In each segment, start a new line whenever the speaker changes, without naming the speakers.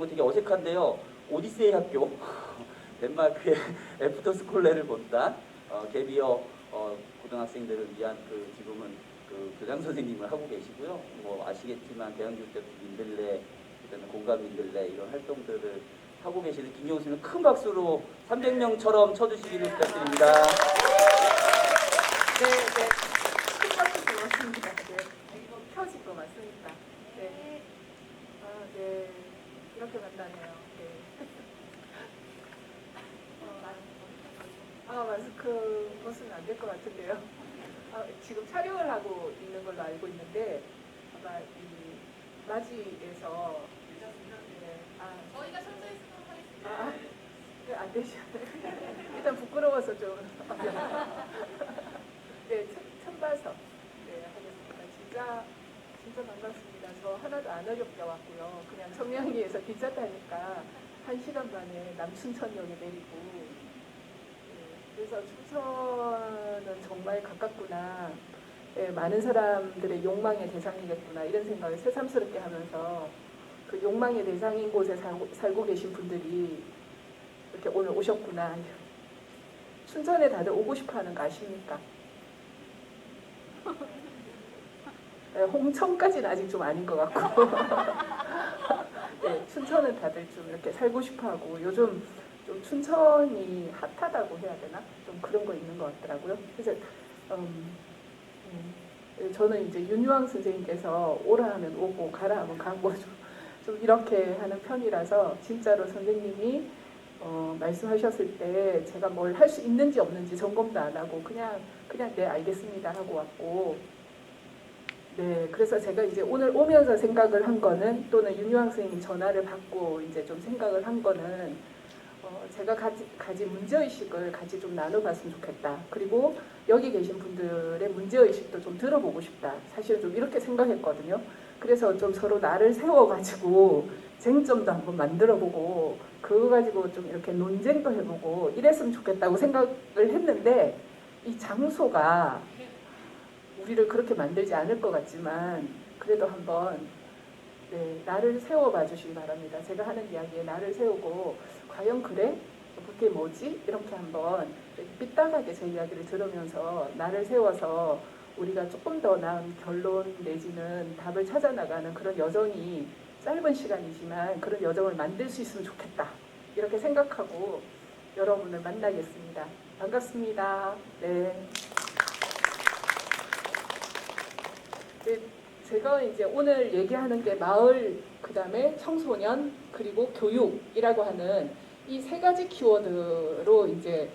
거 되게 어색한데요. 오디세이 학교, 덴마크의 애프터스콜레를 본다. 개비어 고등학생들을 위한 지금은 교장 선생님을 하고 계시고요. 뭐 아시겠지만 대한교육 때 민들레, 그다음에 공감 민들레 이런 활동들을 하고 계시는 김용우 선생님 큰 박수로 300명처럼 쳐주시기를 부탁드립니다.
네, 네. 큰 박수 고맙습니다. 네. 이거 켜질 거 맞습니까? 네. 네. 이렇게 만나네요. 네. 마스크 벗으면 안 될 것 같은데요. 지금 촬영을 하고 있는 걸로 알고 있는데 아마 이 맞이에서 네.
저희가 선서했으면 하겠습니다.
네, 안 되시네. 일단 부끄러워서 좀. 네, 천바석. 네, 하겠습니다. 진짜 반갑습니다. 저 하나도 안 어렵게 왔고요. 그냥 청량리에서 기차 타니까 1시간 반에 남춘천역에 내리고. 그래서 춘천은 정말 가깝구나. 네, 많은 사람들의 욕망의 대상이겠구나. 이런 생각을 새삼스럽게 하면서 그 욕망의 대상인 곳에 살고 계신 분들이 이렇게 오늘 오셨구나. 춘천에 다들 오고 싶어 하는 거 아십니까? 네, 홍천까지는 아직 좀 아닌 것 같고. 네, 춘천은 다들 좀 이렇게 살고 싶어 하고 요즘 좀 춘천이 핫하다고 해야 되나? 좀 그런 거 있는 것 같더라고요. 그래서 저는 이제 윤유왕 선생님께서 오라 하면 오고 가라 하면 가고 좀 이렇게 하는 편이라서 진짜로 선생님이 말씀하셨을 때 제가 뭘 할 수 있는지 없는지 점검도 안 하고 그냥 네 알겠습니다 하고 왔고 네 그래서 제가 이제 오늘 오면서 생각을 한 거는 또는 윤유왕 선생님 전화를 받고 이제 좀 생각을 한 거는 제가 가진 문제의식을 같이 좀 나눠봤으면 좋겠다. 그리고 여기 계신 분들의 문제의식도 좀 들어보고 싶다. 사실은 좀 이렇게 생각했거든요. 그래서 좀 서로 나를 세워가지고 쟁점도 한번 만들어보고 그거 가지고 좀 이렇게 논쟁도 해보고 이랬으면 좋겠다고 생각을 했는데 이 장소가 우리를 그렇게 만들지 않을 것 같지만 그래도 한번 네, 나를 세워봐 주시기 바랍니다. 제가 하는 이야기에 나를 세우고 과연 그래? 그게 뭐지? 이렇게 한번 삐딱하게 제 이야기를 들으면서 나를 세워서 우리가 조금 더 나은 결론 내지는 답을 찾아 나가는 그런 여정이 짧은 시간이지만 그런 여정을 만들 수 있으면 좋겠다. 이렇게 생각하고 여러분을 만나겠습니다. 반갑습니다. 네. 제가 이제 오늘 얘기하는 게 마을, 그 다음에 청소년, 그리고 교육이라고 하는 이 세 가지 키워드로 이제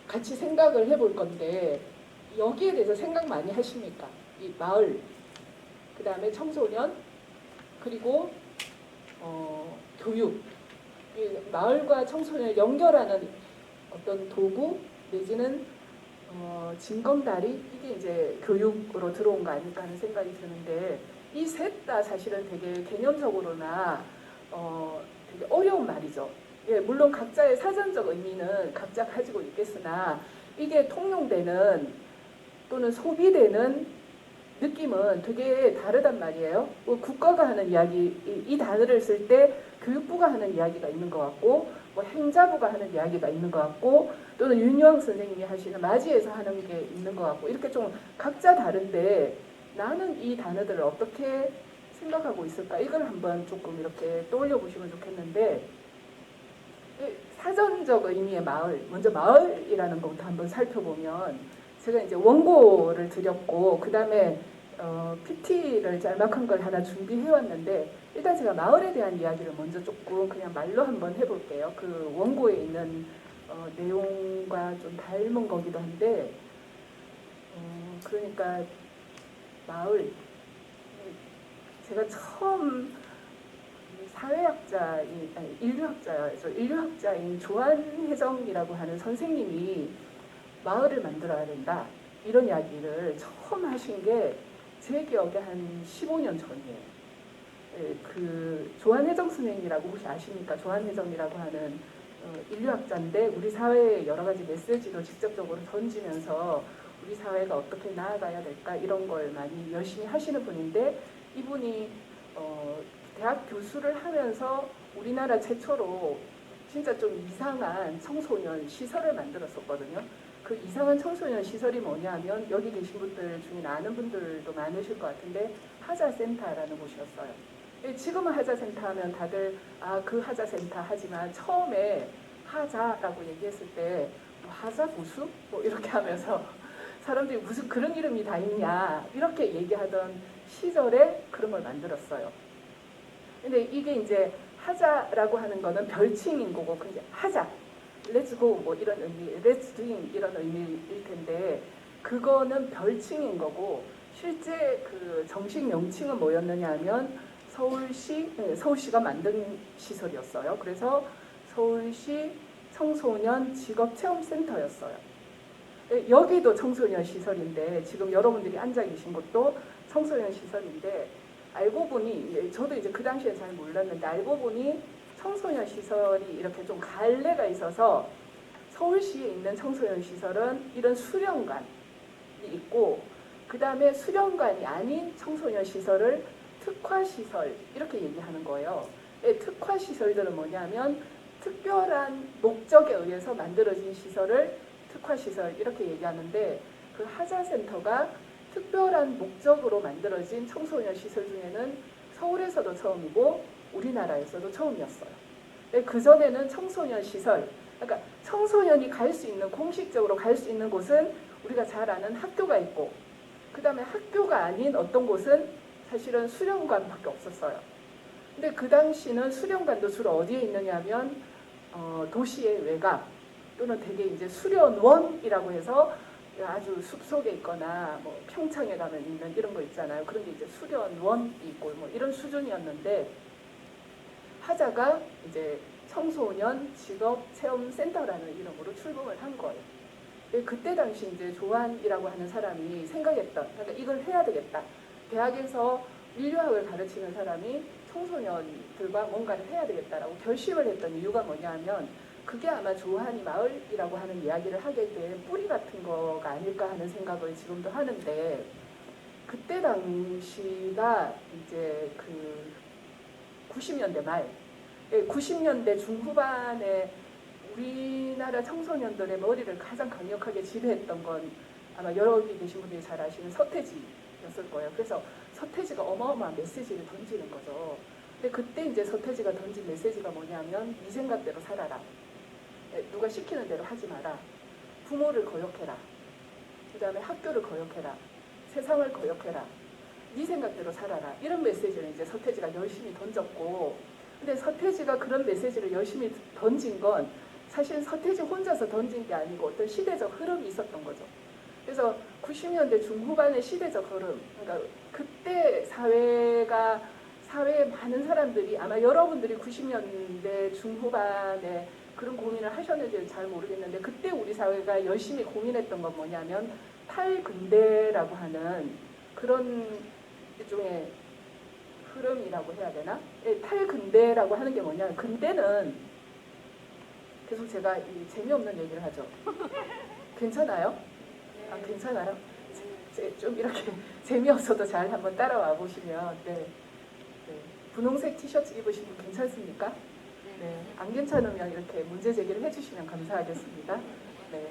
같이 생각을 해볼 건데 여기에 대해서 생각 많이 하십니까? 이 마을, 그 다음에 청소년, 그리고 교육. 이 마을과 청소년을 연결하는 어떤 도구 내지는 징검다리 이게 이제 교육으로 들어온 거 아닐까 하는 생각이 드는데 이 셋 다 사실은 되게 개념적으로나 되게 어려운 말이죠. 예, 물론 각자의 사전적 의미는 각자 가지고 있겠으나 이게 통용되는 또는 소비되는 느낌은 되게 다르단 말이에요. 국가가 하는 이야기, 이 단어를 쓸 때 교육부가 하는 이야기가 있는 것 같고 뭐 행자부가 하는 이야기가 있는 것 같고 또는 윤유왕 선생님이 하시는 맞이에서 하는 게 있는 것 같고 이렇게 좀 각자 다른데 나는 이 단어들을 어떻게 생각하고 있을까 이걸 한번 조금 이렇게 떠올려 보시면 좋겠는데 사전적 의미의 마을, 먼저 마을이라는 것부터 한번 살펴보면 제가 이제 원고를 드렸고 그 다음에 PT를 짤막한 걸 하나 준비해 왔는데 일단 제가 마을에 대한 이야기를 먼저 조금 그냥 말로 한번 해볼게요. 그 원고에 있는 내용과 좀 닮은 거기도 한데 그러니까 마을 제가 처음 인류학자인 조한혜정이라고 하는 선생님이 마을을 만들어야 된다 이런 이야기를 처음 하신 게 제 기억에 한 15년 전이에요. 그 조한혜정 선생님이라고 혹시 아십니까? 조한혜정이라고 하는 인류학자인데 우리 사회에 여러 가지 메시지도 직접적으로 던지면서 우리 사회가 어떻게 나아가야 될까 이런 걸 많이 열심히 하시는 분인데 이분이 대학 교수를 하면서 우리나라 최초로 진짜 좀 이상한 청소년 시설을 만들었었거든요. 그 이상한 청소년 시설이 뭐냐면 여기 계신 분들 중에 아는 분들도 많으실 것 같은데 하자센터라는 곳이었어요. 지금은 하자센터 하면 다들 그 하자센터 하지만 처음에 하자라고 얘기했을 때 뭐 하자 부수? 뭐 이렇게 하면서 사람들이 무슨 그런 이름이 다 있냐 이렇게 얘기하던 시절에 그런 걸 만들었어요. 근데 이게 이제 하자라고 하는 거는 별칭인 거고 이제 하자, let's go 뭐 이런 의미, let's doing 이런 의미일 텐데 그거는 별칭인 거고 실제 그 정식 명칭은 뭐였느냐 하면 서울시가 만든 시설이었어요. 그래서 서울시 청소년 직업체험센터였어요. 여기도 청소년 시설인데 지금 여러분들이 앉아 계신 곳도 청소년 시설인데 알고 보니 저도 이제 그 당시에 잘 몰랐는데 알고 보니 청소년 시설이 이렇게 좀 갈래가 있어서 서울시에 있는 청소년 시설은 이런 수련관이 있고 그 다음에 수련관이 아닌 청소년 시설을 특화시설 이렇게 얘기하는 거예요. 특화시설들은 뭐냐면 특별한 목적에 의해서 만들어진 시설을 특화시설 이렇게 얘기하는데 그 하자센터가 특별한 목적으로 만들어진 청소년 시설 중에는 서울에서도 처음이고 우리나라에서도 처음이었어요. 그전에는 청소년 시설, 그러니까 청소년이 갈 수 있는 공식적으로 갈 수 있는 곳은 우리가 잘 아는 학교가 있고 그 다음에 학교가 아닌 어떤 곳은 사실은 수련관밖에 없었어요. 근데 그 당시는 수련관도 주로 어디에 있느냐 하면 도시의 외곽 또는 되게 이제 수련원이라고 해서 아주 숲속에 있거나 뭐 평창에 가면 있는 이런 거 있잖아요. 그런 게 이제 수련원이 있고 뭐 이런 수준이었는데 하자가 이제 청소년 직업체험센터라는 이름으로 출범을 한 거예요. 그때 당시 이제 조한이라고 하는 사람이 생각했던, 그러니까 이걸 해야 되겠다. 대학에서 인류학을 가르치는 사람이 청소년들과 뭔가를 해야 되겠다라고 결심을 했던 이유가 뭐냐면 그게 아마 조한이 마을이라고 하는 이야기를 하게 된 뿌리 같은 거가 아닐까 하는 생각을 지금도 하는데 그때 당시가 이제 그 90년대 말, 90년대 중후반에 우리나라 청소년들의 머리를 가장 강력하게 지배했던 건 아마 여기 계신 분들이 잘 아시는 서태지였을 거예요. 그래서 서태지가 어마어마한 메시지를 던지는 거죠. 근데 그때 이제 서태지가 던진 메시지가 뭐냐면 네 생각대로 살아라. 누가 시키는 대로 하지 마라. 부모를 거역해라. 그 다음에 학교를 거역해라. 세상을 거역해라. 네 생각대로 살아라. 이런 메시지를 이제 서태지가 열심히 던졌고 근데 서태지가 그런 메시지를 열심히 던진 건 사실 서태지 혼자서 던진 게 아니고 어떤 시대적 흐름이 있었던 거죠. 그래서 90년대 중후반의 시대적 흐름, 그러니까 그때 사회에 많은 사람들이 아마 여러분들이 90년대 중후반에 그런 고민을 하셨는지 잘 모르겠는데 그때 우리 사회가 열심히 고민했던 건 뭐냐면 탈근대라고 하는 그런 일종의 흐름이라고 해야 되나? 탈근대라고 하는 게 뭐냐면 근대는 계속 제가 이 재미없는 얘기를 하죠. 괜찮아요? 괜찮아요? 좀 이렇게 재미없어도 잘 한번 따라와 보시면 네. 분홍색 티셔츠 입으신 분 괜찮습니까? 네. 안 괜찮으면 이렇게 문제 제기를 해주시면 감사하겠습니다. 네.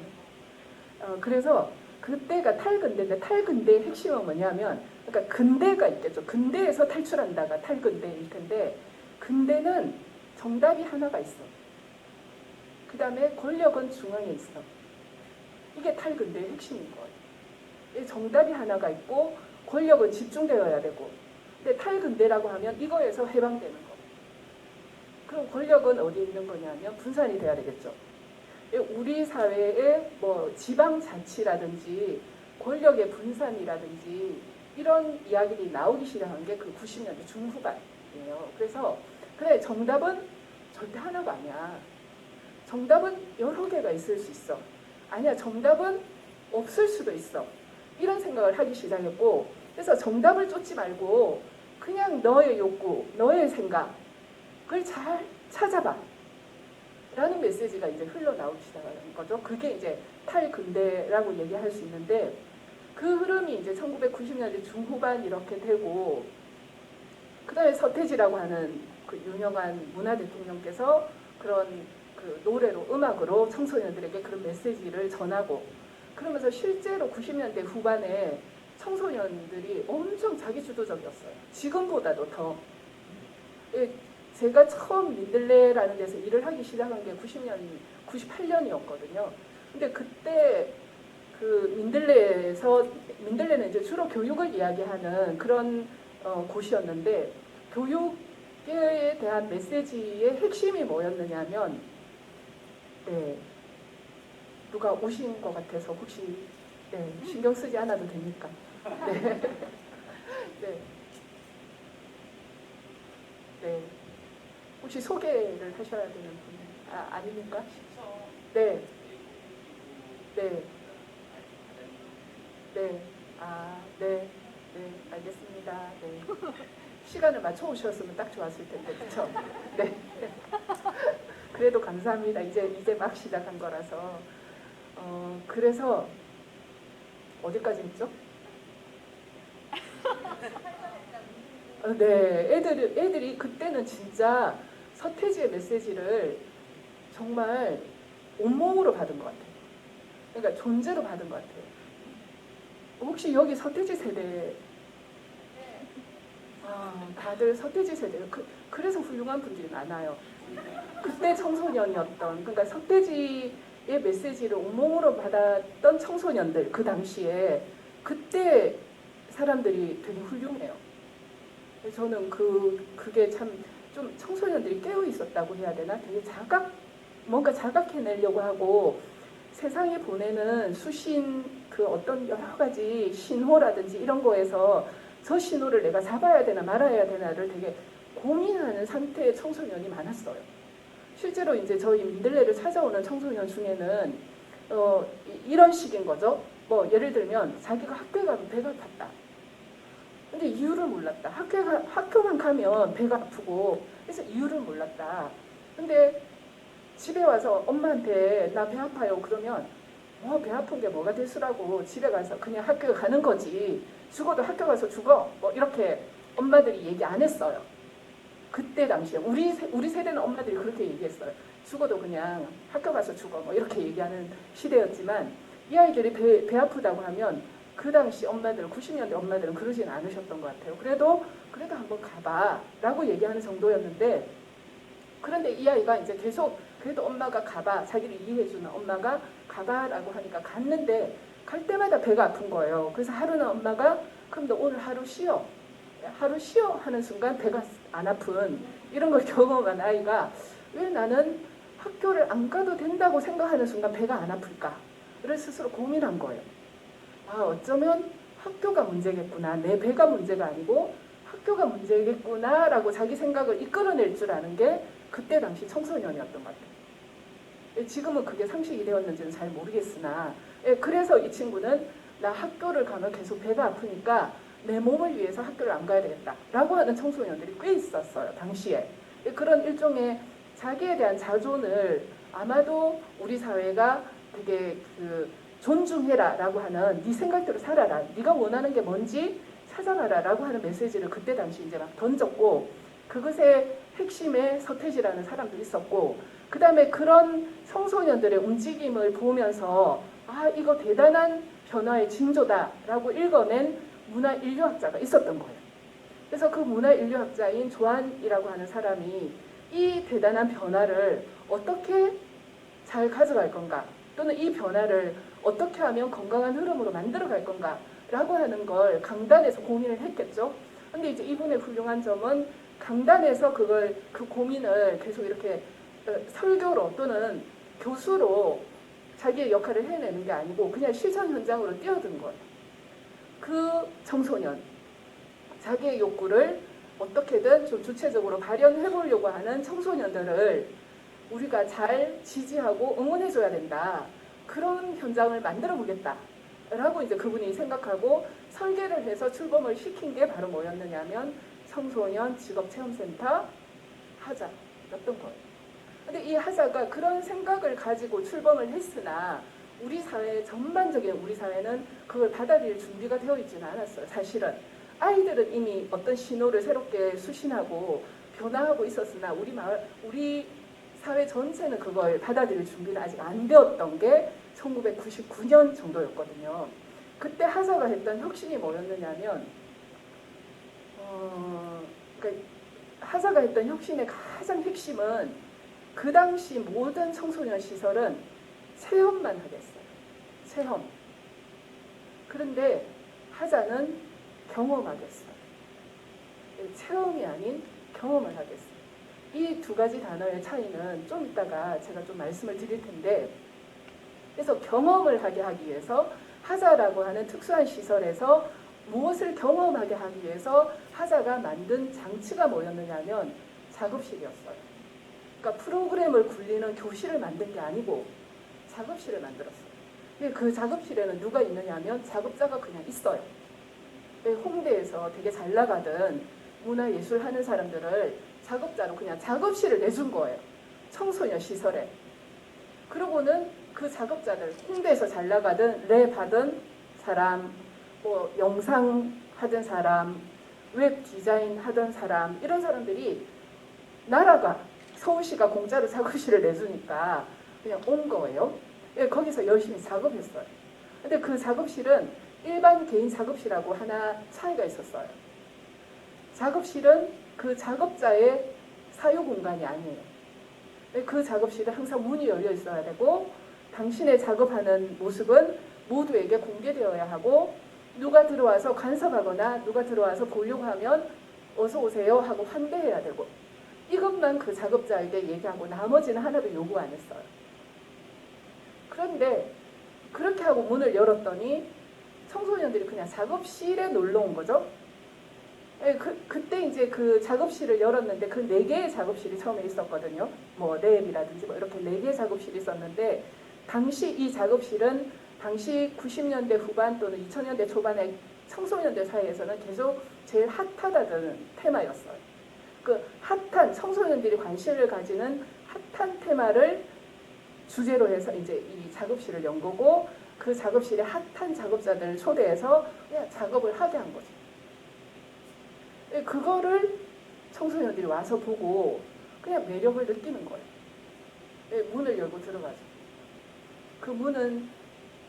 그래서 그때가 탈근대인데 탈근대의 핵심은 뭐냐면 그러니까 근대가 있겠죠. 근대에서 탈출한다가 탈근대일 텐데 근대는 정답이 하나가 있어. 그 다음에 권력은 중앙에 있어. 이게 탈근대의 핵심인 거예요. 정답이 하나가 있고 권력은 집중되어야 되고 근데 탈근대라고 하면 이거에서 해방되는 거. 그럼 권력은 어디 있는 거냐면 분산이 돼야 되겠죠. 우리 사회의 뭐 지방자치라든지 권력의 분산이라든지 이런 이야기들이 나오기 시작한 게 그 90년대 중후반이에요. 그래서 그래 정답은 절대 하나가 아니야. 정답은 여러 개가 있을 수 있어. 아니야 정답은 없을 수도 있어. 이런 생각을 하기 시작했고 그래서 정답을 쫓지 말고 그냥 너의 욕구, 너의 생각을 잘 찾아봐. 라는 메시지가 이제 흘러나오기 시작하는 거죠. 그게 이제 탈근대라고 얘기할 수 있는데 그 흐름이 이제 1990년대 중후반 이렇게 되고 그 다음에 정말 서태지라고 하는 그 유명한 문화 대통령께서 그런 그 노래로 음악으로 청소년들에게 그런 메시지를 전하고 그러면서 실제로 90년대 후반에 청소년들이 엄청 자기주도적이었어요. 지금보다도 더. 제가 처음 민들레라는 데서 일을 하기 시작한 게 98년이었거든요. 근데 그때 그 민들레는 이제 주로 교육을 이야기하는 그런 곳이었는데 교육에 대한 메시지의 핵심이 뭐였느냐면 네, 누가 오신 것 같아서 혹시 네, 신경 쓰지 않아도 됩니까? 네. 네. 네. 혹시 소개를 하셔야 되는 분 아닙니까? 네. 네. 네. 네. 네. 알겠습니다. 네. 시간을 맞춰 오셨으면 딱 좋았을 텐데, 그렇죠? 네. 그래도 감사합니다. 이제 막 시작한 거라서. 그래서 어디까지 있죠? 네, 애들이 그때는 진짜 서태지의 메시지를 정말 온몸으로 받은 것 같아요. 그러니까 존재로 받은 것 같아요. 혹시 여기 서태지 세대? 다들 서태지 세대예요. 그래서 훌륭한 분들이 많아요. 그때 청소년이었던, 그러니까 서태지의 메시지를 온몸으로 받았던 청소년들, 그 당시에 그때 사람들이 되게 훌륭해요. 저는 그게 참 좀 청소년들이 깨어 있었다고 해야 되나? 되게 뭔가 자각해내려고 하고 세상에 보내는 수신 그 어떤 여러 가지 신호라든지 이런 거에서 저 신호를 내가 잡아야 되나 말아야 되나를 되게 고민하는 상태의 청소년이 많았어요. 실제로 이제 저희 민들레를 찾아오는 청소년 중에는 이런 식인 거죠. 뭐 예를 들면 자기가 학교에 가면 배가 아팠다. 근데 이유를 몰랐다. 학교만 가면 배가 아프고 그래서 이유를 몰랐다. 근데 집에 와서 엄마한테 나 배 아파요 그러면 배 아픈 게 뭐가 대수라고 집에 가서 그냥 학교에 가는 거지. 죽어도 학교 가서 죽어. 뭐 이렇게 엄마들이 얘기 안 했어요. 그때 당시에 우리 세대는 엄마들이 그렇게 얘기했어요. 죽어도 그냥 학교 가서 죽어. 뭐 이렇게 얘기하는 시대였지만 이 아이들이 배 아프다고 하면 그 당시 엄마들, 90년대 엄마들은 그러진 않으셨던 것 같아요. 그래도 한번 가봐 라고 얘기하는 정도였는데 그런데 이 아이가 이제 계속 그래도 엄마가 가봐, 자기를 이해해주는 엄마가 가봐라고 하니까 갔는데 갈 때마다 배가 아픈 거예요. 그래서 하루는 엄마가 그럼 너 오늘 하루 쉬어. 하루 쉬어 하는 순간 배가 안 아픈 이런 걸 경험한 아이가 왜 나는 학교를 안 가도 된다고 생각하는 순간 배가 안 아플까를 스스로 고민한 거예요. 어쩌면 학교가 문제겠구나. 내 배가 문제가 아니고 학교가 문제겠구나 라고 자기 생각을 이끌어낼 줄 아는 게 그때 당시 청소년이었던 것 같아요. 지금은 그게 상식이 되었는지는 잘 모르겠으나 그래서 이 친구는 나 학교를 가면 계속 배가 아프니까 내 몸을 위해서 학교를 안 가야 되겠다 라고 하는 청소년들이 꽤 있었어요. 당시에. 그런 일종의 자기에 대한 자존을 아마도 우리 사회가 되게 존중해라 라고 하는 네 생각대로 살아라. 네가 원하는 게 뭔지 찾아가라 라고 하는 메시지를 그때 당시 이제 막 던졌고 그것의 핵심에 서태지라는 사람도 있었고 그 다음에 그런 청소년들의 움직임을 보면서 이거 대단한 변화의 징조다 라고 읽어낸 문화인류학자가 있었던 거예요. 그래서 그 문화인류학자인 조한이라고 하는 사람이 이 대단한 변화를 어떻게 잘 가져갈 건가 또는 이 변화를 어떻게 하면 건강한 흐름으로 만들어 갈 건가 라고 하는 걸 강단에서 고민을 했겠죠. 근데 이제 이분의 훌륭한 점은 강단에서 그 고민을 계속 이렇게 설교로 또는 교수로 자기의 역할을 해내는 게 아니고 그냥 실천 현장으로 뛰어든 거예요. 그 청소년, 자기의 욕구를 어떻게든 좀 주체적으로 발현해 보려고 하는 청소년들을 우리가 잘 지지하고 응원해줘야 된다. 그런 현장을 만들어 보겠다 라고 이제 그분이 생각하고 설계를 해서 출범을 시킨 게 바로 뭐였느냐면 청소년 직업체험센터 하자였던 거예요. 근데 이 하자가 그런 생각을 가지고 출범을 했으나 우리 사회 전반적인 우리 사회는 그걸 받아들일 준비가 되어 있지는 않았어요. 사실은 아이들은 이미 어떤 신호를 새롭게 수신하고 변화하고 있었으나 우리 사회 전체는 그걸 받아들일 준비를 아직 안 되었던 게 1999년 정도였거든요. 그때 하사가 했던 혁신이 뭐였느냐면 그러니까 하사가 했던 혁신의 가장 핵심은 그 당시 모든 청소년 시설은 체험만 하겠어요. 체험. 그런데 하자는 경험하겠어요. 체험이 아닌 경험을 하겠어요. 이 두 가지 단어의 차이는 좀 이따가 제가 좀 말씀을 드릴 텐데, 그래서 경험을 하게 하기 위해서 하자라고 하는 특수한 시설에서 무엇을 경험하게 하기 위해서 하자가 만든 장치가 뭐였느냐면 작업실이었어요. 그러니까 프로그램을 굴리는 교실을 만든 게 아니고 작업실을 만들었어요. 그 작업실에는 누가 있느냐면 작업자가 그냥 있어요. 홍대에서 되게 잘 나가던 문화예술 하는 사람들을 작업자로 그냥 작업실을 내준 거예요. 청소년 시설에. 그러고는 그 작업자들, 홍대에서 잘 나가던 랩 하던 사람, 뭐 영상 하던 사람, 웹 디자인 하던 사람, 이런 사람들이 나라가 서울시가 공짜로 작업실을 내주니까 그냥 온 거예요. 거기서 열심히 작업했어요. 근데 그 작업실은 일반 개인 작업실하고 하나 차이가 있었어요. 작업실은 그 작업자의 사유 공간이 아니에요. 그 작업실은 항상 문이 열려 있어야 되고 당신의 작업하는 모습은 모두에게 공개되어야 하고 누가 들어와서 간섭하거나 누가 들어와서 보려고 하면 어서 오세요 하고 환대해야 되고 이것만 그 작업자에게 얘기하고 나머지는 하나도 요구 안 했어요. 그런데 그렇게 하고 문을 열었더니 청소년들이 그냥 작업실에 놀러 온 거죠. 그때 이제 그 작업실을 열었는데 그 4개의 작업실이 처음에 있었거든요. 뭐 랩이라든지 뭐 이렇게 4개의 작업실이 있었는데 당시 이 작업실은 당시 90년대 후반 또는 2000년대 초반에 청소년들 사이에서는 계속 제일 핫하다는 테마였어요. 그 핫한 청소년들이 관심을 가지는 핫한 테마를 주제로 해서 이제 이 작업실을 연 거고 그 작업실에 핫한 작업자들을 초대해서 그냥 작업을 하게 한 거죠. 그거를 청소년들이 와서 보고 그냥 매력을 느끼는 거예요. 문을 열고 들어가죠. 그 문은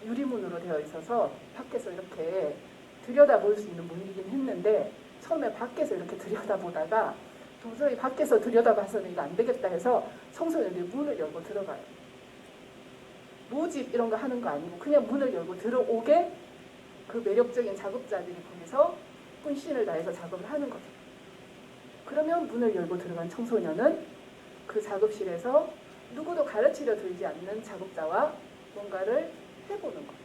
유리문으로 되어 있어서 밖에서 이렇게 들여다볼 수 있는 문이긴 했는데 처음에 밖에서 이렇게 들여다보다가 도저히 밖에서 들여다봐서는 이거 안 되겠다 해서 청소년들이 문을 열고 들어가요. 모집 이런 거 하는 거 아니고 그냥 문을 열고 들어오게 그 매력적인 작업자들이 거기서 혼신을 다해서 작업을 하는 거죠. 그러면 문을 열고 들어간 청소년은 그 작업실에서 누구도 가르치려 들지 않는 작업자와 뭔가를 해보는 거예요.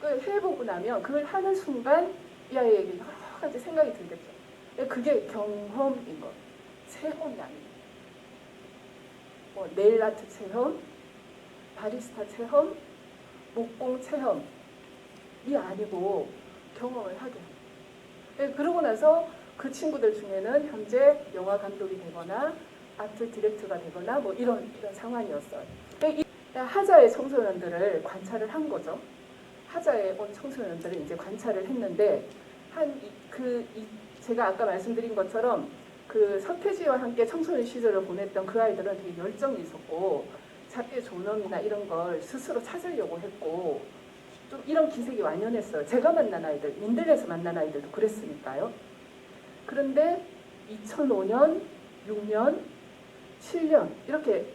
그걸 해보고 나면 그걸 하는 순간 이 아이에게 여러 가지 생각이 들겠죠. 그게 경험인 거예요. 체험이 아니에요. 뭐 네일 아트 체험, 바리스타 체험, 목공 체험이 아니고 경험을 하게 해요. 그러고 나서 그 친구들 중에는 현재 영화 감독이 되거나 아트 디렉터가 되거나 뭐 이런 상황이었어요. 하자의 청소년들을 관찰을 한 거죠. 하자에 온 청소년들을 이제 관찰을 했는데 제가 아까 말씀드린 것처럼 그 서태지와 함께 청소년 시절을 보냈던 그 아이들은 되게 열정이 있었고 자기의 존엄이나 이런 걸 스스로 찾으려고 했고 좀 이런 기색이 완연했어요. 제가 만난 아이들, 민들레에서 만난 아이들도 그랬으니까요. 그런데 2005년, 6년, 7년 이렇게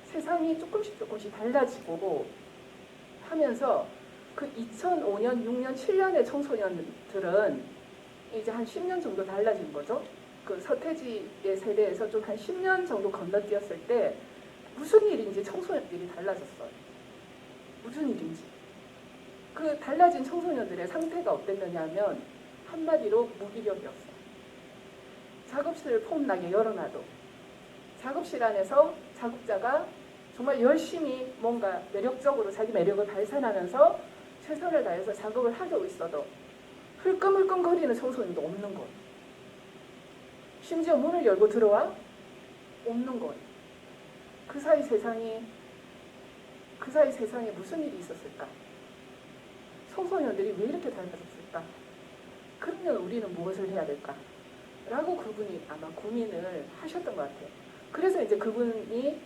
세상이 조금씩 달라지고 하면서 그 2005년, 6년, 7년의 청소년들은 이제 한 10년 정도 달라진 거죠. 그 서태지의 세대에서 좀 한 10년 정도 건너뛰었을 때 무슨 일인지 청소년들이 달라졌어요. 무슨 일인지. 그 달라진 청소년들의 상태가 어땠느냐 하면 한마디로 무기력이었어요. 작업실을 폼나게 열어놔도 작업실 안에서 작업자가 정말 열심히 뭔가 매력적으로 자기 매력을 발산하면서 최선을 다해서 작업을 하고 있어도 흘끔흘끔거리는 청소년도 없는 거예요. 심지어 문을 열고 들어와 없는 거예요. 그 사이 세상에 무슨 일이 있었을까? 청소년들이 왜 이렇게 달라졌을까? 그러면 우리는 무엇을 해야 될까? 라고 그분이 아마 고민을 하셨던 것 같아요. 그래서 이제 그분이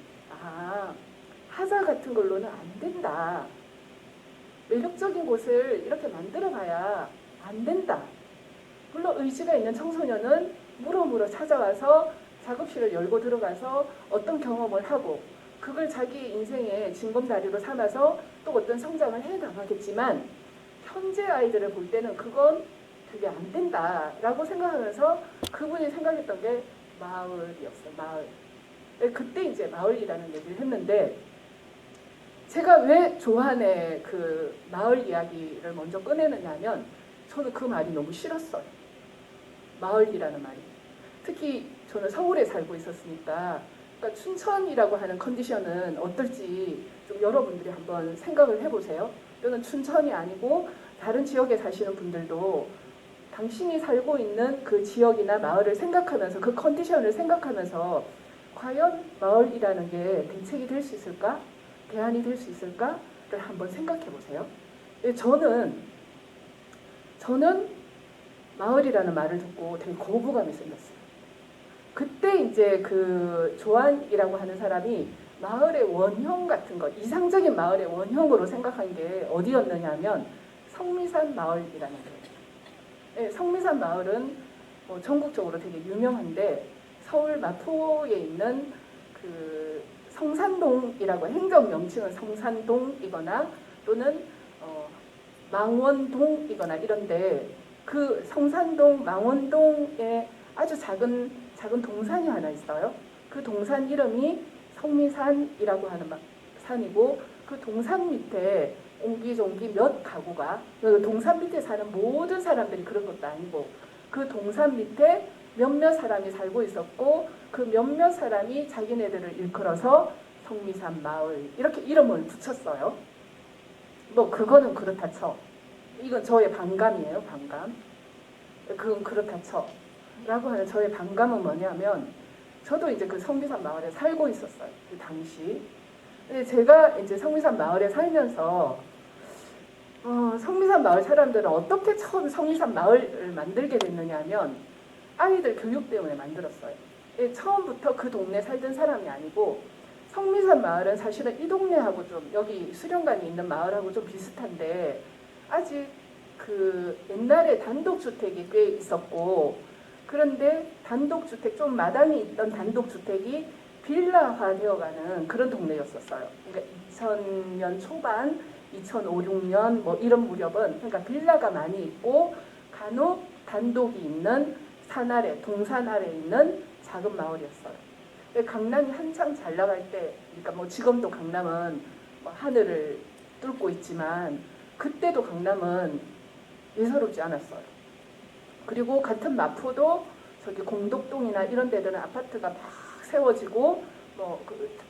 하자 같은 걸로는 안 된다. 매력적인 곳을 이렇게 만들어봐야 안 된다. 물론 의지가 있는 청소년은 물어물어 찾아와서 작업실을 열고 들어가서 어떤 경험을 하고 그걸 자기 인생의 징검다리로 삼아서 또 어떤 성장을 해 나가겠지만 현재 아이들을 볼 때는 그건 그게 안 된다라고 생각하면서 그분이 생각했던 게 마을이었어요. 마을. 그때 이제 마을이라는 얘기를 했는데 제가 왜 조한의 그 마을 이야기를 먼저 꺼내느냐면 저는 그 말이 너무 싫었어요. 마을이라는 말이. 특히 저는 서울에 살고 있었으니까 그러니까 춘천이라고 하는 컨디션은 어떨지 좀 여러분들이 한번 생각을 해보세요. 또는 춘천이 아니고 다른 지역에 사시는 분들도 당신이 살고 있는 그 지역이나 마을을 생각하면서 그 컨디션을 생각하면서 과연 마을이라는 게 대책이 될 수 있을까? 대안이 될 수 있을까를 한번 생각해 보세요. 저는 마을이라는 말을 듣고 되게 거부감이 생겼어요. 그때 이제 그 조한이라고 하는 사람이 마을의 원형 같은 것, 이상적인 마을의 원형으로 생각한 게 어디였느냐면 성미산 마을이라는 거예요. 네, 성미산 마을은 전국적으로 되게 유명한데 서울 마포에 있는 그 성산동이라고 행정 명칭은 성산동이거나 또는 망원동이거나 이런데 그 성산동 망원동에 아주 작은 동산이 하나 있어요. 그 동산 이름이 성미산이라고 하는 산이고 그 동산 밑에 옹기종기 몇 가구가 그 동산 밑에 사는 모든 사람들이 그런 것도 아니고 그 동산 밑에 몇몇 사람이 살고 있었고 그 몇몇 사람이 자기네들을 일컬어서 성미산 마을 이렇게 이름을 붙였어요. 뭐 그거는 그렇다 쳐. 이건 저의 반감이에요. 반감. 그건 그렇다 쳐. 라고 하는 저의 반감은 뭐냐면 저도 이제 그 성미산 마을에 살고 있었어요. 그 당시. 근데 제가 이제 성미산 마을에 살면서 성미산 마을 사람들은 어떻게 처음 성미산 마을을 만들게 됐느냐면 아이들 교육 때문에 만들었어요. 처음부터 그 동네 살던 사람이 아니고 성미산 마을은 사실은 이 동네하고 좀 여기 수련관이 있는 마을하고 좀 비슷한데 아직 그 옛날에 단독주택이 꽤 있었고 그런데 단독주택 좀 마당이 있던 단독주택이 빌라화 되어가는 그런 동네였었어요. 그러니까 2000년 초반 2005, 6년 뭐 이런 무렵은 그러니까 빌라가 많이 있고 간혹 단독이 있는 산 아래, 동산 아래 있는 작은 마을이었어요. 강남이 한창 잘 나갈 때, 그러니까 뭐 지금도 강남은 뭐 하늘을 뚫고 있지만 그때도 강남은 예사롭지 않았어요. 그리고 같은 마포도 저기 공덕동이나 이런 데들은 아파트가 막 세워지고 뭐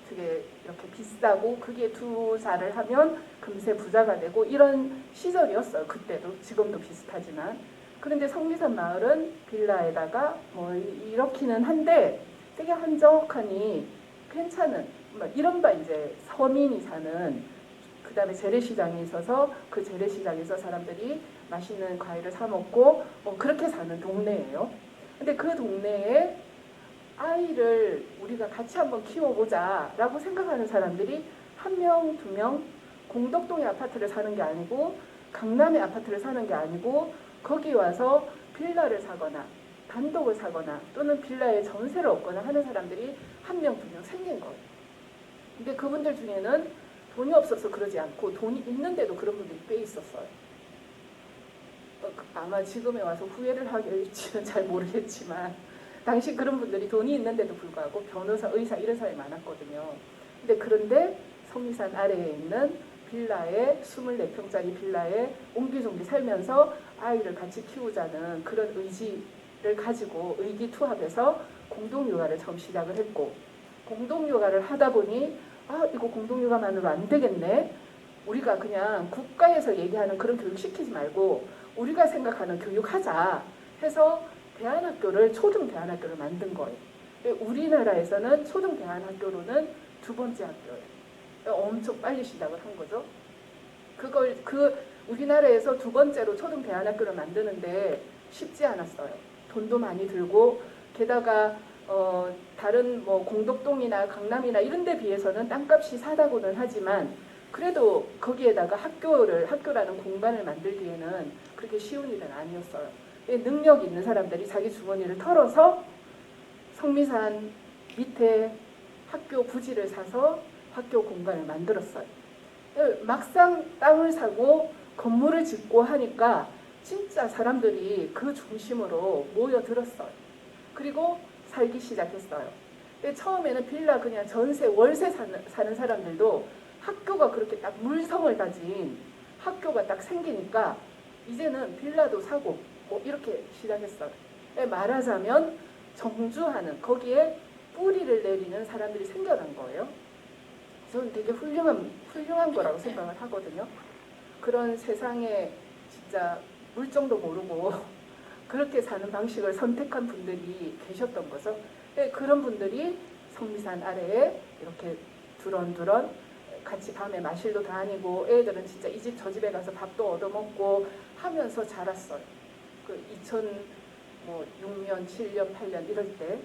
되게 이렇게 비싸고 그게 투자를 하면 금세 부자가 되고 이런 시절이었어요. 그때도 지금도 비슷하지만 그런데 성미산 마을은 빌라에다가 뭐 이렇기는 한데 되게 한적하니 괜찮은 뭐 이른바 이제 서민이 사는 그 다음에 재래시장이 있어서 그 재래시장에서 사람들이 맛있는 과일을 사 먹고 뭐 그렇게 사는 동네예요. 근데 그 동네에 아이를 우리가 같이 한번 키워보자 라고 생각하는 사람들이 한 명, 두 명 공덕동의 아파트를 사는 게 아니고 강남의 아파트를 사는 게 아니고 거기 와서 빌라를 사거나 단독을 사거나 또는 빌라에 전세를 얻거나 하는 사람들이 한 명, 두 명 생긴 거예요. 근데 그분들 중에는 돈이 없어서 그러지 않고 돈이 있는데도 그런 분들이 꽤 있었어요. 아마 지금에 와서 후회를 하길지는 잘 모르겠지만 당시 그런 분들이 돈이 있는데도 불구하고 변호사, 의사 이런 사람이 많았거든요. 그런데 성미산 아래에 있는 빌라에 24평짜리 빌라에 옹기종기 살면서 아이를 같이 키우자는 그런 의지를 가지고 의기투합해서 공동육아를 처음 시작을 했고 공동육아를 하다 보니 이거 공동육아만으로 안 되겠네. 우리가 그냥 국가에서 얘기하는 그런 교육 시키지 말고 우리가 생각하는 교육하자 해서 대안학교를 초등 대안학교를 만든 거예요. 우리나라에서는 초등 대안학교로는 두 번째 학교예요. 엄청 빨리 시작을 한 거죠. 우리나라에서 두 번째로 초등 대안학교를 만드는데 쉽지 않았어요. 돈도 많이 들고 게다가 다른 뭐 공덕동이나 강남이나 이런 데 비해서는 땅값이 싸다고는 하지만 그래도 거기에다가 학교라는 공간을 만들기에는 그렇게 쉬운 일은 아니었어요. 능력 있는 사람들이 자기 주머니를 털어서 성미산 밑에 학교 부지를 사서 학교 공간을 만들었어요. 막상 땅을 사고 건물을 짓고 하니까 진짜 사람들이 그 중심으로 모여들었어요. 그리고 살기 시작했어요. 처음에는 빌라 그냥 전세 월세 사는 사람들도 학교가 그렇게 딱 물성을 가진 학교가 딱 생기니까 이제는 빌라도 사고 뭐 이렇게 시작했어요. 말하자면 정주하는 거기에 뿌리를 내리는 사람들이 생겨난 거예요. 저는 되게 훌륭한 거라고 생각을 하거든요. 그런 세상에 진짜 물정도 모르고 그렇게 사는 방식을 선택한 분들이 계셨던 거죠. 그런 분들이 성미산 아래에 이렇게 두런두런 같이 밤에 마실도 다니고 애들은 진짜 이 집 저 집에 가서 밥도 얻어먹고 하면서 자랐어요. 그 2006년, 7년, 8년 이럴 때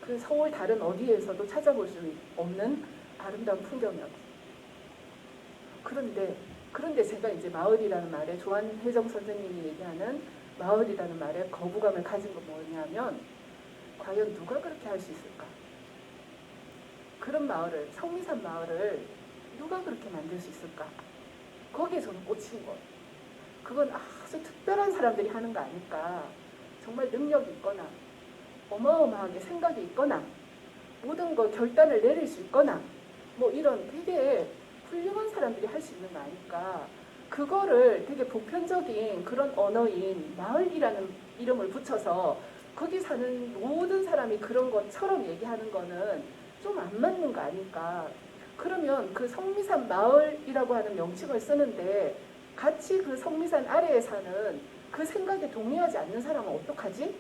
그 서울 다른 어디에서도 찾아볼 수 없는 아름다운 풍경이었어요. 그런데 제가 이제 마을이라는 말에 조한혜정 선생님이 얘기하는 마을이라는 말에 거부감을 가진 건 뭐냐면 과연 누가 그렇게 할 수 있을까? 그런 마을을, 성미산 마을을 누가 그렇게 만들 수 있을까? 거기에 저는 꽂힌 거예요. 그건 아주 특별한 사람들이 하는 거 아닐까? 정말 능력이 있거나 어마어마하게 생각이 있거나 모든 거 결단을 내릴 수 있거나 뭐 이런 되게 훌륭한 사람들이 할 수 있는 거 아닐까? 그거를 되게 보편적인 그런 언어인 마을이라는 이름을 붙여서 거기 사는 모든 사람이 그런 것처럼 얘기하는 거는 좀 안 맞는 거 아닐까? 그러면 그 성미산 마을이라고 하는 명칭을 쓰는데 같이 그 성미산 아래에 사는 그 생각에 동의하지 않는 사람은 어떡하지?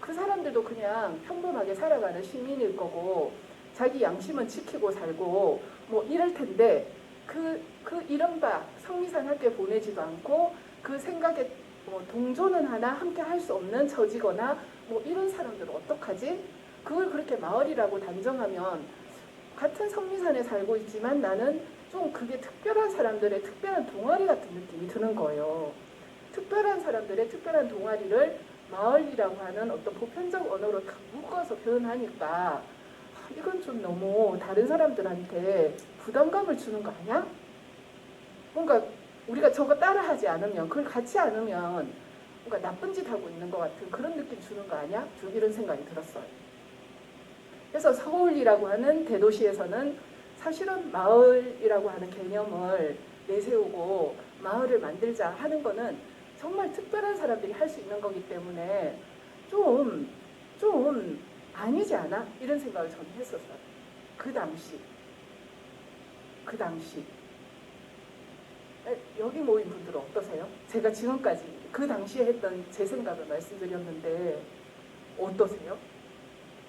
그 사람들도 그냥 평범하게 살아가는 시민일 거고 자기 양심은 지키고 살고 뭐 이럴 텐데 그 이른바 성미산 학교에 보내지도 않고 그 생각에 뭐 동조는 하나 함께 할 수 없는 처지거나 뭐 이런 사람들은 어떡하지? 그걸 그렇게 마을이라고 단정하면 같은 성미산에 살고 있지만 나는 좀 그게 특별한 사람들의 특별한 동아리 같은 느낌이 드는 거예요. 특별한 사람들의 특별한 동아리를 마을이라고 하는 어떤 보편적 언어로 다 묶어서 표현하니까 이건 좀 너무 다른 사람들한테 부담감을 주는 거 아니야? 뭔가 우리가 저거 따라하지 않으면 그걸 같이 않으면 뭔가 나쁜 짓 하고 있는 것 같은 그런 느낌 주는 거 아니야? 좀 이런 생각이 들었어요. 그래서 서울이라고 하는 대도시에서는 사실은 마을이라고 하는 개념을 내세우고 마을을 만들자 하는 거는 정말 특별한 사람들이 할 수 있는 거기 때문에 좀 아니지 않아? 이런 생각을 저는 했었어요. 그 당시 여기 모인 분들은 어떠세요? 제가 지금까지 그 당시에 했던 제 생각을 말씀드렸는데 어떠세요?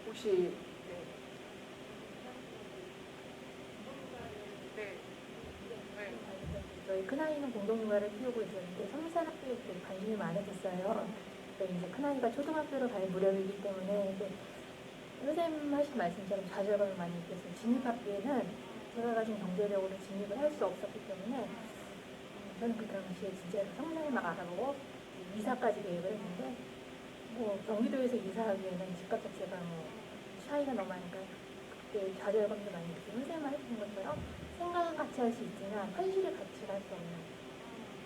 혹시
저희 큰아이는 공동육아를 키우고 있었는데 성미산 학교에 되게 관심이 많아졌어요. 이제 큰아이가 초등학교를 갈 무렵이기 때문에 선생님 하신 말씀처럼 좌절감을 많이 느꼈어요. 진입학기에는 제가 가진 경제력으로 진입을 할 수 없었기 때문에 저는 그 당시에 진짜 성미산을 막 알아보고 이사까지 계획을 했는데 뭐 경기도에서 이사하기에는 집값 자체가 뭐 차이가 너무 많으니까 그때 좌절감도 많이 느끼고 선생님 하시는 것처럼 생각은 같이 할 수 있지만 현실을 같이 할 수 없는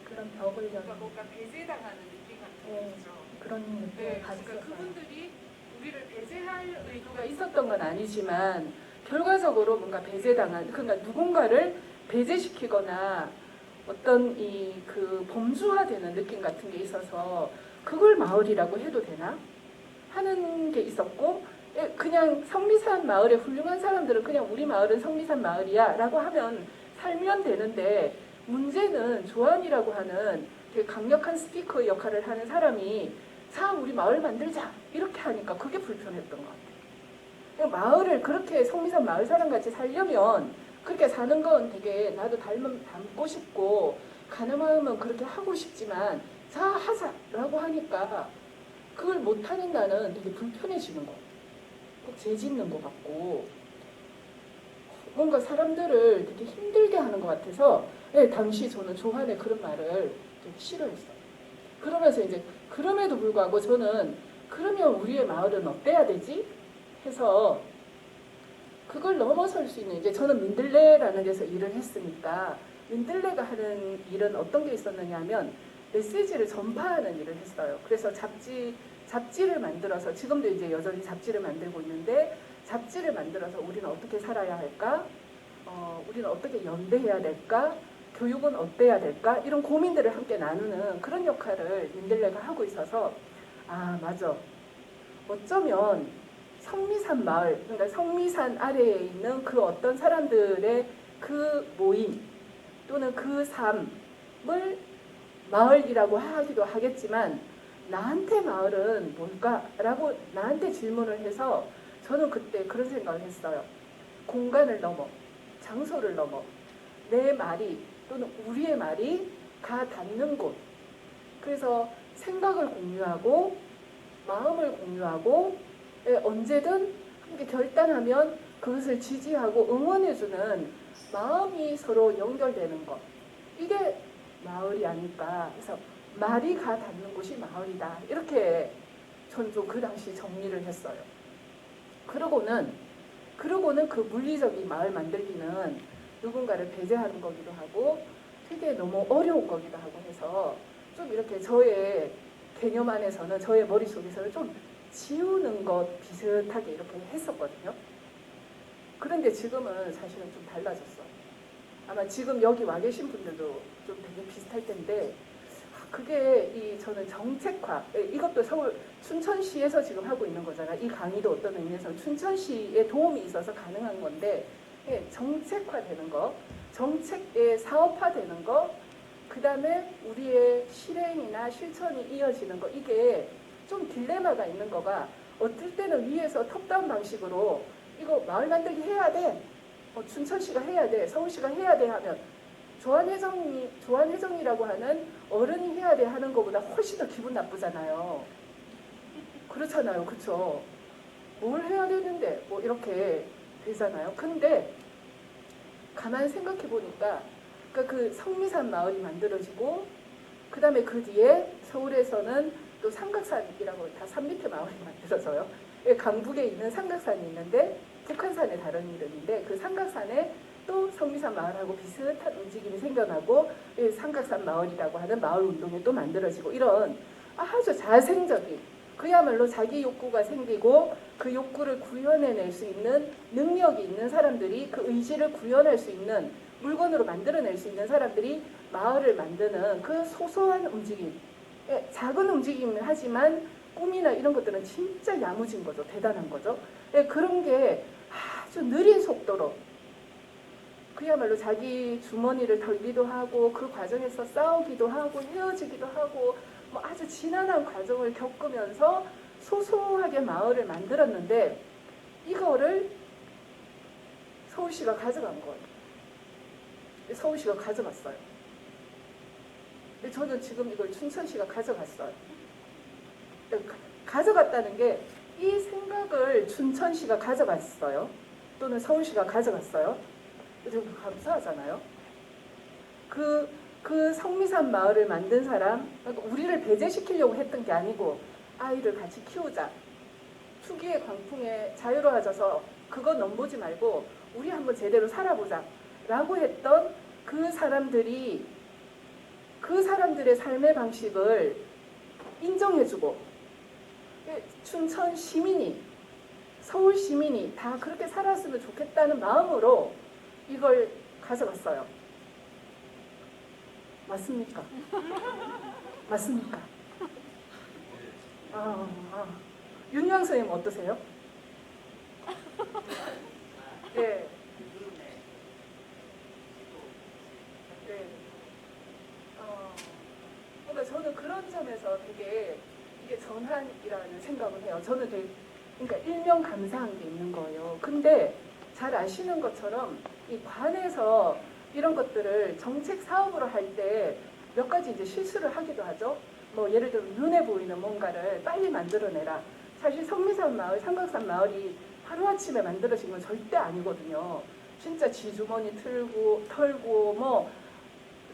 그런 벽을 저는
뭔가 배제당하는 느낌 같은 거죠.
그런 느낌을
네,
가졌어요.
그러니까 그분들이 우리를 배제할 의도가
있었던 건 아니지만 결과적으로 뭔가 배제당한 그러니까 누군가를 배제시키거나 어떤 그 범주화되는 느낌 같은 게 있어서 그걸 마을이라고 해도 되나 하는 게 있었고 그냥 성미산 마을의 훌륭한 사람들은 그냥 우리 마을은 성미산 마을이야 라고 하면 살면 되는데 문제는 조한이라고 하는 되게 강력한 스피커 역할을 하는 사람이 자 우리 마을 만들자 이렇게 하니까 그게 불편했던 것 같아요. 마을을 그렇게 성미산 마을 사람같이 살려면 그렇게 사는 건 되게 나도 닮고 싶고 가늠하면 그렇게 하고 싶지만 자 하자라고 하니까 그걸 못하는 나는 되게 불편해지는 거, 꼭 죄짓는 것 같고 뭔가 사람들을 되게 힘들게 하는 것 같아서 당시 저는 조한의 그런 말을 되게 싫어했어요. 그러면서 이제 그럼에도 불구하고 저는 그러면 우리의 마을은 어때야 되지? 해서 그걸 넘어설 수 있는 이제 저는 민들레라는 데서 일을 했으니까 민들레가 하는 일은 어떤 게 있었느냐 하면 메시지를 전파하는 일을 했어요. 그래서 잡지를 만들어서 지금도 이제 여전히 잡지를 만들고 있는데 잡지를 만들어서 우리는 어떻게 살아야 할까? 우리는 어떻게 연대해야 될까? 교육은 어때야 될까? 이런 고민들을 함께 나누는 그런 역할을 민들레가 하고 있어서 아 맞아. 어쩌면 성미산 마을, 그러니까 성미산 아래에 있는 그 어떤 사람들의 그 모임 또는 그 삶을 마을이라고 하기도 하겠지만 나한테 마을은 뭘까라고 나한테 질문을 해서 저는 그때 그런 생각을 했어요. 공간을 넘어, 장소를 넘어 내 말이 또는 우리의 말이 가 닿는 곳. 그래서 생각을 공유하고 마음을 공유하고 언제든 함께 결단하면 그것을 지지하고 응원해주는 마음이 서로 연결되는 것. 이게 마을이 아닐까. 그래서 말이 가 닿는 곳이 마을이다. 이렇게 전 좀 그 당시 정리를 했어요. 그러고는 그 물리적인 마을 만들기는 누군가를 배제하는 거기도 하고 되게 너무 어려운 거기도 하고 해서 좀 이렇게 저의 개념 안에서는 저의 머릿속에서는 좀 지우는 것 비슷하게 이렇게 했었거든요. 그런데 지금은 사실은 좀 달라졌어요. 아마 지금 여기 와 계신 분들도 좀 되게 비슷할 텐데 그게 저는 정책화, 이것도 서울 춘천시에서 지금 하고 있는 거잖아. 이 강의도 어떤 의미에서 춘천시에 도움이 있어서 가능한 건데 정책화되는 거, 정책의 사업화되는 거, 그 다음에 우리의 실행이나 실천이 이어지는 거, 이게 좀 딜레마가 있는 거가 어떨 때는 위에서 톱다운 방식으로 이거 마을 만들기 해야 돼, 춘천시가 해야 돼, 서울시가 해야 돼 하면 조한회정이라고 하는 어른이 해야 돼 하는 것보다 훨씬 더 기분 나쁘잖아요. 그렇잖아요. 그렇죠? 뭘 해야 되는데 뭐 이렇게 되잖아요. 근데 가만 생각해 보니까 그러니까 그 성미산 마을이 만들어지고 그 다음에 그 뒤에 서울에서는 또 삼각산이라고 다 산 밑에 마을이 만들어져요. 강북에 있는 삼각산이 있는데 북한산의 다른 이름인데 그 삼각산에 또 성미산 마을하고 비슷한 움직임이 생겨나고 삼각산 마을이라고 하는 마을 운동이 또 만들어지고 이런 아주 자생적인 그야말로 자기 욕구가 생기고 그 욕구를 구현해낼 수 있는 능력이 있는 사람들이 그 의지를 구현할 수 있는 물건으로 만들어낼 수 있는 사람들이 마을을 만드는 그 소소한 움직임, 작은 움직임을 하지만 꿈이나 이런 것들은 진짜 야무진 거죠. 대단한 거죠. 그런 게 아주 느린 속도로 그야말로 자기 주머니를 털기도 하고 그 과정에서 싸우기도 하고 헤어지기도 하고 뭐 아주 지난한 과정을 겪으면서 소소하게 마을을 만들었는데 이거를 서울시가 가져간 거예요. 서울시가 가져갔어요. 근데 저는 지금 이걸 춘천시가 가져갔어요. 가져갔다는 게 이 생각을 춘천시가 가져갔어요. 또는 서울시가 가져갔어요. 좀 감사하잖아요. 그 성미산 마을을 만든 사람, 그러니까 우리를 배제시키려고 했던 게 아니고 아이를 같이 키우자. 투기의 광풍에 자유로워져서 그거 넘보지 말고 우리 한번 제대로 살아보자. 라고 했던 그 사람들이 그 사람들의 삶의 방식을 인정해주고 춘천 시민이 서울 시민이 다 그렇게 살았으면 좋겠다는 마음으로 이걸 가져갔어요. 맞습니까? 맞습니까? 윤유왕 선생님 어떠세요? 네. 네. 그러니까 저는 그런 점에서 되게 이게 전환이라는 생각을 해요. 저는 되게 그러니까 일명 감사한 게 있는 거예요. 근데 잘 아시는 것처럼 이 관에서 이런 것들을 정책 사업으로 할 때 몇 가지 이제 실수를 하기도 하죠. 뭐 예를 들어 눈에 보이는 뭔가를 빨리 만들어내라. 사실 성미산 마을, 삼각산 마을이 하루아침에 만들어진 건 절대 아니거든요. 진짜 지주머니 털고 뭐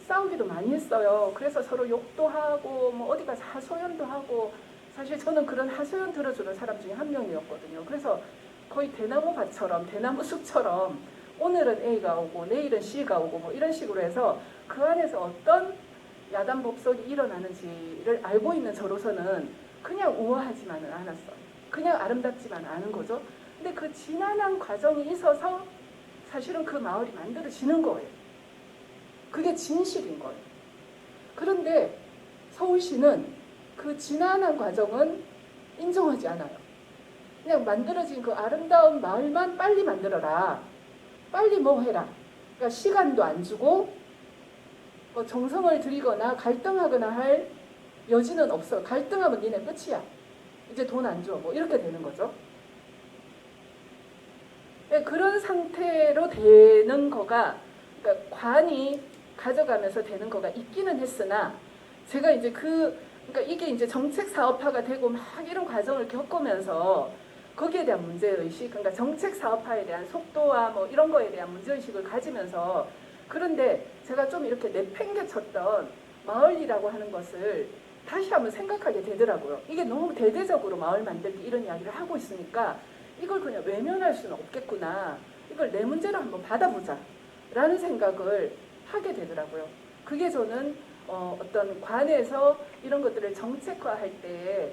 싸우기도 많이 했어요. 그래서 서로 욕도 하고 뭐 어디 가서 하소연도 하고, 사실 저는 그런 하소연 들어주는 사람 중에 한 명이었거든요. 그래서 거의 대나무 밭처럼, 대나무 숲처럼 오늘은 A가 오고 내일은 C가 오고 뭐 이런 식으로 해서 그 안에서 어떤 야단 법석이 일어나는지를 알고 있는 저로서는 그냥 우아하지만은 않았어요. 그냥 아름답지만 않은 거죠. 근데 그 지난한 과정이 있어서 사실은 그 마을이 만들어지는 거예요. 그게 진실인 거예요. 그런데 서울시는 그 지난한 과정은 인정하지 않아요. 그냥 만들어진 그 아름다운 마을만 빨리 만들어라. 빨리 뭐 해라. 그러니까 시간도 안 주고 뭐 정성을 들이거나 갈등하거나 할 여지는 없어. 갈등하면 니네 끝이야. 이제 돈 안 줘. 뭐 이렇게 되는 거죠. 그런 상태로 되는 거가, 그러니까 관이 가져가면서 되는 거가 있기는 했으나, 제가 이제 그러니까 이게 이제 정책 사업화가 되고 막 이런 과정을 겪으면서 거기에 대한 문제의식, 그러니까 정책 사업화에 대한 속도와 뭐 이런 거에 대한 문제의식을 가지면서, 그런데 제가 좀 이렇게 내팽개쳤던 마을이라고 하는 것을 다시 한번 생각하게 되더라고요. 이게 너무 대대적으로 마을 만들기 이런 이야기를 하고 있으니까 이걸 그냥 외면할 수는 없겠구나. 이걸 내 문제로 한번 받아보자 라는 생각을 하게 되더라고요. 그게 저는 어떤 관에서 이런 것들을 정책화할 때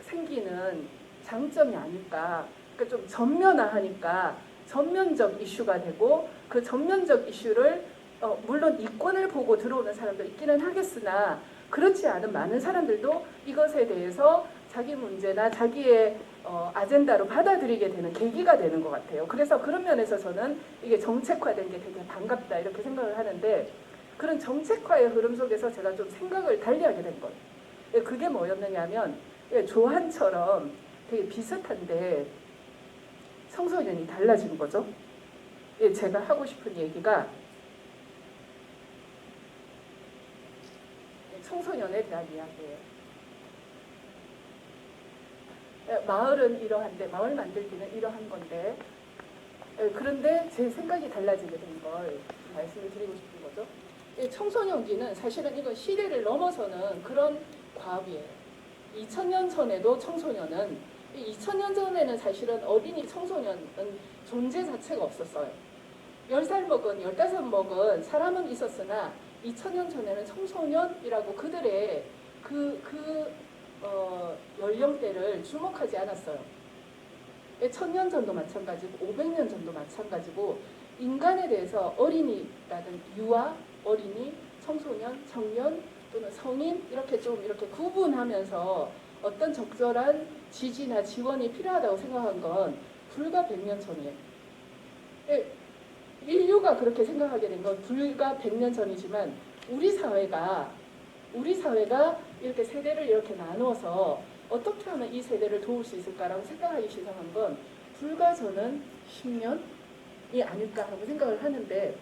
생기는 장점이 아닐까. 그러니까 좀 전면화하니까 전면적 이슈가 되고, 그 전면적 이슈를 물론 이권을 보고 들어오는 사람도 있기는 하겠으나 그렇지 않은 많은 사람들도 이것에 대해서 자기 문제나 자기의 아젠다로 받아들이게 되는 계기가 되는 것 같아요. 그래서 그런 면에서 저는 이게 정책화된 게 되게 반갑다 이렇게 생각을 하는데, 그런 정책화의 흐름 속에서 제가 좀 생각을 달리하게 된 거예요. 그게 뭐였느냐면, 조한처럼 되게 비슷한데 청소년이 달라진 거죠. 제가 하고 싶은 얘기가 청소년에 대한 이야기예요. 마을은 이러한데, 마을 만들기는 이러한 건데, 그런데 제 생각이 달라지게 된 걸 말씀을 드리고 싶은 거죠. 청소년기는 사실은 이건 시대를 넘어서는 그런 과업이에요. 2000년 전에도 청소년은, 2000년 전에는 사실은 어린이 청소년은 존재 자체가 없었어요. 10살 먹은 15 먹은 사람은 있었으나 2000년 전에는 청소년이라고 그들의 연령대를 주목하지 않았어요. 1000년 전도 마찬가지고 500년 전도 마찬가지고, 인간에 대해서 어린이라는 유아, 어린이, 청소년, 청년 또는 성인 이렇게 좀 이렇게 구분하면서 어떤 적절한 지지나 지원이 필요하다고 생각한 건 불과 100년 전이에요. 인류가 그렇게 생각하게 된 건 불과 100년 전이지만 우리 사회가 이렇게 세대를 이렇게 나누어서 어떻게 하면 이 세대를 도울 수 있을까라고 생각하기 시작한 건 불과 저는 10년이 아닐까 하고 생각을 하는데,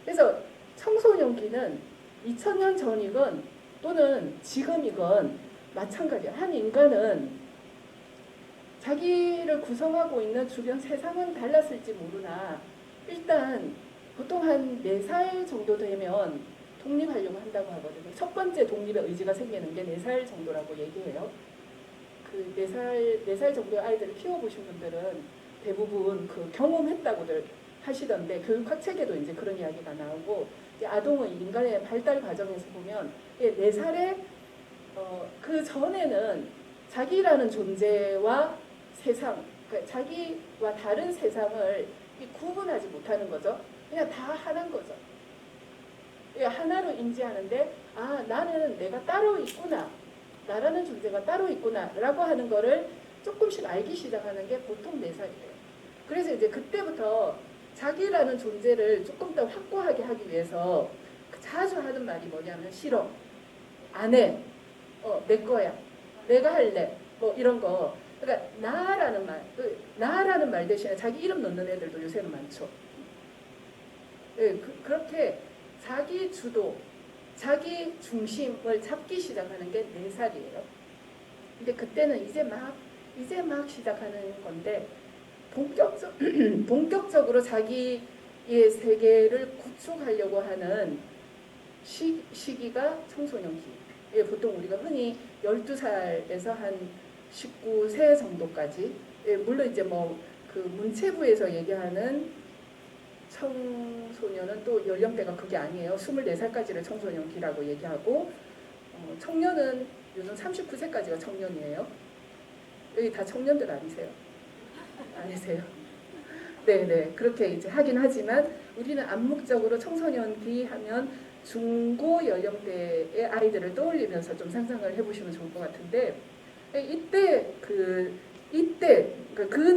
그래서 청소년기는 2000년 전이건 또는 지금이건 마찬가지야. 한 인간은 자기를 구성하고 있는 주변 세상은 달랐을지 모르나 일단 보통 한 4살 정도 되면 독립하려고 한다고 하거든요. 첫 번째 독립의 의지가 생기는 게 4살 정도라고 얘기해요. 그 4살 정도의 아이들을 키워보신 분들은 대부분 그 경험했다고들 하시던데, 교육학 책에도 이제 그런 이야기가 나오고, 아동의 인간의 발달 과정에서 보면 4살에 그 전에는 자기라는 존재와 세상, 그러니까 자기와 다른 세상을 구분하지 못하는 거죠. 그냥 다 하나인 거죠. 하나로 인지하는데, 아, 나는 내가 따로 있구나, 나라는 존재가 따로 있구나 라고 하는 거를 조금씩 알기 시작하는 게 보통 4살이에요. 그래서 이제 그때부터 자기라는 존재를 조금 더 확고하게 하기 위해서 자주 하는 말이 뭐냐면 싫어, 안 해, 내 거야, 내가 할래, 뭐 이런 거. 그러니까 나라는 말 대신에 자기 이름 넣는 애들도 요새는 많죠. 그렇게 자기 주도, 자기 중심을 잡기 시작하는 게 4살이에요. 근데 그때는 이제 막 시작하는 건데 본격적으로 자기의 세계를 구축하려고 하는 시기가 청소년기. 예, 보통 우리가 흔히 12살에서 한 19세 정도까지, 예, 물론 이제 뭐 그 문체부에서 얘기하는 청소년은 또 연령대가 그게 아니에요. 24살까지를 청소년기라고 얘기하고, 청년은 요즘 39세까지가 청년이에요. 여기 다 청년들 아니세요? 아니세요? 네네, 그렇게 이제 하긴 하지만 우리는 암묵적으로 청소년기 하면 중고 연령대의 아이들을 떠올리면서 좀 상상을 해보시면 좋을 것 같은데, 이때 그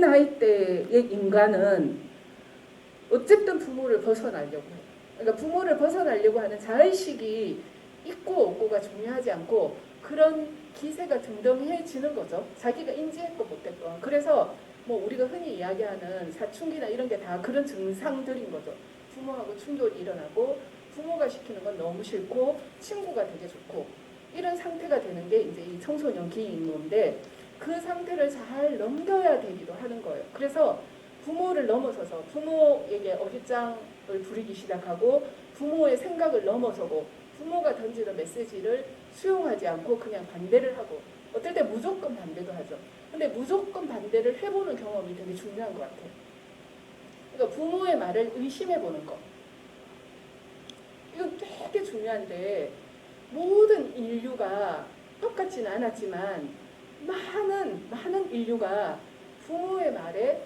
나이 때의 인간은 어쨌든 부모를 벗어나려고 해요. 그러니까 부모를 벗어나려고 하는 자의식이 있고 없고가 중요하지 않고 그런 기세가 등등해지는 거죠. 자기가 인지했건 못했건. 그래서 뭐 우리가 흔히 이야기하는 사춘기나 이런 게 다 그런 증상들인 거죠. 부모하고 충돌이 일어나고 부모가 시키는 건 너무 싫고 친구가 되게 좋고 이런 상태가 되는 게 이제 이 청소년기인 건데, 그 상태를 잘 넘겨야 되기도 하는 거예요. 그래서 부모를 넘어서서 부모에게 어깃장을 부리기 시작하고 부모의 생각을 넘어서고 부모가 던지는 메시지를 수용하지 않고 그냥 반대를 하고, 어떨 때 무조건 반대도 하죠. 근데 무조건 반대를 해보는 경험이 되게 중요한 것 같아요. 그러니까 부모의 말을 의심해보는 거. 이건 되게 중요한데, 모든 인류가 똑같지는 않았지만 많은 인류가 부모의 말에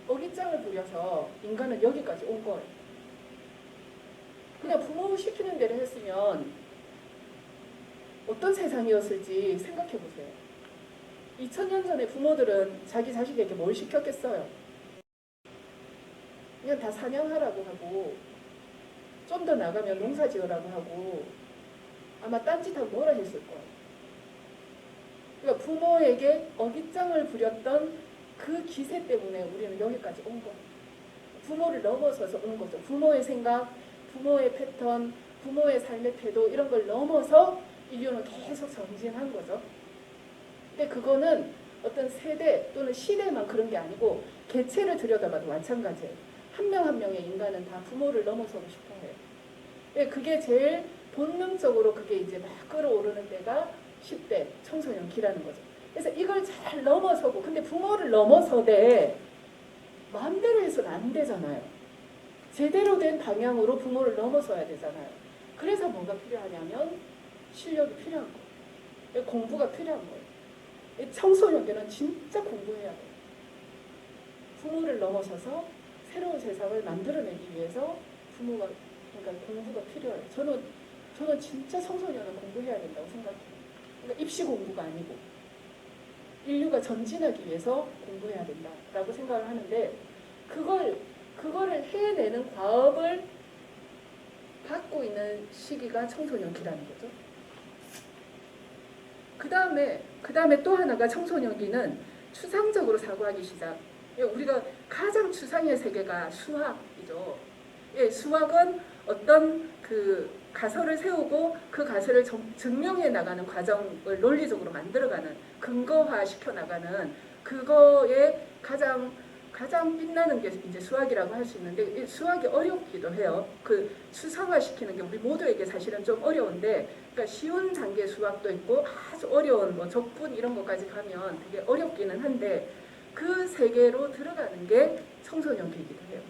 어깃장을 부려서 인간은 여기까지 온 거예요. 그냥 부모 시키는 대로 했으면 어떤 세상이었을지 생각해 보세요. 2000년 전에 부모들은 자기 자식에게 뭘 시켰겠어요? 그냥 다 사냥하라고 하고 좀 더 나가면 농사 지으라고 하고 아마 딴짓하고 뭐라 했을 거예요. 그러니까 부모에게 어깃장을 부렸던 그 기세 때문에 우리는 여기까지 온 거예요. 부모를 넘어서서 온 거죠. 부모의 생각, 부모의 패턴, 부모의 삶의 태도 이런 걸 넘어서 인류는 계속 전진한 거죠. 근데 그거는 어떤 세대 또는 시대만 그런 게 아니고 개체를 들여다봐도 마찬가지예요. 한 명 한 명의 인간은 다 부모를 넘어서고 싶어 해요. 그게 제일 본능적으로 그게 이제 막 끌어오르는 때가 10대 청소년기라는 거죠. 그래서 이걸 잘 넘어서고, 근데 부모를 넘어서되 마음대로 해서는 안 되잖아요. 제대로 된 방향으로 부모를 넘어서야 되잖아요. 그래서 뭐가 필요하냐면 실력이 필요한 거예요. 공부가 필요한 거예요. 청소년기는 진짜 공부해야 돼요. 부모를 넘어서서 새로운 세상을 만들어내기 위해서 부모가, 그러니까 공부가 필요해요. 저는 진짜 청소년은 공부해야 된다고 생각해요. 그러니까 입시 공부가 아니고 인류가 전진하기 위해서 공부해야 된다라고 생각을 하는데, 그거를 해내는 과업을 받고 있는 시기가 청소년기라는 거죠. 그 다음에 또 하나가 청소년기는 추상적으로 사고하기 시작. 우리가 가장 추상의 세계가 수학이죠. 예, 수학은 어떤 그 가설을 세우고 그 가설을 증명해 나가는 과정을 논리적으로 만들어가는, 근거화 시켜 나가는, 그거에 가장 빛나는 게 이제 수학이라고 할 수 있는데, 수학이 어렵기도 해요. 그 추상화 시키는 게 우리 모두에게 사실은 좀 어려운데, 그러니까 쉬운 단계 수학도 있고 아주 어려운 뭐 적분 이런 것까지 가면 되게 어렵기는 한데, 그 세계로 들어가는 게 청소년기이기도 해요.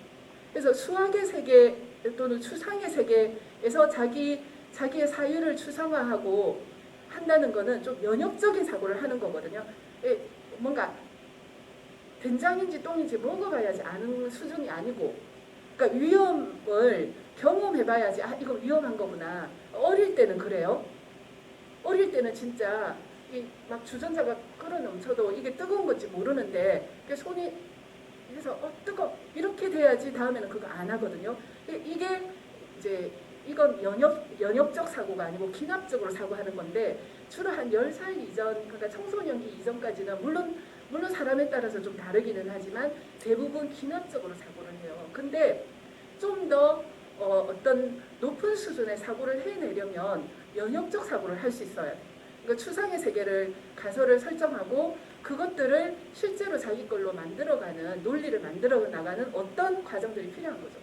그래서 수학의 세계 또는 추상의 세계에서 자기의 사유를 추상화하고 한다는 거는 좀 면역적인 사고를 하는 거거든요. 뭔가 된장인지 똥인지 먹어봐야지 아는 수준이 아니고, 그러니까 위험을 경험해봐야지 이거 위험한 거구나. 어릴 때는 그래요. 어릴 때는 진짜 막 주전자가 끓어넘쳐도 이게 뜨거운 건지 모르는데 손이 그래서 뜨거 이렇게 돼야지 다음에는 그거 안 하거든요. 이게 이제 이건 연역적 사고가 아니고 기납적으로 사고하는 건데, 주로 한 10살 이전, 그러니까 청소년기 이전까지는 물론 사람에 따라서 좀 다르기는 하지만 대부분 기납적으로 사고를 해요. 근데 좀 더 어떤 높은 수준의 사고를 해내려면 연역적 사고를 할 수 있어야 돼. 그러니까 추상의 세계를 가설을 설정하고 그것들을 실제로 자기 걸로 만들어가는 논리를 만들어 나가는 어떤 과정들이 필요한 거죠.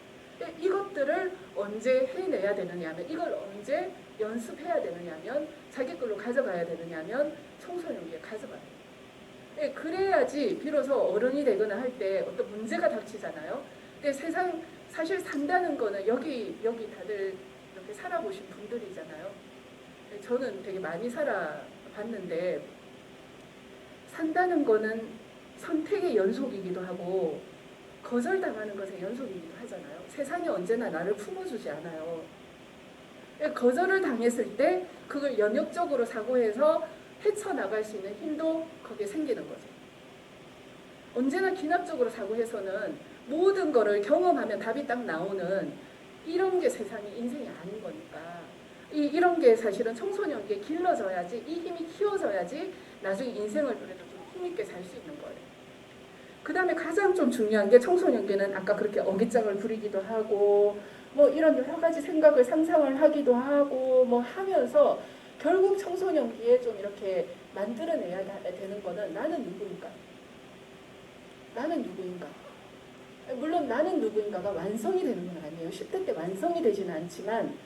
이것들을 언제 해내야 되느냐면 이걸 언제 연습해야 되느냐면 자기 걸로 가져가야 되느냐면 청소년기에 가져가야 돼요. 그래야지 비로소 어른이 되거나 할 때 어떤 문제가 닥치잖아요. 근데 세상 사실 산다는 거는 여기 다들 이렇게 살아보신 분들이잖아요. 저는 되게 많이 살아봤는데 산다는 거는 선택의 연속이기도 하고 거절당하는 것의 연속이기도 하잖아요. 세상이 언제나 나를 품어주지 않아요. 거절을 당했을 때 그걸 연역적으로 사고해서 헤쳐나갈 수 있는 힘도 거기에 생기는 거죠. 언제나 기납적으로 사고해서는 모든 거를 경험하면 답이 딱 나오는 이런 게 세상이 인생이 아닌 거니까 이런 게 사실은 청소년기에 길러져야지 이 힘이 키워져야지 나중에 인생을 그래도 좀 힘있게 살 수 있는 거예요. 그 다음에 가장 좀 중요한 게 청소년기는 아까 그렇게 어깃장을 부리기도 하고 뭐 이런 여러 가지 생각을 상상을 하기도 하고 뭐 하면서 결국 청소년기에 좀 이렇게 만들어내야 되는 거는 나는 누구인가? 나는 누구인가? 물론 나는 누구인가가 완성이 되는 건 아니에요. 10대 때 완성이 되지는 않지만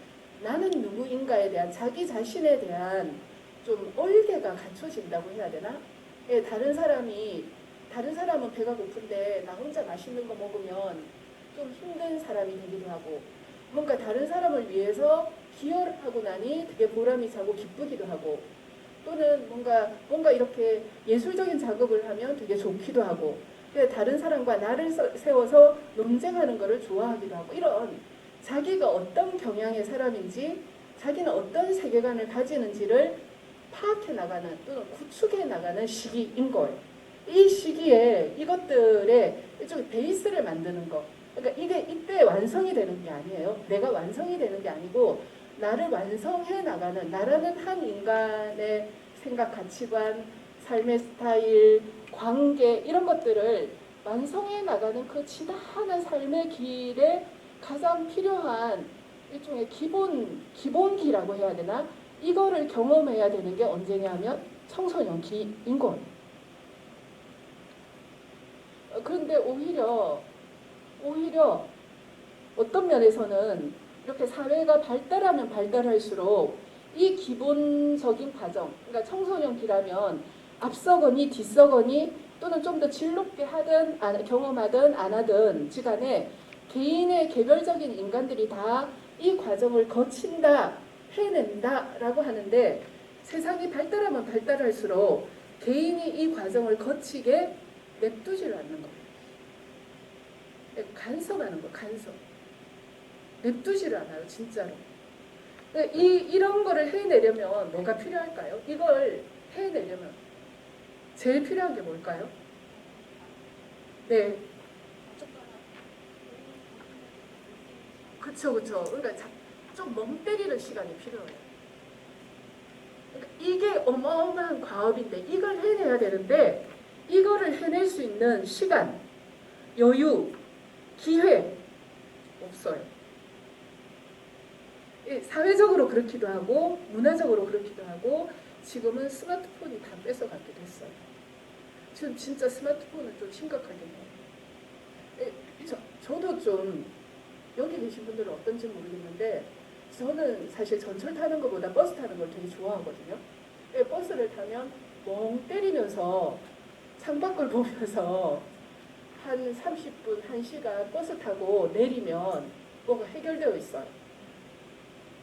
나는 누구인가에 대한 자기 자신에 대한 좀 얼개가 갖춰진다고 해야 되나? 예, 다른 사람은 배가 고픈데 나 혼자 맛있는 거 먹으면 좀 힘든 사람이 되기도 하고 뭔가 다른 사람을 위해서 기여를 하고 나니 되게 보람이 차고 기쁘기도 하고 또는 뭔가 이렇게 예술적인 작업을 하면 되게 좋기도 하고 다른 사람과 나를 세워서 논쟁하는 것을 좋아하기도 하고 이런 자기가 어떤 경향의 사람인지 자기는 어떤 세계관을 가지는지를 파악해 나가는 또는 구축해 나가는 시기인 거예요. 이 시기에 이것들의 일종의 베이스를 만드는 거. 그러니까 이게 이때 완성이 되는 게 아니에요. 내가 완성이 되는 게 아니고 나를 완성해 나가는 나라는 한 인간의 생각, 가치관, 삶의 스타일, 관계 이런 것들을 완성해 나가는 그 지나한 삶의 길에 가장 필요한 일종의 기본기라고 해야 되나? 이거를 경험해야 되는 게 언제냐면 청소년기인 거예요. 그런데 오히려 어떤 면에서는 이렇게 사회가 발달하면 발달할수록 이 기본적인 과정, 그러니까 청소년기라면 앞서거니 뒤서거니 또는 좀 더 질롭게 하든 경험하든 안 하든 지간에 개인의 개별적인 인간들이 다 이 과정을 거친다, 해낸다라고 하는데 세상이 발달하면 발달할수록 개인이 이 과정을 거치게 냅두지를 않는 거예요. 간섭하는 거, 간섭. 냅두지를 않아요, 진짜로. 이런 거를 해내려면 뭐가 필요할까요? 이걸 해내려면 제일 필요한 게 뭘까요? 네. 그쵸. 그러니까 좀 멍 때리는 시간이 필요해요. 그러니까 이게 어마어마한 과업인데 이걸 해내야 되는데 이거를 해낼 수 있는 시간, 여유, 기회 없어요. 사회적으로 그렇기도 하고 문화적으로 그렇기도 하고 지금은 스마트폰이 다 뺏어가기도 했어요. 지금 진짜 스마트폰은 좀 심각하게 해요. 저도 좀 여기 계신 분들은 어떤지 모르겠는데 저는 사실 전철 타는 것보다 버스 타는 걸 되게 좋아하거든요. 버스를 타면 멍 때리면서 창밖을 보면서 한 30분, 1시간 버스 타고 내리면 뭐가 해결되어 있어요.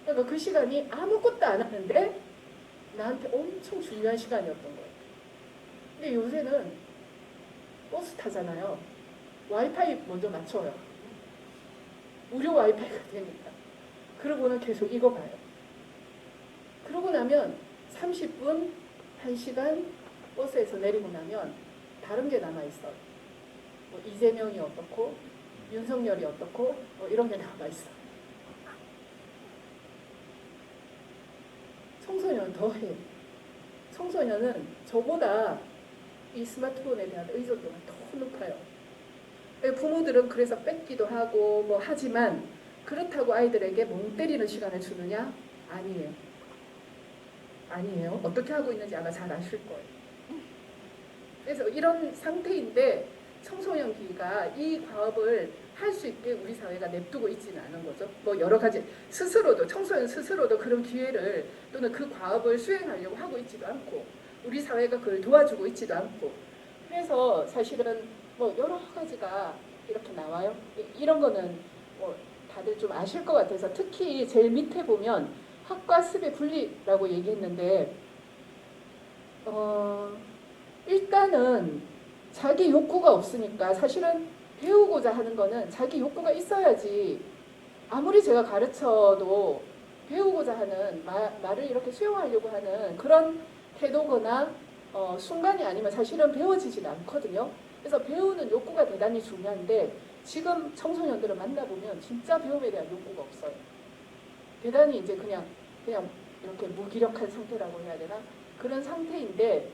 그러니까 그 시간이 아무것도 안 하는데 나한테 엄청 중요한 시간이었던 거예요. 근데 요새는 버스 타잖아요. 와이파이 먼저 맞춰요. 무료 와이파이가 되니까. 그러고는 계속 이거 봐요. 그러고 나면 30분, 1시간 버스에서 내리고 나면 다른 게 남아있어요. 뭐 이재명이 어떻고 윤석열이 어떻고 뭐 이런 게 남아있어요. 청소년은 더해. 청소년은 저보다 이 스마트폰에 대한 의존도가 더 높아요. 부모들은 그래서 뺏기도 하고 뭐 하지만 그렇다고 아이들에게 멍 때리는 시간을 주느냐? 아니에요. 아니에요. 어떻게 하고 있는지 아마 잘 아실 거예요. 그래서 이런 상태인데 청소년기가 이 과업을 할 수 있게 우리 사회가 냅두고 있지는 않은 거죠. 뭐 여러 가지 스스로도 청소년 스스로도 그런 기회를 또는 그 과업을 수행하려고 하고 있지도 않고 우리 사회가 그걸 도와주고 있지도 않고 그래서 사실은 뭐 여러 가지가 이렇게 나와요. 이런 거는 뭐 다들 좀 아실 것 같아서 특히 제일 밑에 보면 학과 습의 분리라고 얘기했는데 일단은 자기 욕구가 없으니까 사실은 배우고자 하는 거는 자기 욕구가 있어야지 아무리 제가 가르쳐도 배우고자 하는 말을 이렇게 수용하려고 하는 그런 태도거나 순간이 아니면 사실은 배워지질 않거든요. 그래서 배우는 욕구가 대단히 중요한데 지금 청소년들을 만나보면 진짜 배움에 대한 욕구가 없어요. 대단히 이제 그냥 이렇게 무기력한 상태라고 해야 되나? 그런 상태인데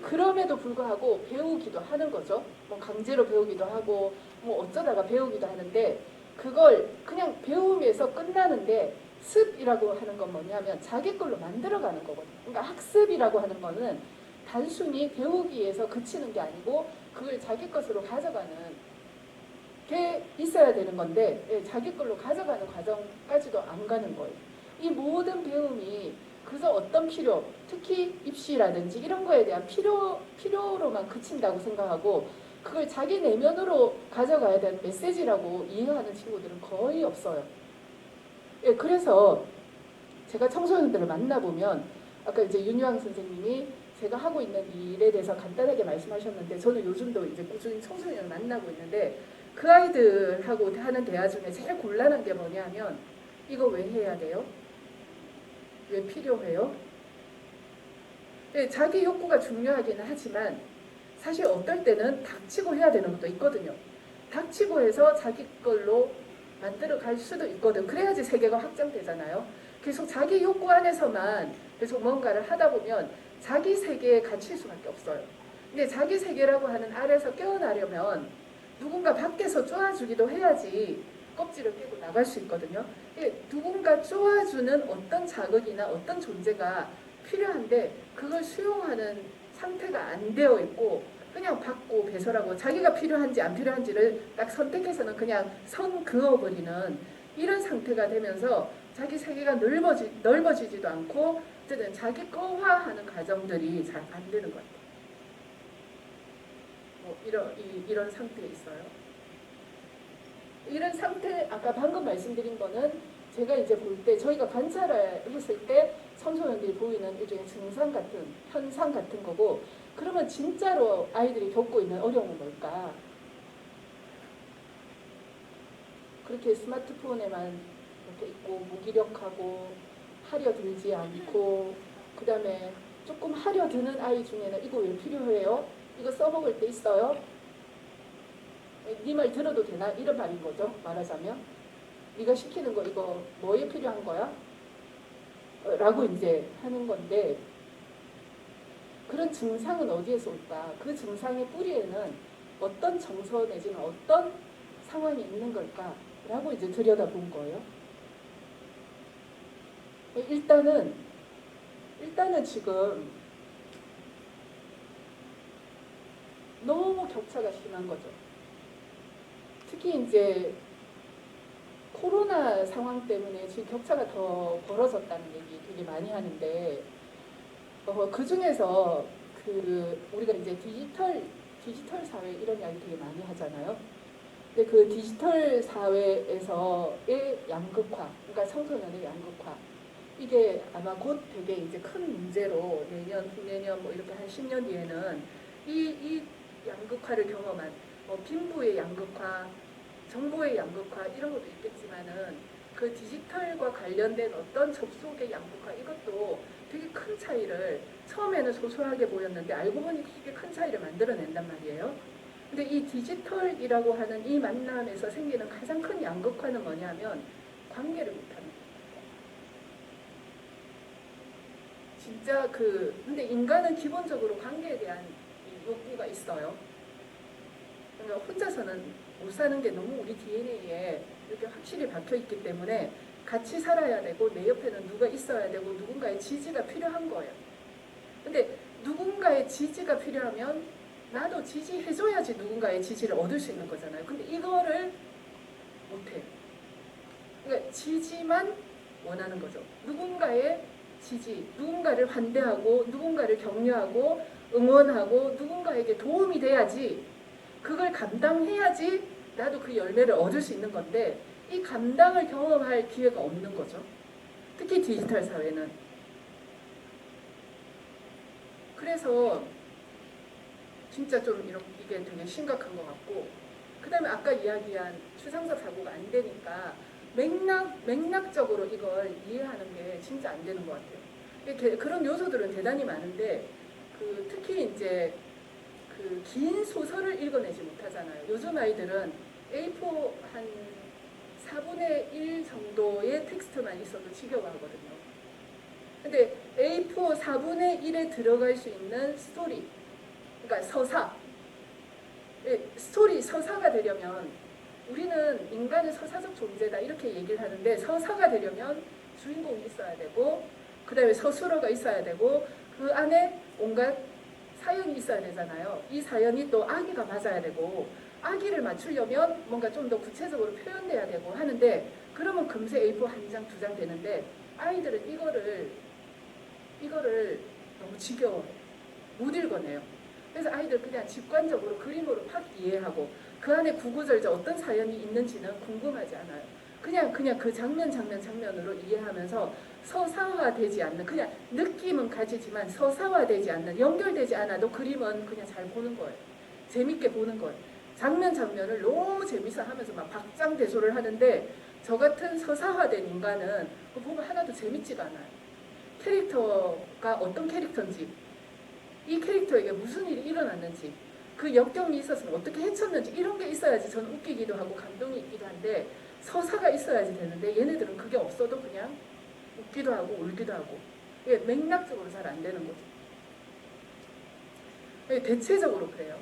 그럼에도 불구하고 배우기도 하는 거죠. 뭐 강제로 배우기도 하고 뭐 어쩌다가 배우기도 하는데 그걸 그냥 배움에서 끝나는데 습이라고 하는 건 뭐냐면 자기 걸로 만들어가는 거거든요. 그러니까 학습이라고 하는 거는 단순히 배우기에서 그치는 게 아니고 그걸 자기 것으로 가져가는 게 있어야 되는 건데 자기 걸로 가져가는 과정까지도 안 가는 거예요. 이 모든 배움이 그래서 어떤 필요, 특히 입시라든지 이런 거에 대한 필요로만 그친다고 생각하고 그걸 자기 내면으로 가져가야 되는 메시지라고 이해하는 친구들은 거의 없어요. 예, 그래서 제가 청소년들을 만나보면 아까 이제 윤유왕 선생님이 제가 하고 있는 일에 대해서 간단하게 말씀하셨는데 저는 요즘도 이제 꾸준히 청소년을 만나고 있는데 그 아이들하고 하는 대화 중에 제일 곤란한 게 뭐냐면 이거 왜 해야 돼요? 왜 필요해요? 네, 자기 욕구가 중요하기는 하지만 사실 어떨 때는 닥치고 해야 되는 것도 있거든요. 닥치고 해서 자기 걸로 만들어 갈 수도 있거든. 그래야지 세계가 확장되잖아요. 계속 자기 욕구 안에서만 계속 뭔가를 하다 보면 자기 세계에 갇힐 수밖에 없어요. 근데 자기 세계라고 하는 알에서 깨어나려면 누군가 밖에서 쪼아주기도 해야지 껍질을 깨고 나갈 수 있거든요. 누군가 쪼아주는 어떤 자극이나 어떤 존재가 필요한데 그걸 수용하는 상태가 안 되어 있고 그냥 받고 배설하고 자기가 필요한지 안 필요한지를 딱 선택해서는 그냥 선 그어버리는 이런 상태가 되면서 자기 세계가 넓어지지도 않고 어쨌든 자기 거화하는 과정들이 잘 안 되는 것 같아요. 뭐 이런 상태에 있어요. 이런 상태 아까 방금 말씀드린 거는 제가 이제 볼 때 저희가 관찰을 했을 때 청소년들이 보이는 일종의 증상 같은 현상 같은 거고 그러면 진짜로 아이들이 겪고 있는 어려움은 뭘까? 그렇게 스마트폰에만 이렇게 있고 무기력하고 하려 들지 않고 그 다음에 조금 하려 드는 아이 중에는 이거 왜 필요해요? 이거 써먹을 때 있어요? 네 말 들어도 되나? 이런 말인 거죠. 말하자면 네가 시키는 거 이거 뭐에 필요한 거야? 라고 이제 하는 건데 그런 증상은 어디에서 올까? 그 증상의 뿌리에는 어떤 정서 내지는 어떤 상황이 있는 걸까? 라고 이제 들여다본 거예요. 일단은 지금 너무 격차가 심한 거죠. 특히 이제 코로나 상황 때문에 지금 격차가 더 벌어졌다는 얘기 되게 많이 하는데 그 중에서 우리가 이제 디지털 사회 이런 이야기 되게 많이 하잖아요. 근데 그 디지털 사회에서의 양극화, 그러니까 청소년의 양극화 이게 아마 곧 되게 이제 큰 문제로 내년, 후내년 뭐 이렇게 한 10년 뒤에는 이 양극화를 경험한 빈부의 양극화, 정보의 양극화 이런 것도 있겠지만은 그 디지털과 관련된 어떤 접속의 양극화 이것도 되게 큰 차이를 처음에는 소소하게 보였는데 알고 보니 되게 큰 차이를 만들어낸단 말이에요. 근데 이 디지털이라고 하는 이 만남에서 생기는 가장 큰 양극화는 뭐냐면 관계를 못하는 거예요. 진짜 근데 인간은 기본적으로 관계에 대한 욕구가 있어요. 그러니까 혼자서는 못 사는 게 너무 우리 DNA에 이렇게 확실히 박혀 있기 때문에 같이 살아야 되고 내 옆에는 누가 있어야 되고 누군가의 지지가 필요한 거예요. 근데 누군가의 지지가 필요하면 나도 지지해줘야지 누군가의 지지를 얻을 수 있는 거잖아요. 근데 이거를 못해요. 그러니까 지지만 원하는 거죠. 누군가의 지지, 누군가를 환대하고 누군가를 격려하고 응원하고 누군가에게 도움이 돼야지, 그걸 감당해야지 나도 그 열매를 얻을 수 있는 건데 이 감당을 경험할 기회가 없는 거죠. 특히 디지털 사회는. 그래서 진짜 좀 이게 되게 심각한 것 같고, 그 다음에 아까 이야기한 추상적 사고가 안 되니까 맥락적으로 이걸 이해하는 게 진짜 안 되는 것 같아요. 그런 요소들은 대단히 많은데 특히 이제 그 긴 소설을 읽어내지 못하잖아요. 요즘 아이들은 A4 한 4분의 1 정도의 텍스트만 있어도 지겨워하거든요. 근데 A4 4분의 1에 들어갈 수 있는 스토리, 그러니까 서사, 스토리 서사가 되려면 우리는 인간은 서사적 존재다 이렇게 얘기를 하는데, 서사가 되려면 주인공이 있어야 되고 그 다음에 서술어가 있어야 되고 그 안에 온갖 사연이 있어야 되잖아요. 이 사연이 또 아기가 맞아야 되고 아기를 맞추려면 뭔가 좀 더 구체적으로 표현돼야 되고 하는데, 그러면 금세 A4 한 장, 두 장 되는데 아이들은 이거를 너무 지겨워요. 못 읽어내요. 그래서 아이들 그냥 직관적으로 그림으로 팍 이해하고 그 안에 구구절절 어떤 사연이 있는지는 궁금하지 않아요. 그냥 그 장면으로 이해하면서 서사화되지 않는, 그냥 느낌은 가지지만 서사화되지 않는, 연결되지 않아도 그림은 그냥 잘 보는 거예요. 재밌게 보는 거예요. 장면을 너무 재밌어 하면서 막 박장대소를 하는데 저 같은 서사화된 인간은 그거 보면 하나도 재밌지가 않아요. 캐릭터가 어떤 캐릭터인지, 이 캐릭터에게 무슨 일이 일어났는지, 그 역경이 있었으면 어떻게 헤쳤는지 이런 게 있어야지 저는 웃기기도 하고 감동이 있기도 한데, 서사가 있어야지 되는데 얘네들은 그게 없어도 그냥 웃기도 하고 울기도 하고, 이게 맥락적으로 잘 안 되는 거죠. 대체적으로 그래요.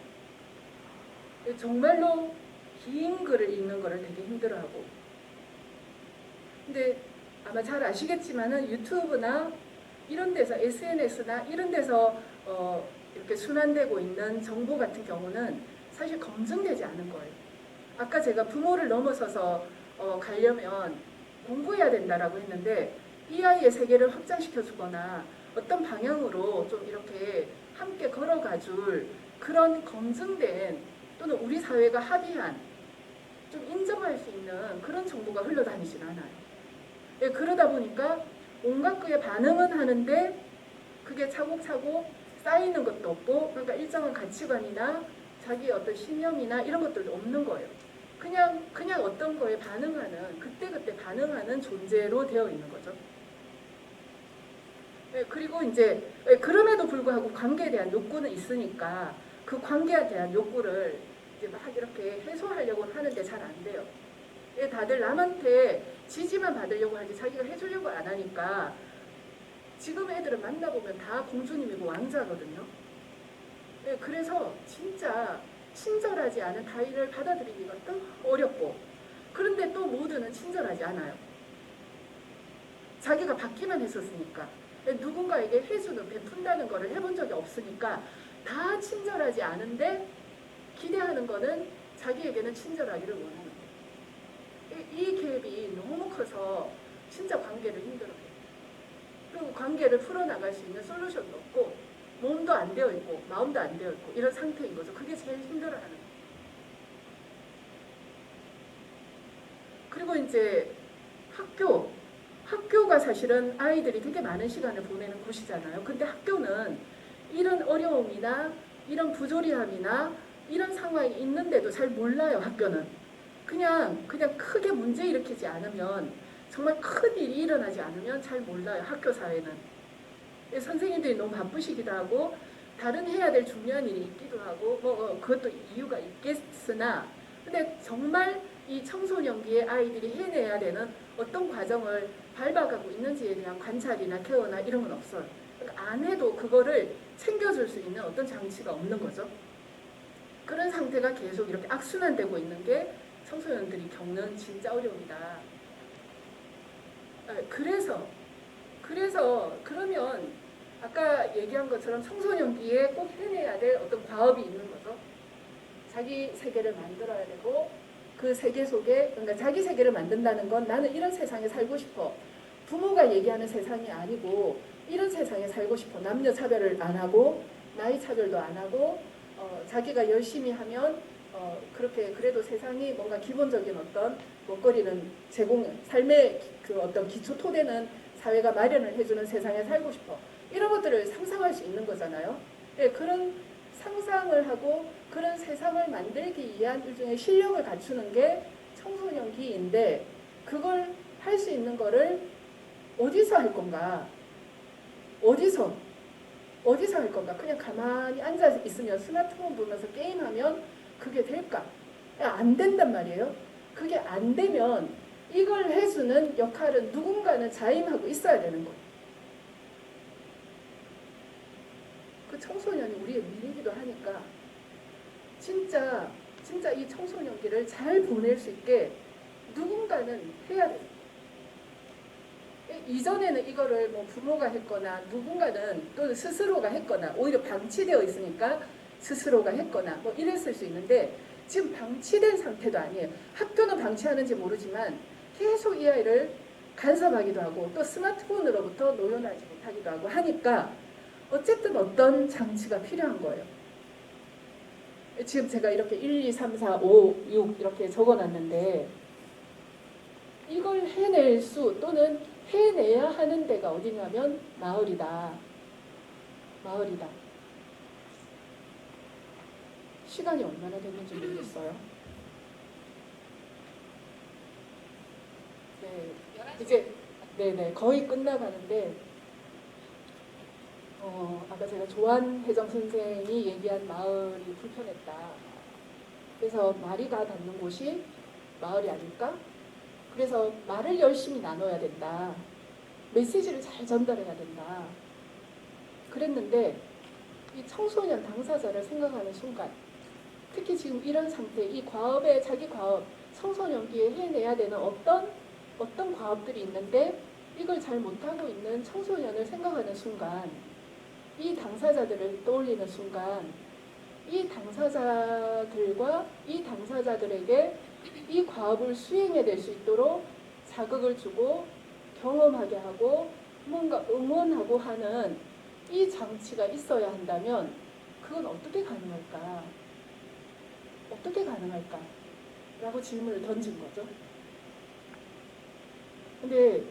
정말로 긴 글을 읽는 거를 되게 힘들어하고, 근데 아마 잘 아시겠지만은 유튜브나 이런 데서, SNS나 이런 데서 이렇게 순환되고 있는 정보 같은 경우는 사실 검증되지 않은 거예요. 아까 제가 부모를 넘어서서 가려면 공부해야 된다라고 했는데, 이 아이의 세계를 확장시켜 주거나 어떤 방향으로 좀 이렇게 함께 걸어가줄 그런 검증된, 또는 우리 사회가 합의한, 좀 인정할 수 있는 그런 정보가 흘러다니진 않아요. 그러다 보니까 온갖 그에 반응은 하는데 그게 차곡차곡 쌓이는 것도 없고, 그러니까 일정한 가치관이나 자기의 어떤 신념이나 이런 것들도 없는 거예요. 그냥 어떤 거에 반응하는, 그때 반응하는 존재로 되어 있는 거죠. 그리고 이제 그럼에도 불구하고 관계에 대한 욕구는 있으니까 그 관계에 대한 욕구를 이제 막 이렇게 해소하려고 하는데 잘 안 돼요. 다들 남한테 지지만 받으려고 하지 자기가 해주려고 안 하니까 지금 애들은 만나보면 다 공주님이고 왕자거든요. 그래서 진짜 친절하지 않은 타인을 받아들이기가 또 어렵고, 그런데 또 모두는 친절하지 않아요. 자기가 받기만 했었으니까, 누군가에게 해주는, 베푼다는 거를 해본 적이 없으니까 다 친절하지 않은데 기대하는 거는 자기에게는 친절하기를 원하는 거예요. 이 갭이 너무 커서 진짜 관계를 힘들어해요. 그리고 관계를 풀어나갈 수 있는 솔루션도 없고, 몸도 안 되어 있고 마음도 안 되어 있고 이런 상태인 거죠. 그게 제일 힘들어하는 거예요. 그리고 이제 학교가 사실은 아이들이 되게 많은 시간을 보내는 곳이잖아요. 근데 학교는 이런 어려움이나 이런 부조리함이나 이런 상황이 있는데도 잘 몰라요. 학교는 그냥 크게 문제 일으키지 않으면, 정말 큰 일이 일어나지 않으면 잘 몰라요. 학교 사회는. 선생님들이 너무 바쁘시기도 하고 다른 해야 될 중요한 일이 있기도 하고 그것도 이유가 있겠으나, 근데 정말 이 청소년기의 아이들이 해내야 되는 어떤 과정을 밟아가고 있는지에 대한 관찰이나 케어나 이런 건 없어요. 그러니까 안 해도 그거를 챙겨줄 수 있는 어떤 장치가 없는 거죠. 그런 상태가 계속 이렇게 악순환되고 있는 게 청소년들이 겪는 진짜 어려움이다. 그래서 그러면 아까 얘기한 것처럼 청소년기에 꼭 해내야 될 어떤 과업이 있는 거죠. 자기 세계를 만들어야 되고 그 세계 속에 그러니까 자기 세계를 만든다는 건 나는 이런 세상에 살고 싶어. 부모가 얘기하는 세상이 아니고 이런 세상에 살고 싶어. 남녀 차별을 안 하고 나이 차별도 안 하고 자기가 열심히 하면 그렇게 그래도 세상이 뭔가 기본적인 어떤 먹거리는 삶의 그 어떤 기초 토대는 사회가 마련을 해주는 세상에 살고 싶어. 이런 것들을 상상할 수 있는 거잖아요. 네, 그런 상상을 하고 그런 세상을 만들기 위한 일종의 실력을 갖추는 게 청소년기인데 그걸 할 수 있는 거를 어디서 할 건가? 어디서 할 건가? 그냥 가만히 앉아 있으면 스마트폰 보면서 게임하면 그게 될까? 안 된단 말이에요. 그게 안 되면 이걸 해주는 역할은 누군가는 자임하고 있어야 되는 거예요. 그 청소년이 우리의 미래이기도 하니까 진짜 이 청소년기를 잘 보낼 수 있게 누군가는 해야 돼요. 이전에는 이거를 뭐 부모가 했거나 누군가는 또는 스스로가 했거나 오히려 방치되어 있으니까 스스로가 했거나 뭐 이랬을 수 있는데 지금 방치된 상태도 아니에요. 학교는 방치하는지 모르지만 계속 이 아이를 간섭하기도 하고 또 스마트폰으로부터 노연하지 못하기도 하고 하니까 어쨌든 어떤 장치가 필요한 거예요. 지금 제가 이렇게 1, 2, 3, 4, 5, 6 이렇게 적어놨는데 이걸 해낼 수 또는 해내야 하는 데가 어디냐면 마을이다. 시간이 얼마나 됐는지 모르겠어요. 네, 이제 네네 거의 끝나가는데 아까 제가 조한혜정 선생이 얘기한 마을이 불편했다. 그래서 말이가 닿는 곳이 마을이 아닐까? 그래서 말을 열심히 나눠야 된다. 메시지를 잘 전달해야 된다. 그랬는데 이 청소년 당사자를 생각하는 순간 특히 지금 이런 상태, 이 과업에 자기 과업, 청소년기에 해내야 되는 어떤 과업들이 있는데 이걸 잘 못하고 있는 청소년을 생각하는 순간 이 당사자들을 떠올리는 순간 이 당사자들과 이 당사자들에게 이 과업을 수행해낼 수 있도록 자극을 주고 경험하게 하고 뭔가 응원하고 하는 이 장치가 있어야 한다면 그건 어떻게 가능할까? 라고 질문을 던진 거죠. 근데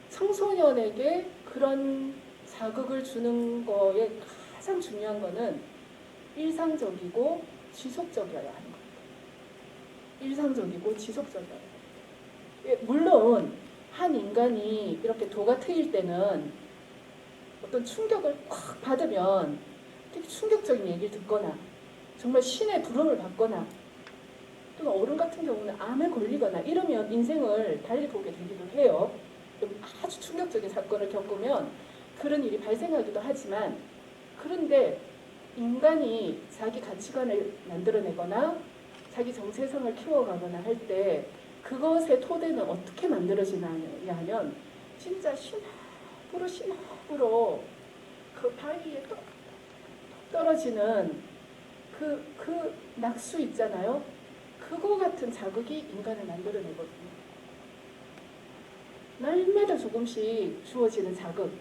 청소년에게 그런 자극을 주는 거에 가장 중요한 거는 일상적이고 지속적이어야 하는 겁니다. 일상적이고 지속적이어야 해요. 물론 한 인간이 이렇게 도가 트일 때는 어떤 충격을 확 받으면 되게 충격적인 얘기를 듣거나 정말 신의 부름을 받거나 또는 어른 같은 경우는 암에 걸리거나 이러면 인생을 달리 보게 되기도 해요. 아주 충격적인 사건을 겪으면 그런 일이 발생하기도 하지만 그런데 인간이 자기 가치관을 만들어내거나 자기 정체성을 키워가거나 할 때 그것의 토대는 어떻게 만들어지냐 하면 진짜 신학으로 그 바위에 똑 떨어지는 그 낙수 있잖아요. 그거 같은 자극이 인간을 만들어내거든요. 날마다 조금씩 주어지는 자극.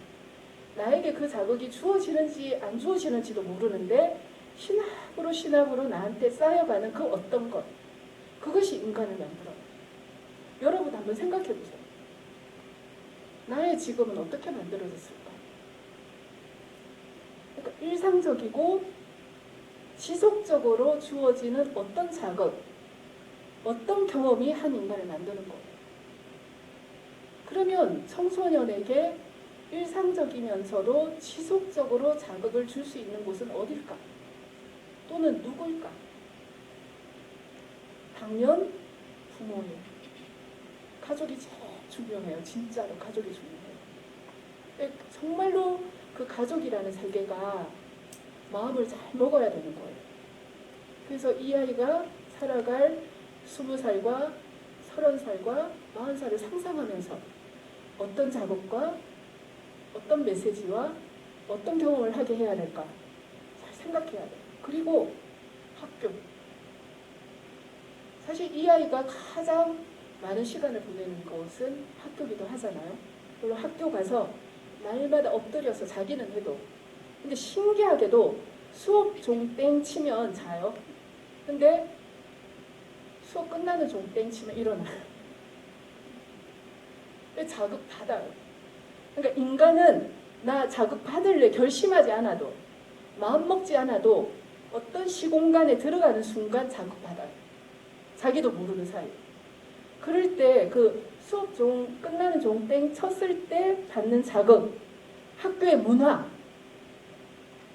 나에게 그 자극이 주어지는지 안 주어지는지도 모르는데 신학으로 나한테 쌓여가는 그 어떤 것. 그것이 인간을 만들어요. 여러분 한번 생각해 보세요. 나의 지금은 어떻게 만들어졌을까? 그러니까 일상적이고 지속적으로 주어지는 어떤 자극, 어떤 경험이 한 인간을 만드는 거예요. 그러면 청소년에게 일상적이면서도 지속적으로 자극을 줄 수 있는 곳은 어딜까? 또는 누구일까? 당연 부모예요. 가족이 제일 중요해요. 진짜로 가족이 중요해요. 정말로 그 가족이라는 세계가 마음을 잘 먹어야 되는 거예요. 그래서 이 아이가 살아갈 20살과 30살과 40살을 상상하면서 어떤 작업과 어떤 메시지와 어떤 경험을 하게 해야 될까 잘 생각해야 돼요. 그리고 학교. 사실 이 아이가 가장 많은 시간을 보내는 곳은 학교기도 하잖아요. 물론 학교 가서 날마다 엎드려서 자기는 해도 근데 신기하게도 수업 종 땡 치면 자요. 근데 수업 끝나는 종 땡 치면 일어나요. 자극 받아요. 그러니까 인간은 나 자극 받을래 결심하지 않아도 마음 먹지 않아도 어떤 시공간에 들어가는 순간 자극 받아요. 자기도 모르는 사이. 그럴 때 그 수업 종 끝나는 종 땡 쳤을 때 받는 자극, 학교의 문화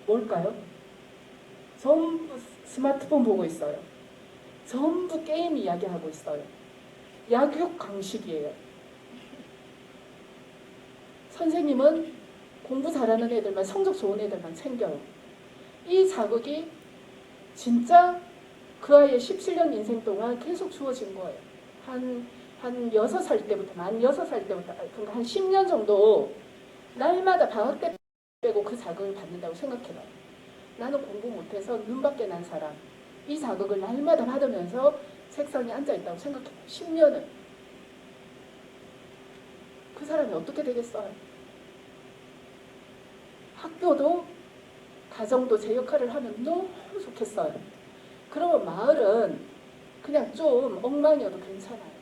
뭘까요? 전부 스마트폰 보고 있어요. 전부 게임 이야기하고 있어요. 약육 강식이에요. 선생님은 공부 잘하는 애들만, 성적 좋은 애들만 챙겨요. 이 자극이 진짜 그 아이의 17년 인생 동안 계속 주어진 거예요. 한 6살 때부터, 만 6살 때부터, 그러니까 한 10년 정도 날마다 방학 때 빼고 그 자극을 받는다고 생각해봐요. 나는 공부 못해서 눈밖에 난 사람. 이 자극을 날마다 받으면서 책상에 앉아있다고 생각해봐요. 10년을. 그 사람이 어떻게 되겠어요? 학교도 가정도 제 역할을 하면 너무 좋겠어요. 그러면 마을은 그냥 좀 엉망이어도 괜찮아요.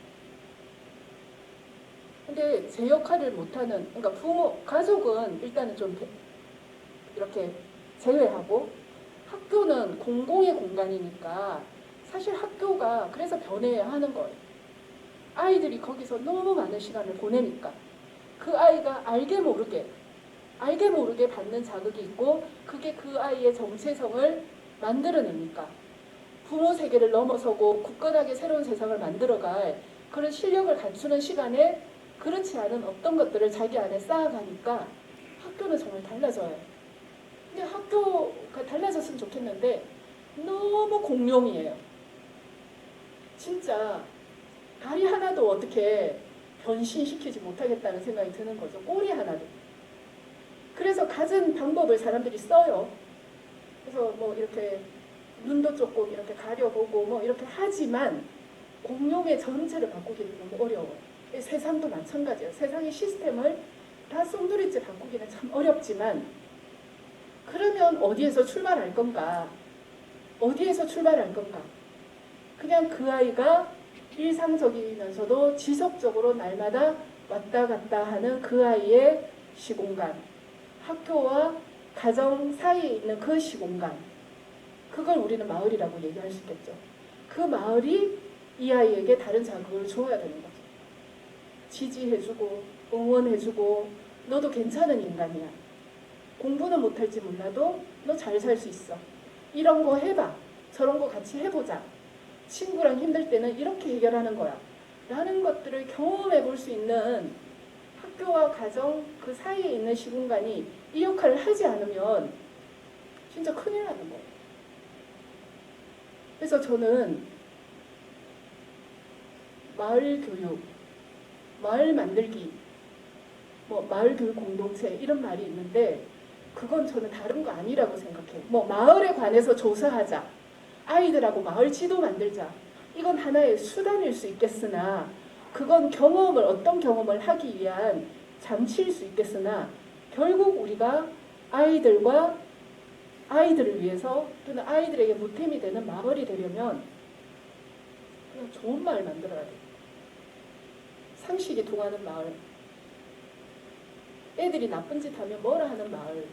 근데 제 역할을 못하는, 그러니까 부모, 가족은 일단은 좀 이렇게 제외하고 학교는 공공의 공간이니까 사실 학교가 그래서 변해야 하는 거예요. 아이들이 거기서 너무 많은 시간을 보내니까 그 아이가 알게 모르게 받는 자극이 있고 그게 그 아이의 정체성을 만들어내니까 부모 세계를 넘어서고 굳건하게 새로운 세상을 만들어갈 그런 실력을 갖추는 시간에 그렇지 않은 어떤 것들을 자기 안에 쌓아가니까 학교는 정말 달라져요. 근데 학교가 달라졌으면 좋겠는데 너무 공룡이에요. 진짜 다리 하나도 어떻게 변신시키지 못하겠다는 생각이 드는 거죠. 꼬리 하나도. 그래서 갖은 방법을 사람들이 써요. 그래서 뭐 이렇게 눈도 조금 이렇게 가려보고 뭐 이렇게 하지만 공룡의 전체를 바꾸기는 너무 어려워요. 세상도 마찬가지예요. 세상의 시스템을 다 쏜두리째 바꾸기는 참 어렵지만 그러면 어디에서 출발할 건가? 어디에서 출발할 건가? 그냥 그 아이가 일상적이면서도 지속적으로 날마다 왔다 갔다 하는 그 아이의 시공간, 학교와 가정 사이에 있는 그 시공간, 그걸 우리는 마을이라고 얘기할 수 있겠죠. 그 마을이 이 아이에게 다른 자극을 줘야 되는 거죠. 지지해주고 응원해주고 너도 괜찮은 인간이야. 공부는 못할지 몰라도 너 잘 살 수 있어. 이런 거 해봐. 저런 거 같이 해보자. 친구랑 힘들 때는 이렇게 해결하는 거야. 라는 것들을 경험해 볼 수 있는 학교와 가정 그 사이에 있는 시공간이 이 역할을 하지 않으면 진짜 큰일 나는 거예요. 그래서 저는 마을 교육, 마을 만들기, 뭐 마을 교육 공동체 이런 말이 있는데 그건 저는 다른 거 아니라고 생각해요. 뭐 마을에 관해서 조사하자, 아이들하고 마을 지도 만들자, 이건 하나의 수단일 수 있겠으나 그건 경험을 어떤 경험을 하기 위한 장치일 수 있겠으나 결국 우리가 아이들을 위해서 또는 아이들에게 보탬이 되는 마을이 되려면 그냥 좋은 마을 만들어야 돼요. 상식이 통하는 마을. 애들이 나쁜 짓 하면 뭐라 하는 마을.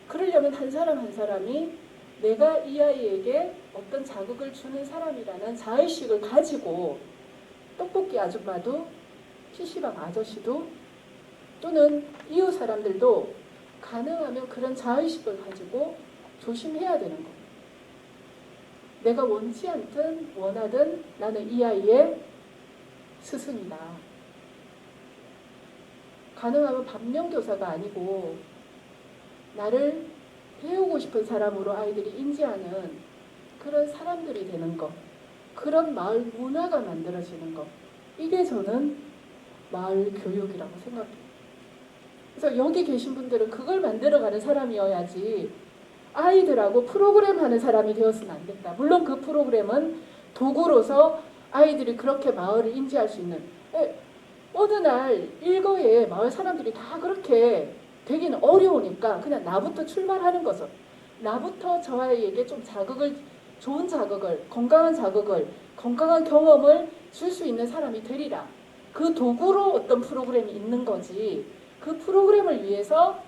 그러려면 한 사람 한 사람이 내가 이 아이에게 어떤 자극을 주는 사람이라는 자의식을 가지고 떡볶이 아줌마도 PC방 아저씨도 또는 이웃 사람들도 가능하면 그런 자의식을 가지고 조심해야 되는 거예요. 내가 원치 않든 원하든 나는 이 아이의 스승이다. 가능하면 반면교사가 아니고 나를 배우고 싶은 사람으로 아이들이 인지하는 그런 사람들이 되는 것. 그런 마을 문화가 만들어지는 것. 이게 저는 마을 교육이라고 생각해요. 그래서 여기 계신 분들은 그걸 만들어가는 사람이어야지 아이들하고 프로그램 하는 사람이 되었으면 안 된다. 물론 그 프로그램은 도구로서 아이들이 그렇게 마을을 인지할 수 있는, 어느 날 일거에 마을 사람들이 다 그렇게 되기는 어려우니까 그냥 나부터 출발하는 거죠. 나부터 저 아이에게 좀 자극을, 좋은 자극을, 건강한 경험을 줄 수 있는 사람이 되리라. 그 도구로 어떤 프로그램이 있는 거지, 그 프로그램을 위해서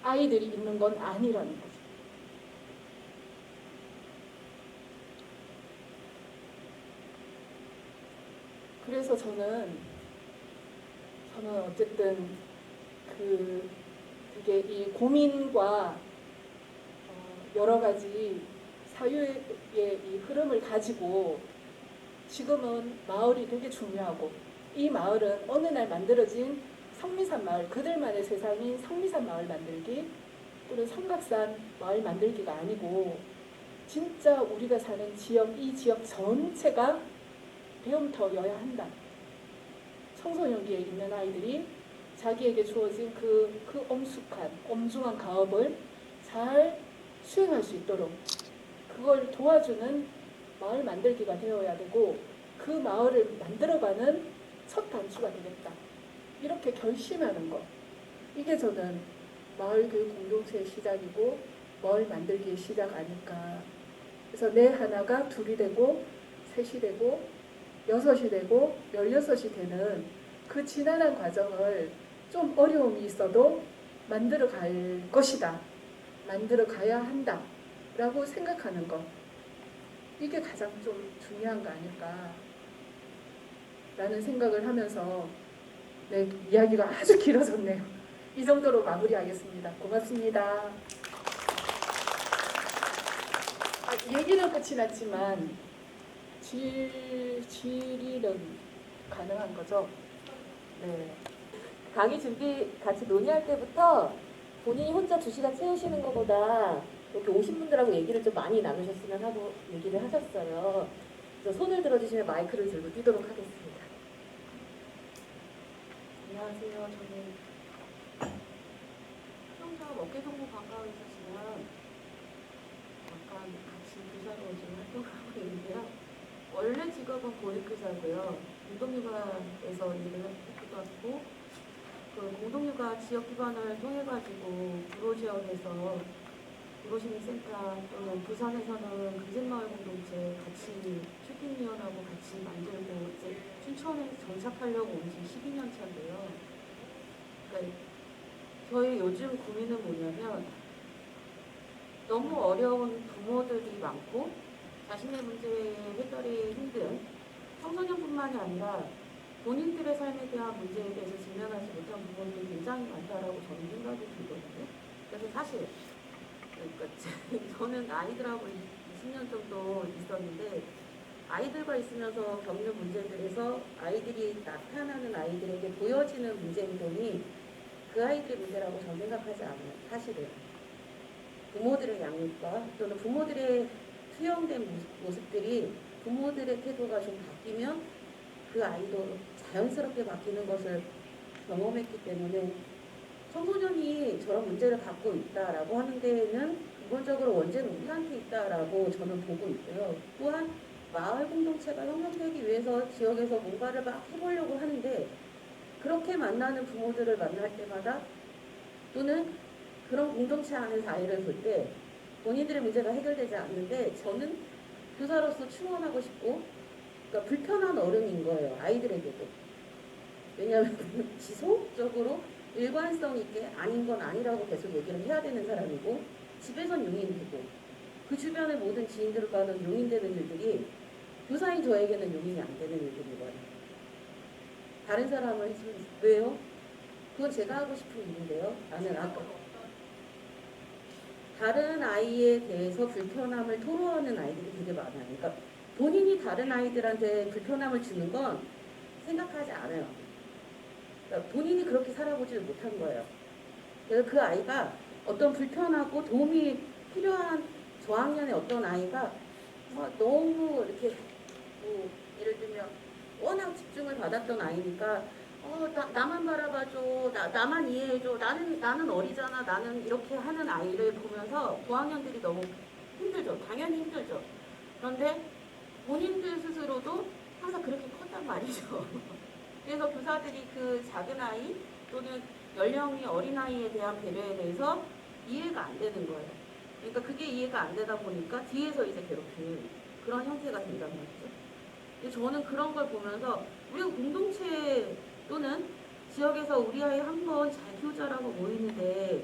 아이들이 있는 건 아니라는 거죠. 그래서 저는 어쨌든 되게 이 고민과 여러 가지 사유의 이 흐름을 가지고 지금은 마을이 되게 중요하고, 이 마을은 어느 날 만들어진 성미산 마을, 그들만의 세상인 성미산 마을 만들기 또는 삼각산 마을 만들기가 아니고 진짜 우리가 사는 지역, 이 지역 전체가 배움터여야 한다. 청소년기에 있는 아이들이 자기에게 주어진 그 엄숙한, 엄중한 가업을 잘 수행할 수 있도록 그걸 도와주는 마을 만들기가 되어야 되고, 그 마을을 만들어가는 첫 단추가 되겠다. 이렇게 결심하는 것. 이게 저는 마을 교육 공동체의 시작이고 마을 만들기의 시작 아닐까. 그래서 내 하나가 둘이 되고 셋이 되고 여섯이 되고 16이 되는 그 지난한 과정을 좀 어려움이 있어도 만들어 갈 것이다. 만들어 가야 한다. 라고 생각하는 것. 이게 가장 좀 중요한 거 아닐까 라는 생각을 하면서 네, 이야기가 아주 길어졌네요. 이 정도로 마무리하겠습니다. 고맙습니다. 얘기는 끝이 났지만 질의는 가능한 거죠? 네.
강의 준비 같이 논의할 때부터 본인이 혼자 2시간 채우시는 것보다 이렇게 오신 분들하고 얘기를 좀 많이 나누셨으면 하고 얘기를 하셨어요. 그래서 손을 들어주시면 마이크를 들고 뛰도록 하겠습니다.
안녕하세요. 저는 수영장 어깨동무 관광에서 지난 잠깐 같이 교사로 지금 활동을 하고 있는데요. 원래 직업은 보육교사고요. 공동육아에서 일을 했기도 하고, 그 공동육아 지역 기반을 통해가지고 구로 지역에서 구로시민센터 또는 부산에서는 금진마을 공동체 같이 출신위원하고 같이 만들고 이제 춘천에 정착하려고 온 지 12년 차인데요. 그러니까 저희 요즘 고민은 뭐냐면 너무 어려운 부모들이 많고 자신의 문제 해결이 힘든 청소년뿐만이 아니라 본인들의 삶에 대한 문제에 대해서 직면하지 못한 부모들이 굉장히 많다라고 저는 생각이 들거든요. 그래서 사실 그러니까 저는 아이들하고 20년 정도 있었는데 아이들과 있으면서 겪는 문제들에서 아이들이 나타나는 아이들에게 보여지는 문제 행동이 그 아이들의 문제라고 저는 생각하지 않아요. 사실은 부모들의 양육과 또는 부모들의 수용된 모습들이 부모들의 태도가 좀 바뀌면 그 아이도 자연스럽게 바뀌는 것을 경험했기 때문에 청소년이 저런 문제를 갖고 있다라고 하는 데에는 근본적으로 원죄는 우리한테 있다라고 저는 보고 있고요. 또한 마을 공동체가 형성되기 위해서 지역에서 뭔가를 막 해보려고 하는데 그렇게 만나는 부모들을 만날 때마다 또는 그런 공동체 안에서 아이를 볼 때 본인들의 문제가 해결되지 않는데 저는 교사로서 충원하고 싶고, 그러니까 불편한 어른인 거예요. 아이들에게도. 왜냐하면 지속적으로 일관성 있게 아닌 건 아니라고 계속 얘기를 해야 되는 사람이고, 집에선 용인되고 그 주변의 모든 지인들과는 용인되는 일들이 교사인 저에게는 용인이 안 되는 일들인 거예요. 다른 사람을 해주면 왜요? 그건 제가 하고 싶은 일인데요. 나는 아까 다른 아이에 대해서 불편함을 토로하는 아이들이 되게 많아요. 그러니까 본인이 다른 아이들한테 불편함을 주는 건 생각하지 않아요. 그러니까 본인이 그렇게 살아보지 못한 거예요. 그래서 그 아이가 어떤 불편하고 도움이 필요한 저학년의 어떤 아이가 너무 이렇게 뭐 예를 들면 워낙 집중을 받았던 아이니까 나만 바라봐줘, 나만 이해해줘, 나는 어리잖아, 나는 이렇게 하는 아이를 보면서 고학년들이 너무 힘들죠. 당연히 힘들죠. 그런데 본인들 스스로도 항상 그렇게 컸단 말이죠. 그래서 교사들이 그 작은 아이 또는 연령이 어린 아이에 대한 배려에 대해서 이해가 안 되는 거예요. 그러니까 그게 이해가 안 되다 보니까 뒤에서 이제 괴롭히는 그런 형태가 된단 말이죠. 근데 저는 그런 걸 보면서 우리가 공동체 또는 지역에서 우리 아이 한번 잘 키우자라고 모이는데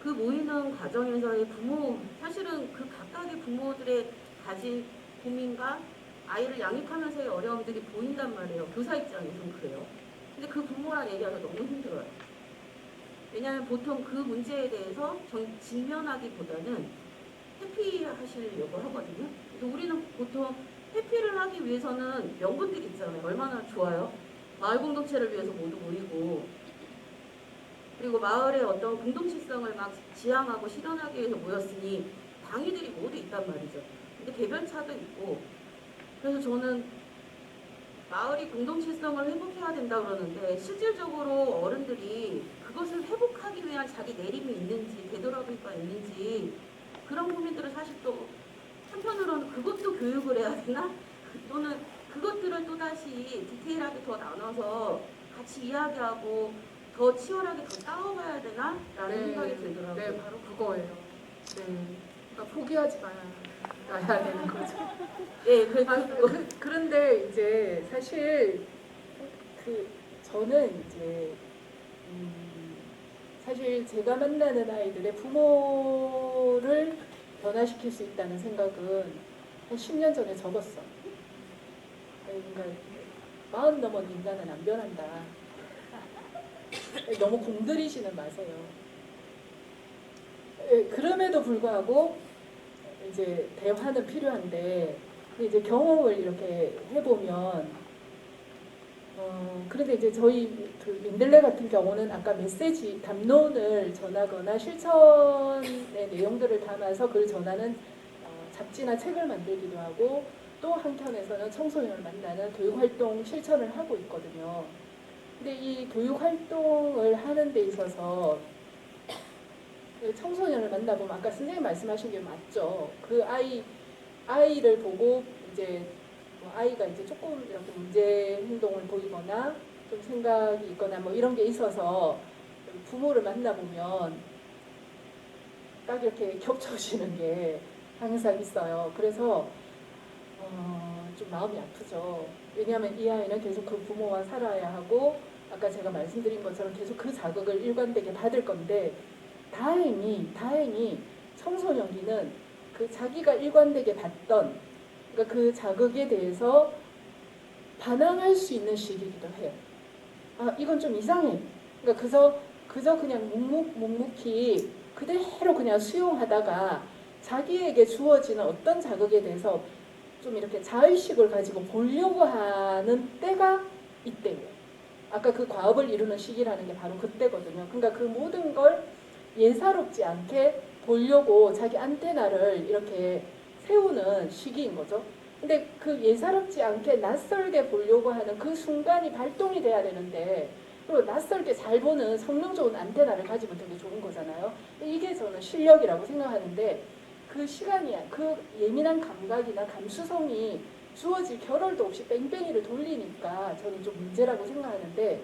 그 모이는 과정에서의 부모, 사실은 그 각각의 부모들의 가진 고민과 아이를 양육하면서의 어려움들이 보인단 말이에요. 교사 입장에서는 그래요. 근데 그 부모랑 얘기하기가 너무 힘들어요. 왜냐하면 보통 그 문제에 대해서 직면하기보다는 회피하시려고 하거든요. 그래서 우리는 보통 회피를 하기 위해서는 명분들이 있잖아요. 얼마나 좋아요. 마을 공동체를 위해서 모두 모이고 그리고 마을의 어떤 공동체성을 막 지향하고 실현하기 위해서 모였으니 당위들이 모두 있단 말이죠. 근데 개별차도 있고 그래서 저는 마을이 공동체성을 회복해야 된다 그러는데 실질적으로 어른들이 그것을 회복하기 위한 자기 내림이 있는지 되돌아보기가 있는지 그런 고민들을 사실 또 한편으로는 그것도 교육을 해야 되나? 또는 그것들을 또다시 디테일하게 더 나눠서 같이 이야기하고 더 치열하게 더 싸워봐야 되나? 라는 생각이 들더라고요.
네, 바로 그거예요. 네, 그러니까 포기하지 말아야 되는 거죠.
네,
그런데 이제 사실 저는 이제 사실 제가 만나는 아이들의 부모를 변화시킬 수 있다는 생각은 한 10년 전에 접었어. 그러니까 40 넘은 인간은 안 변한다. 너무 공들이지는 마세요. 그럼에도 불구하고 이제 대화는 필요한데 이제 경험을 이렇게 해보면 그런데 이제 저희 그 민들레 같은 경우는 아까 메시지 담론을 전하거나 실천의 내용들을 담아서 그걸 전하는 잡지나 책을 만들기도 하고 또 한켠에서는 청소년을 만나는 교육활동 실천을 하고 있거든요. 근데 이 교육활동을 하는 데 있어서 청소년을 만나보면 아까 선생님 말씀하신 게 맞죠. 그 아이를 보고 이제 아이가 이제 조금 이렇게 문제 행동을 보이거나 좀 생각이 있거나 뭐 이런 게 있어서 부모를 만나보면 딱 이렇게 겹쳐지는 게 항상 있어요. 그래서 좀 마음이 아프죠. 왜냐하면 이 아이는 계속 그 부모와 살아야 하고 아까 제가 말씀드린 것처럼 계속 그 자극을 일관되게 받을 건데 다행히 청소년기는 그 자기가 일관되게 받던 그러니까 그 자극에 대해서 반항할 수 있는 시기이기도 해요. 이건 좀 이상해. 그러니까 그저 그냥 묵묵히 그대로 그냥 수용하다가 자기에게 주어지는 어떤 자극에 대해서 좀 이렇게 자의식을 가지고 보려고 하는 때가 이때예요. 아까 그 과업을 이루는 시기라는 게 바로 그때거든요. 그러니까 그 모든 걸 예사롭지 않게 보려고 자기 안테나를 이렇게 세우는 시기인 거죠. 근데 그 예사롭지 않게 낯설게 보려고 하는 그 순간이 발동이 돼야 되는데 그리고 낯설게 잘 보는 성능 좋은 안테나를 가지면 되게 좋은 거잖아요. 이게 저는 실력이라고 생각하는데 그 시간이 그 예민한 감각이나 감수성이 주어질 겨를도 없이 뺑뺑이를 돌리니까 저는 좀 문제라고 생각하는데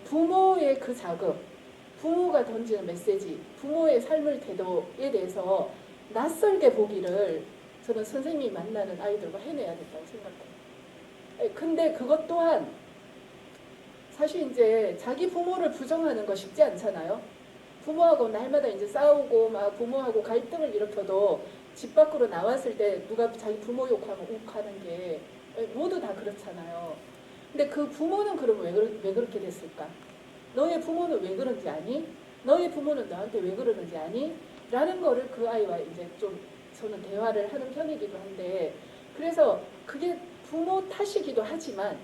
부모의 그 자극, 부모가 던지는 메시지, 부모의 삶의 태도에 대해서 낯설게 보기를 저는 선생님이 만나는 아이들과 해내야 된다고 생각해요. 근데 그것 또한 사실 이제 자기 부모를 부정하는 거 쉽지 않잖아요. 부모하고 날마다 이제 싸우고 막 부모하고 갈등을 일으켜도 집 밖으로 나왔을 때 누가 자기 부모 욕하면 욱하는 게 모두 다 그렇잖아요. 근데 그 부모는 그럼 왜 그렇게 됐을까? 너의 부모는 왜 그런지 아니? 너의 부모는 너한테 왜 그러는지 아니? 라는 거를 그 아이와 이제 좀 저는 대화를 하는 편이기도 한데 그래서 그게 부모 탓이기도 하지만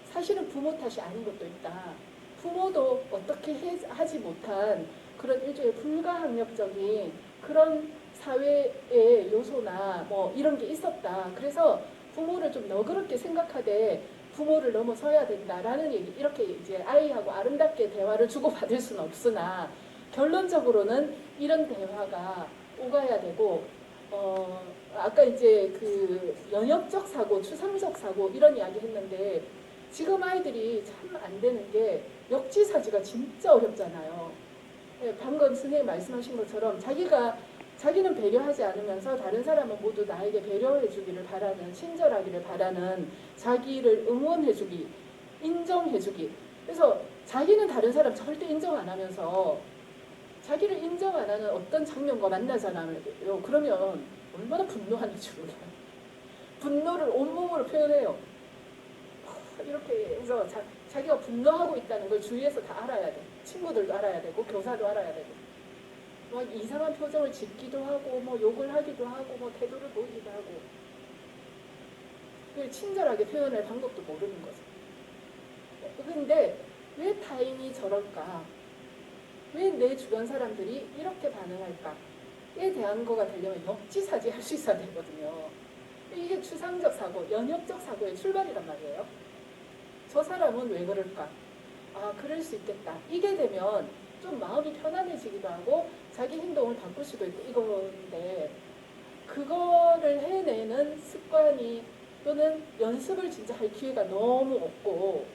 사실은 부모 탓이 아닌 것도 있다. 부모도 어떻게 하지 못한 그런 일종의 불가항력적인 그런 사회의 요소나 뭐 이런 게 있었다. 그래서 부모를 좀 너그럽게 생각하되 부모를 넘어서야 된다라는 얘기. 이렇게 이제 아이하고 아름답게 대화를 주고받을 수는 없으나 결론적으로는 이런 대화가 오가야 되고 아까 이제 그 연역적 사고, 추상적 사고 이런 이야기 했는데 지금 아이들이 참 안 되는 게 역지사지가 진짜 어렵잖아요. 방금 선생님 말씀하신 것처럼 자기는 배려하지 않으면서 다른 사람은 모두 나에게 배려해주기를 바라는, 친절하기를 바라는, 자기를 응원해주기, 인정해주기. 그래서 자기는 다른 사람 절대 인정 안 하면서 자기를 인정 안 하는 어떤 장면과 만나잖아요. 그러면 얼마나 분노하는지 몰라요. 분노를 온몸으로 표현해요. 이렇게 해서 자기가 분노하고 있다는 걸 주위에서 다 알아야 돼. 친구들도 알아야 되고 교사도 알아야 되고. 막 이상한 표정을 짓기도 하고 뭐 욕을 하기도 하고 뭐 태도를 보이기도 하고. 그걸 친절하게 표현할 방법도 모르는 거죠. 근데 왜 타인이 저럴까? 왜 내 주변 사람들이 이렇게 반응할까?에 대한 거가 되려면 역지사지 할 수 있어야 되거든요. 이게 추상적 사고, 연역적 사고의 출발이란 말이에요. 저 사람은 왜 그럴까? 아, 그럴 수 있겠다. 이게 되면 좀 마음이 편안해지기도 하고 자기 행동을 바꿀 수도 있고 이건데 그거를 해내는 습관이 또는 연습을 진짜 할 기회가 너무 없고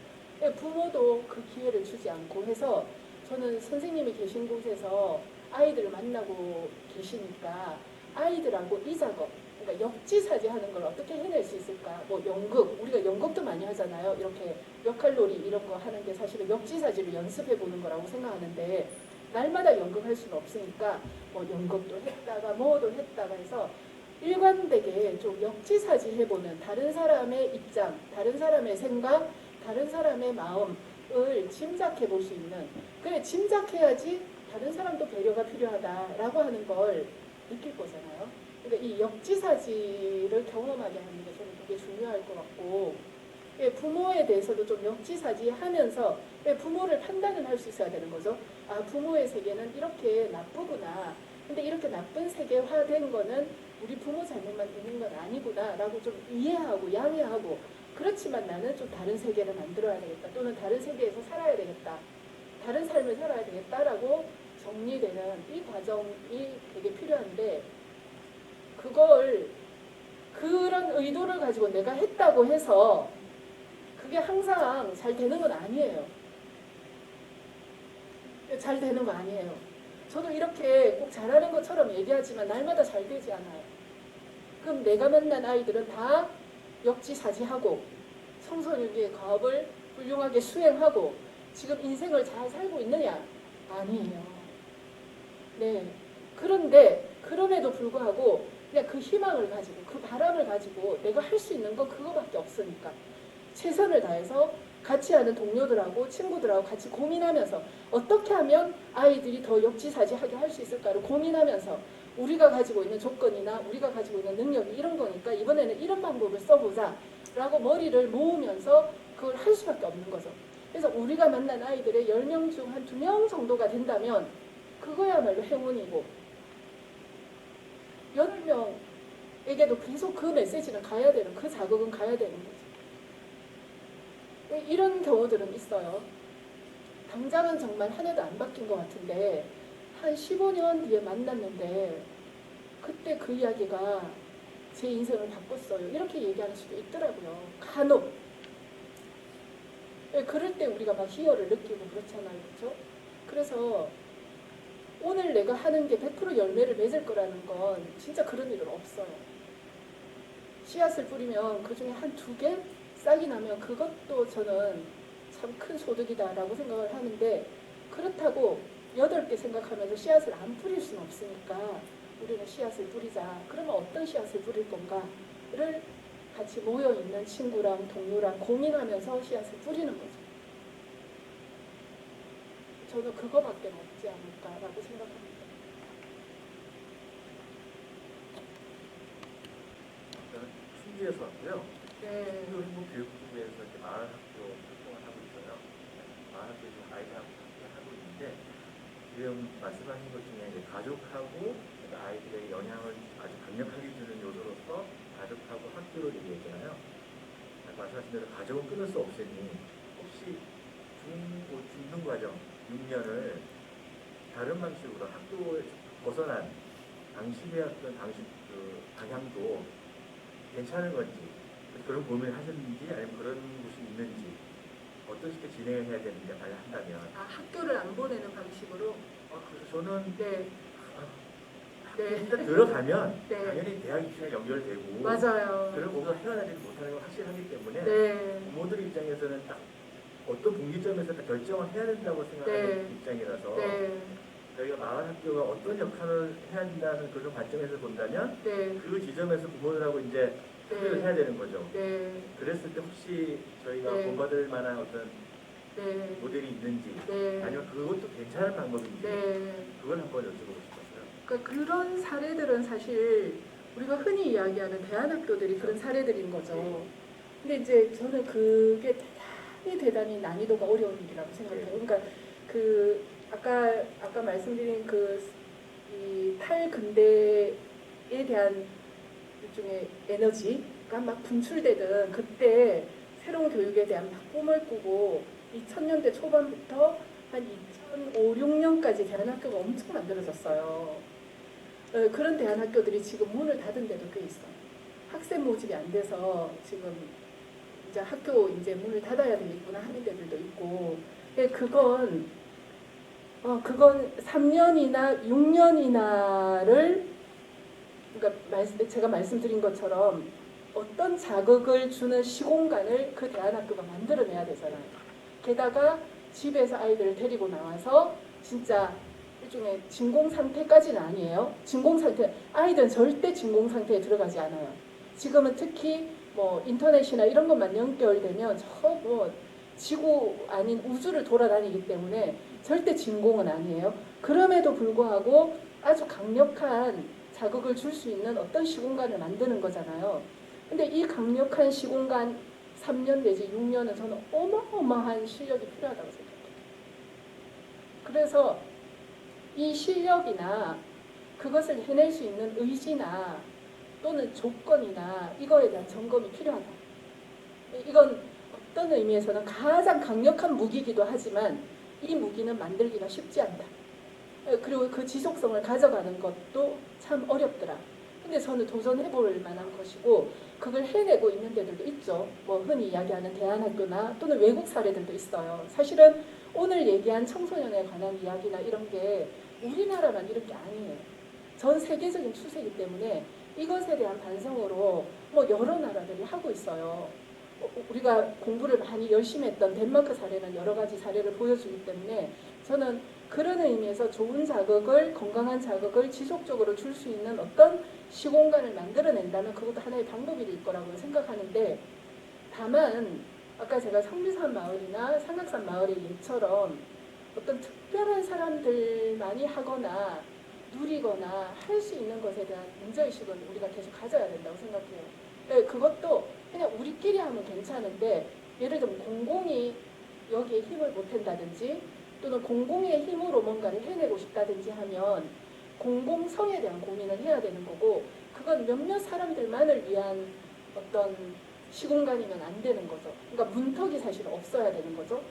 부모도 그 기회를 주지 않고 해서 저는 선생님이 계신 곳에서 아이들을 만나고 계시니까 아이들하고 이 작업, 그러니까 역지사지 하는 걸 어떻게 해낼 수 있을까? 뭐 연극, 우리가 연극도 많이 하잖아요. 이렇게 역할놀이 이런 거 하는 게 사실은 역지사지를 연습해 보는 거라고 생각하는데 날마다 연극할 수는 없으니까 뭐 연극도 했다가 뭐도 했다가 해서 일관되게 좀 역지사지 해보는 다른 사람의 입장, 다른 사람의 생각, 다른 사람의 마음을 짐작해 볼 수 있는 그래 짐작해야지 다른 사람도 배려가 필요하다라고 하는 걸 느낄 거잖아요. 그러니까 이 역지사지를 경험하게 하는 게 저는 되게 중요할 것 같고 부모에 대해서도 좀 역지사지하면서 부모를 판단을 할 수 있어야 되는 거죠. 아, 부모의 세계는 이렇게 나쁘구나. 근데 이렇게 나쁜 세계화된 거는 우리 부모 잘못만 있는 건 아니구나 라고 좀 이해하고 양해하고 그렇지만 나는 좀 다른 세계를 만들어야 되겠다. 또는 다른 세계에서 살아야 되겠다. 다른 삶을 살아야 되겠다라고 정리되는 이 과정이 되게 필요한데 그걸 그런 의도를 가지고 내가 했다고 해서 그게 항상 잘 되는 건 아니에요. 잘 되는 거 아니에요. 저도 이렇게 꼭 잘하는 것처럼 얘기하지만 날마다 잘 되지 않아요. 그럼 내가 만난 아이들은 다 역지사지하고 청소년기의 과업을 훌륭하게 수행하고 지금 인생을 잘 살고 있느냐? 아니에요. 네. 그런데 그럼에도 불구하고 그냥 그 희망을 가지고 그 바람을 가지고 내가 할 수 있는 건 그거밖에 없으니까 최선을 다해서 같이 하는 동료들하고 친구들하고 같이 고민하면서 어떻게 하면 아이들이 더 역지사지하게 할 수 있을까를 고민하면서 우리가 가지고 있는 조건이나 우리가 가지고 있는 능력이 이런 거니까 이번에는 이런 방법을 써보자 라고 머리를 모으면서 그걸 할 수밖에 없는 거죠. 그래서 우리가 만난 아이들의 10명 중 한 2명 정도가 된다면 그거야말로 행운이고 10명에게도 계속 그 메시지는 가야 되는 그 자극은 가야 되는 거죠. 이런 경우들은 있어요. 당장은 정말 하나도 안 바뀐 것 같은데 한 15년 뒤에 만났는데 그때 그 이야기가 제 인생을 바꿨어요. 이렇게 얘기하는 수도 있더라고요. 간혹. 그럴 때 우리가 막 희열을 느끼고 그렇잖아요. 그렇죠? 그래서 오늘 내가 하는 게 100% 열매를 맺을 거라는 건 진짜 그런 일은 없어요. 씨앗을 뿌리면 그중에 한 2개 싹이 나면 그것도 저는 참 큰 소득이다라고 생각을 하는데 그렇다고 8개 생각하면서 씨앗을 안 뿌릴 수는 없으니까 우리는 씨앗을 뿌리자. 그러면 어떤 씨앗을 뿌릴 건가를 같이 모여있는 친구랑 동료랑 고민하면서 씨앗을 뿌리는 거죠. 저는 그거밖에 없지 않을까라고 생각합니다.
저는 충주에서 왔고요.
네.
충주 행복교육부에서 이렇게 마을학교 활동을 하고 있어요. 마을학교에서 아이들하고 함께 하고 있는데 지금 말씀하신 것 중에 이제 가족하고 아이들의 연인 영향을 아주 강력하게 주는 요소로서 가족하고 학교를 얘기했잖아요. 아까 말씀하신 대로 가족은 끊을 수 없으니 혹시 중등 과정 6년을 다른 방식으로 학교에 벗어난 당신의 어떤 방향도 괜찮은 건지 그런 고민을 하셨는지 아니면 그런 곳이 있는지 어떻게 진행을 해야 되는지 한다면
학교를 안 보내는 방식으로.
그래서 저는
네.
학교에 일단 들어가면
네.
당연히 대학 입시가 연결되고
맞아요.
그런 거기서 헤어나지 못하는 건 확실하기 때문에
네.
부모들 입장에서는 딱 어떤 분기점에서 딱 결정을 해야 된다고 생각하는
네.
입장이라서
네.
저희가 마을 학교가 어떤 역할을 해야 한다는 그런 관점에서 본다면
네.
그 지점에서 부모들하고 이제 협의를
네.
해야 되는 거죠.
네.
그랬을 때 혹시 저희가
네.
본받을 만한 어떤
네.
모델이 있는지
네.
아니면 그것도 괜찮은 방법인지
네.
그걸 한번 여쭤보고 싶었어요.
그러니까 그런 사례들은 사실 우리가 흔히 이야기하는 대안학교들이 그런 사례들인 거죠. 근데 이제 저는 그게 대단히 난이도가 어려운 일이라고 생각해요. 그러니까 그 아까 말씀드린 이 탈근대에 대한 일종의 에너지가 막 분출되던 그때 새로운 교육에 대한 막 꿈을 꾸고 2000년대 초반부터 한 2005, 6년까지 대안학교가 엄청 만들어졌어요. 그런 대안학교들이 지금 문을 닫은 데도 꽤 있어요. 학생 모집이 안 돼서 지금 이제 학교 이제 문을 닫아야 되겠구나 하는 데들도 있고, 그건 3년이나 6년이나를 그러니까 제가 말씀드린 것처럼 어떤 자극을 주는 시공간을 그 대안학교가 만들어내야 되잖아요. 게다가 집에서 아이들을 데리고 나와서 진짜 일종의 진공 상태까지는 아니에요. 진공 상태, 아이들은 절대 진공 상태에 들어가지 않아요. 지금은 특히 뭐 인터넷이나 이런 것만 연결되면 지구 아닌 우주를 돌아다니기 때문에 절대 진공은 아니에요. 그럼에도 불구하고 아주 강력한 자극을 줄 수 있는 어떤 시공간을 만드는 거잖아요. 근데 이 강력한 시공간 3년 내지 6년은 저는 어마어마한 실력이 필요하다고 생각해요. 그래서 이 실력이나 그것을 해낼 수 있는 의지나 또는 조건이나 이거에 대한 점검이 필요하다. 이건 어떤 의미에서는 가장 강력한 무기이기도 하지만 이 무기는 만들기가 쉽지 않다. 그리고 그 지속성을 가져가는 것도 참 어렵더라. 근데 저는 도전해볼 만한 것이고 그걸 해내고 있는 데들도 있죠. 뭐 흔히 이야기하는 대안학교나 또는 외국 사례들도 있어요. 사실은 오늘 얘기한 청소년에 관한 이야기나 이런 게 우리나라만 이런 게 아니에요. 전 세계적인 추세이기 때문에 이것에 대한 반성으로 뭐 여러 나라들이 하고 있어요. 우리가 공부를 많이 열심히 했던 덴마크 사례는 여러 가지 사례를 보여주기 때문에 저는 그런 의미에서 좋은 자극을, 건강한 자극을 지속적으로 줄 수 있는 어떤 시공간을 만들어낸다면 그것도 하나의 방법이 될 거라고 생각하는데, 다만 아까 제가 성미산 마을이나 삼각산 마을의 예처럼 어떤 특별한 사람들만이 하거나 누리거나 할 수 있는 것에 대한 문제의식은 우리가 계속 가져야 된다고 생각해요. 그것도 그냥 우리끼리 하면 괜찮은데, 예를 들면 공공이 여기에 힘을 보탠다든지 또는 공공의 힘으로 뭔가를 해내고 싶다든지 하면 공공성에 대한 고민을 해야 되는 거고, 그건 몇몇 사람들만을 위한 어떤 시공간이면 안 되는 거죠. 그러니까 문턱이 사실 없어야 되는 거죠.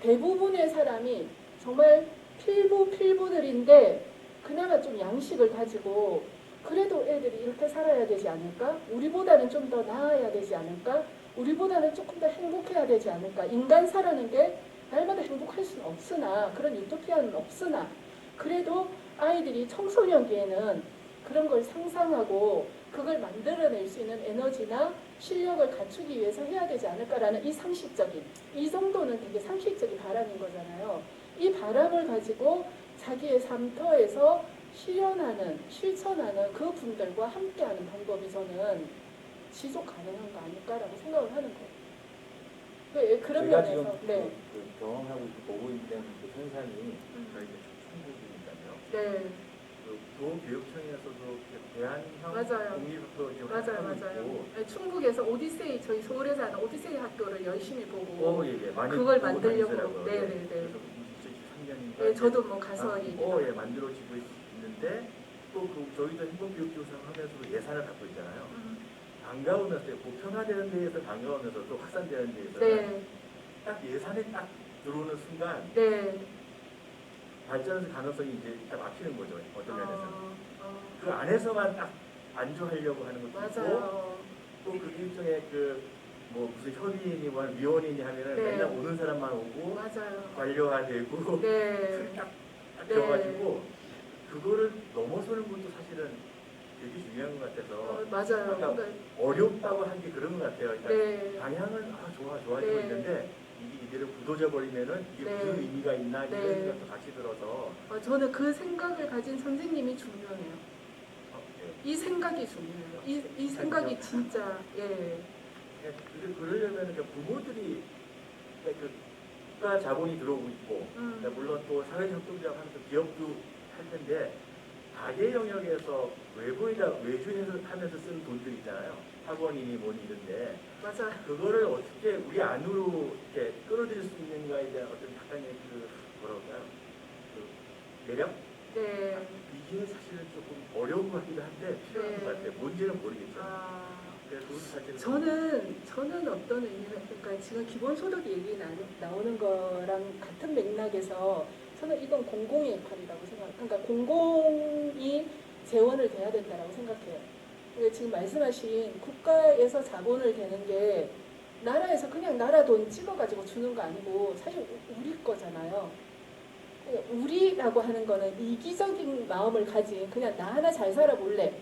대부분의 사람이 정말 필부들인데 그나마 좀 양식을 가지고 그래도 애들이 이렇게 살아야 되지 않을까? 우리보다는 좀 더 나아야 되지 않을까? 우리보다는 조금 더 행복해야 되지 않을까? 인간 사라는 게 날마다 행복할 수는 없으나, 그런 유토피아는 없으나, 그래도 아이들이 청소년기에는 그런 걸 상상하고 그걸 만들어낼 수 있는 에너지나 실력을 갖추기 위해서 해야 되지 않을까라는 이 상식적인, 이 정도는 되게 상식적인 바람인 거잖아요. 이 바람을 가지고 자기의 삶터에서 실천하는 그 분들과 함께하는 방법이 저는 지속 가능한 거 아닐까라고 생각을 하는 거예요. 그런
제가
면에서
지금 그 경험하고 보고 있는 그 현상이 저희 충북이니까요.
네.
그 교육청에서도 대한형
맞아요.
공립학교 지금 하고 있고,
네, 충북에서 오디세이, 저희 서울에서 하는 오디세이 학교를 열심히 보고
예, 많이
그걸
보고
만들려고.
다니시더라고요.
네네네.
그래서 2023년인가
네, 저도 뭐 가서
만들어지고 있는데 또 저희도 행복교육교사 하면서도 예산을 갖고 있잖아요. 반가우면서 보편화되는 데에서 반가우면서 또 확산되는 데에서
네,
딱 예산이 딱 들어오는 순간
네.
발전 가능성이 이제 딱 막히는 거죠. 어떤 면에서는.
어,
그 안에서만 딱 안주하려고 하는 것도 있고
맞아요.
또 그 일종의 뭐 무슨 협의인이 뭐 위원이니 하면은
네.
맨날 오는 사람만 오고
맞아요.
관료화되고
네.
딱
네.
되어가지고 그거를 넘어서는 것도 사실은 되게 중요한 것 같아서
맞아요.
그러니까 어렵다고 한 게 그런 것 같아요. 그러니까
네.
방향은 좋아지고
네. 있는데
이게 이대로 굳어져 버리면은 이게
네.
무슨 의미가 있나 이런
네.
생각도 같이 들어서
저는 그 생각을 가진 선생님이 중요해요.
예.
이 생각이 중요해요. 이 생각이 진짜 예.
그러려면 부모들이 그 국가 자본이 들어오고 있고 그러니까 물론 또 사회협동조합 하면서 기업도 할 텐데 가계 영역에서 외주해서 하면서 쓰는 돈들 있잖아요. 학원이니 뭐니 이런데
맞아.
그거를 어떻게 우리 안으로 이렇게 끌어들일 수 있는가에 대한 어떤 약간의 뭐라고 할까요? 매력?
네.
이게 사실은 조금 어려운 것 같기도 한데 필요한
네.
것 같아요. 뭔지는 모르겠죠.
아,
그래서 그것도 사실은
저는 어떤 의미가 그러니까 지금 기본소득 얘기 나오는 거랑 같은 맥락에서 저는 이건 공공의 역할이라고 그러니까 공공이 재원을 대야 된다라고 생각해요. 그러니까 지금 말씀하신 국가에서 자본을 대는 게 나라에서 그냥 나라 돈 찍어가지고 주는 거 아니고 사실 우리 거잖아요. 그러니까 우리라고 하는 거는 이기적인 마음을 가진 그냥 나 하나 잘 살아볼래.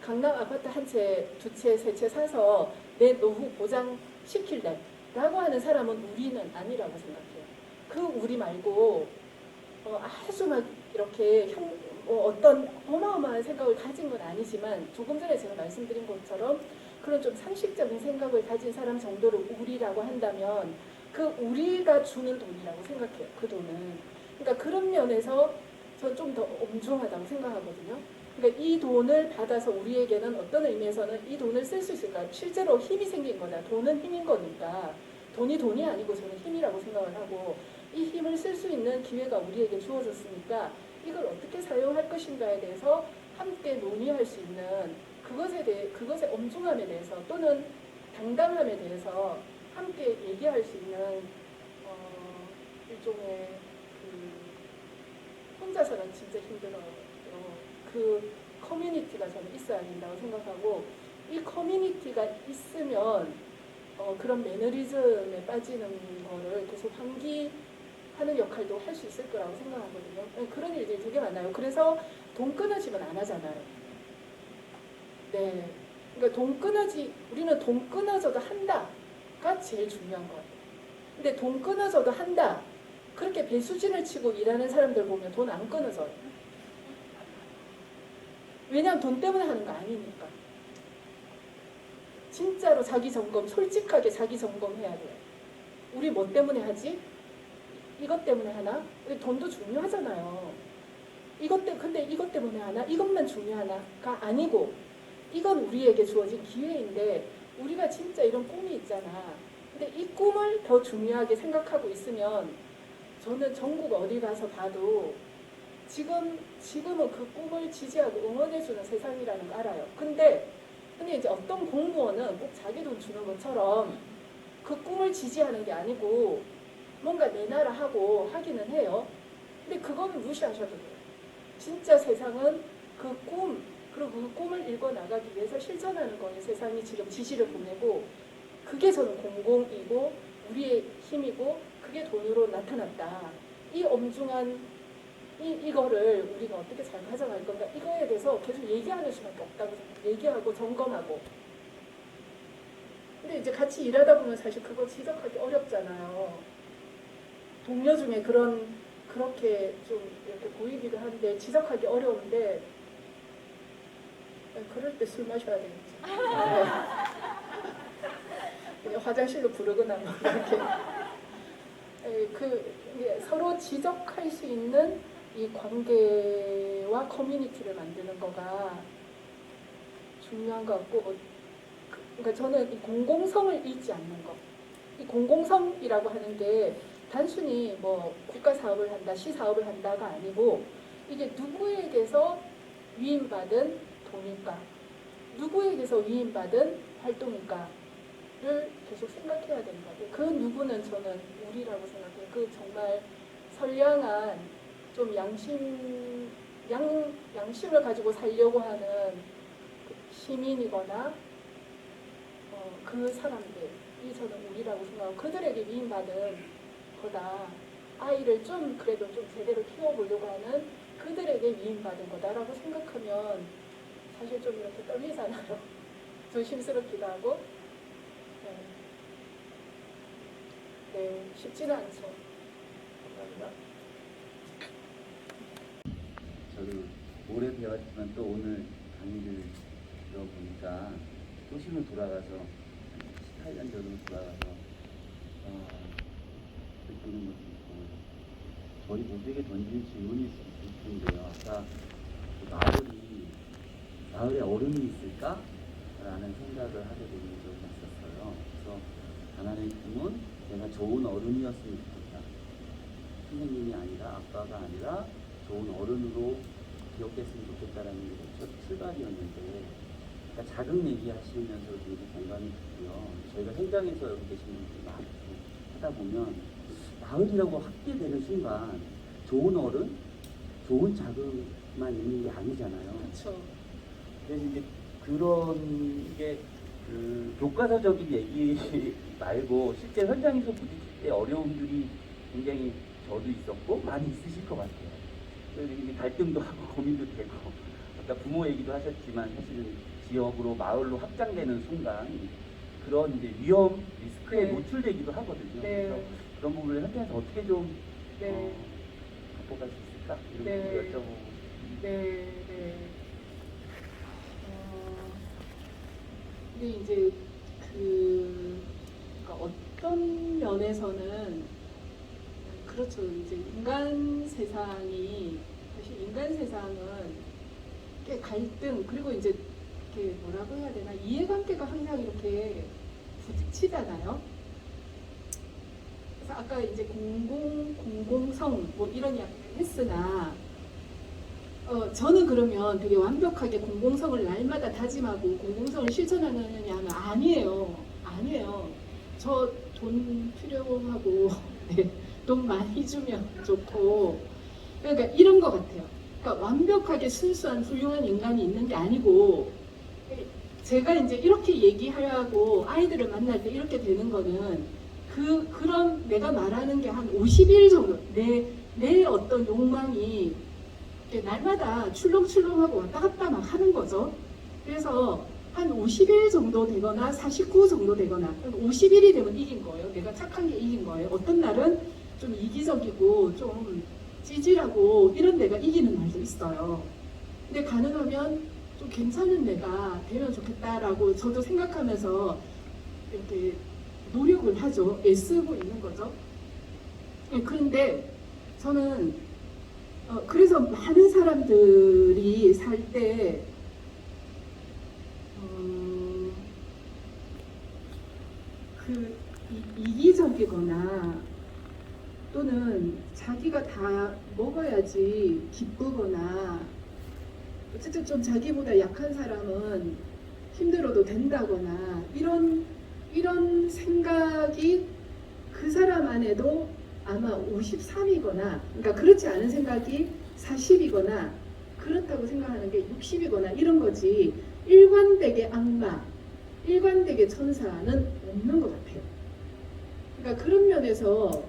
강남 아파트 한 채, 두 채, 세 채 사서 내 노후 보장시킬래 라고 하는 사람은 우리는 아니라고 생각해요. 그 우리 말고 아주 막 이렇게 어떤 어마어마한 생각을 가진 건 아니지만 조금 전에 제가 말씀드린 것처럼 그런 좀 상식적인 생각을 가진 사람 정도를 우리라고 한다면 그 우리가 주는 돈이라고 생각해요. 그 돈은. 그러니까 그런 면에서 저는 좀 더 엄중하다고 생각하거든요. 그러니까 이 돈을 받아서 우리에게는 어떤 의미에서는 이 돈을 쓸 수 있을까? 실제로 힘이 생긴 거다. 돈은 힘인 거니까. 돈이 아니고 저는 힘이라고 생각을 하고 이 힘을 쓸 수 있는 기회가 우리에게 주어졌으니까 이걸 어떻게 사용할 것인가에 대해서 함께 논의할 수 있는 그것의 엄중함에 대해서 또는 당당함에 대해서 함께 얘기할 수 있는 일종의 혼자서는 진짜 힘들어요. 그 커뮤니티가 저는 있어야 된다고 생각하고 이 커뮤니티가 있으면 그런 매너리즘에 빠지는 거를 계속 환기하는 역할도 할 수 있을 거라고 생각하거든요. 그런 일들이 되게 많아요. 그래서 돈 끊어지면 안 하잖아요. 네, 그러니까 우리는 돈 끊어져도 한다가 제일 중요한 것 같아요. 근데 돈 끊어져도 한다. 그렇게 배수진을 치고 일하는 사람들 보면 돈 안 끊어져요. 왜냐하면 돈 때문에 하는 거 아니니까. 진짜로 자기 점검, 솔직하게 자기 점검해야 돼요. 우리 뭐 때문에 하지? 이것 때문에 하나? 돈도 중요하잖아요. 근데 이것 때문에 하나? 이것만 중요하나가 아니고 이건 우리에게 주어진 기회인데 우리가 진짜 이런 꿈이 있잖아. 근데 이 꿈을 더 중요하게 생각하고 있으면 저는 전국 어디 가서 봐도 지금은 그 꿈을 지지하고 응원해주는 세상이라는 거 알아요. 근데 이제 어떤 공무원은 꼭 자기 돈 주는 것처럼 그 꿈을 지지하는 게 아니고 뭔가 내놔라 하고 하기는 해요. 근데 그거는 무시하셔도 돼요. 진짜 세상은 그 꿈, 그리고 그 꿈을 일궈 나가기 위해서 실천하는 거에 세상이 지금 지시를 보내고 그게 저는 공공이고 우리의 힘이고 그게 돈으로 나타났다. 이 엄중한 이거를 우리가 어떻게 잘 가져갈 건가 이거에 대해서 계속 얘기하는 수밖에 없다고 생각해요. 얘기하고 점검하고. 근데 이제 같이 일하다 보면 사실 그거 지적하기 어렵잖아요. 동료 중에 그렇게 좀 이렇게 보이기도 한데 지적하기 어려운데 그럴 때 술 마셔야 되겠지. 그냥 화장실로 부르거나 뭐 이렇게 서로 지적할 수 있는 이 관계와 커뮤니티를 만드는 거가 중요한 것 같고 그러니까 저는 이 공공성을 잃지 않는 것. 이 공공성이라고 하는 게 단순히 뭐 국가 사업을 한다, 시 사업을 한다가 아니고 이게 누구에게서 위임받은 동일까? 누구에게서 위임받은 활동일까를 계속 생각해야 되는 것 같아요. 그 누구는 저는 우리라고 생각해요. 그 정말 선량한 좀 양심을 가지고 살려고 하는 그 시민이거나 그 사람들이 저는 우리라고 생각하고 그들에게 위임받은 거다. 아이를 좀 그래도 좀 제대로 키워보려고 하는 그들에게 위임받은 거다라고 생각하면 사실 좀 이렇게 떨리잖아요. 조심스럽기도 하고. 네, 쉽지는 않죠.
감사합니다.
저도 오래 배웠지만 또 오늘 강의를 들어보니까 소신을 돌아가서 18년 전으로 돌아가서 느끼는 것도 있고 저희 모두에게 던진 질문일 수 있을 텐데요. 아까 그 마을에 어른이 있을까? 라는 생각을 하게 되는 적이 있었어요. 그래서 하나의 꿈은 내가 좋은 어른이었으면 좋겠다. 선생님이 아니라 아빠가 아니라 좋은 어른으로 기억됐으면 좋겠다라는 게 첫 출발이었는데 그러니까 작은 얘기 하시면서 되게 공감이 됐고요. 저희가 현장에서 여기 계신 분들이 막 하다 보면 마을이라고 합게 되는 순간 좋은 어른, 좋은 자금만 있는 게 아니잖아요.
그렇죠.
그래서 이제 그런 게 그 교과서적인 얘기 말고 실제 현장에서 부딪힐 때 어려움들이 굉장히 저도 있었고 많이 있으실 것 같아요. 그래서 이제 갈등도 하고 고민도 되고 아까 부모 얘기도 하셨지만 사실은 지역으로 마을로 확장되는 순간 그런 이제 위험 리스크에
네.
노출되기도 하거든요.
네.
그래서 그런 부분을 현장에서 어떻게 좀
네.
극복할 수 있을까 이런
네.
부분을 여쭤보고.
네. 근데 이제 그러니까 어떤 면에서는 그렇죠. 이제 인간 세상이 사실 인간 세상은 꽤 갈등 그리고 이제 이렇게 뭐라고 해야 되나 이해관계가 항상 이렇게 부딪히잖아요. 그래서 아까 이제 공공성 뭐 이런 이야기를 했으나 저는 그러면 되게 완벽하게 공공성을 날마다 다짐하고 공공성을 실천하느냐 하면 아니에요. 저 돈 필요하고 네, 돈 많이 주면 좋고 그러니까 이런 것 같아요. 그러니까 완벽하게 순수한 훌륭한 인간이 있는 게 아니고 제가 이제 이렇게 얘기하려고 아이들을 만날 때 이렇게 되는 거는 그런 내가 말하는 게 한 50일 정도 내 어떤 욕망이 날마다 출렁출렁하고 왔다 갔다 막 하는 거죠. 그래서 한 50일 정도 되거나 49 정도 되거나 50일이 되면 이긴 거예요. 내가 착한 게 이긴 거예요. 어떤 날은 좀 이기적이고 좀 찌질하고 이런 내가 이기는 날도 있어요. 근데 가능하면 좀 괜찮은 내가 되면 좋겠다라고 저도 생각하면서 이렇게 노력을 하죠. 애쓰고 있는 거죠. 그런데 저는 그래서 많은 사람들이 살 때 이기적이거나 또는 자기가 다 먹어야지 기쁘거나 어쨌든 좀 자기보다 약한 사람은 힘들어도 된다거나 이런 생각이 그 사람 안에도 아마 53이거나 그러니까 그렇지 않은 생각이 40이거나 그렇다고 생각하는 게 60이거나 이런 거지 일관되게 악마, 일관되게 천사는 없는 것 같아요. 그러니까 그런 면에서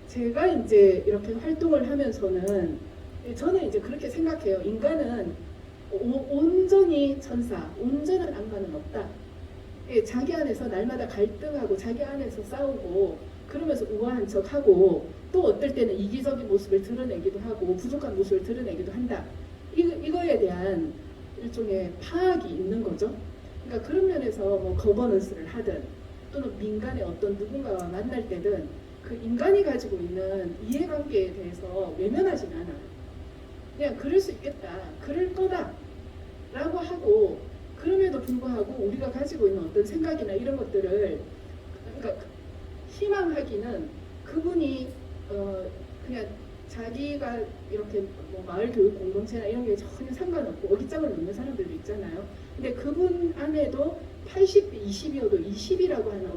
제가 이제 이렇게 활동을 하면서는 저는 이제 그렇게 생각해요. 인간은 온전히 천사, 온전한 악마는 없다. 자기 안에서 날마다 갈등하고 자기 안에서 싸우고 그러면서 우아한 척하고 또 어떨 때는 이기적인 모습을 드러내기도 하고 부족한 모습을 드러내기도 한다. 이거에 대한 일종의 파악이 있는 거죠. 그러니까 그런 면에서 뭐 거버넌스를 하든 또는 민간의 어떤 누군가와 만날 때든 그 인간이 가지고 있는 이해관계에 대해서 외면하진 않아. 그냥 그럴 수 있겠다. 그럴 거다. 라고 하고 그럼에도 불구하고 우리가 가지고 있는 어떤 생각이나 이런 것들을 그러니까 희망하기는 그분이 그냥 자기가 이렇게 뭐 마을 교육 공동체나 이런 게 전혀 상관없고 어깃장을 놓는 사람들도 있잖아요. 근데 그분 안에도 80대 20이어도 20이라고 하는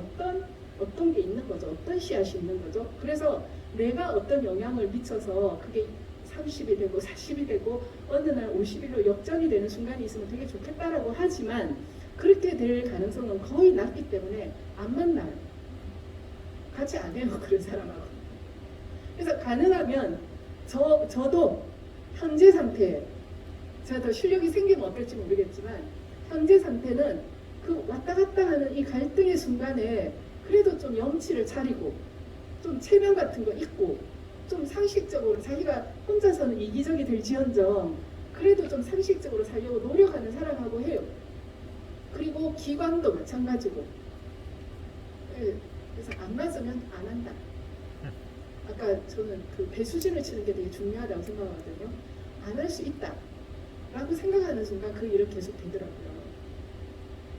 어떤 게 있는 거죠. 어떤 씨앗이 있는 거죠. 그래서 내가 어떤 영향을 미쳐서 그게 30이 되고 40이 되고 어느 날 50일로 역전이 되는 순간이 있으면 되게 좋겠다라고 하지만 그렇게 될 가능성은 거의 낮기 때문에 안 만나요. 같이 안 해요. 그런 사람하고. 그래서 가능하면 저도 현재 상태에 제가 더 실력이 생기면 어떨지 모르겠지만 현재 상태는 그 왔다 갔다 하는 이 갈등의 순간에 그래도 좀 염치를 차리고 좀 체면 같은 거 있고 좀 상식적으로 자기가 혼자서는 이기적이 될지언정 그래도 좀 상식적으로 살려고 노력하는 사람하고 해요. 그리고 기관도 마찬가지고. 그래서 안 맞으면 안 한다. 아까 저는 그 배수진을 치는 게 되게 중요하다고 생각하거든요. 안 할 수 있다 라고 생각하는 순간 그 일은 계속 되더라고요.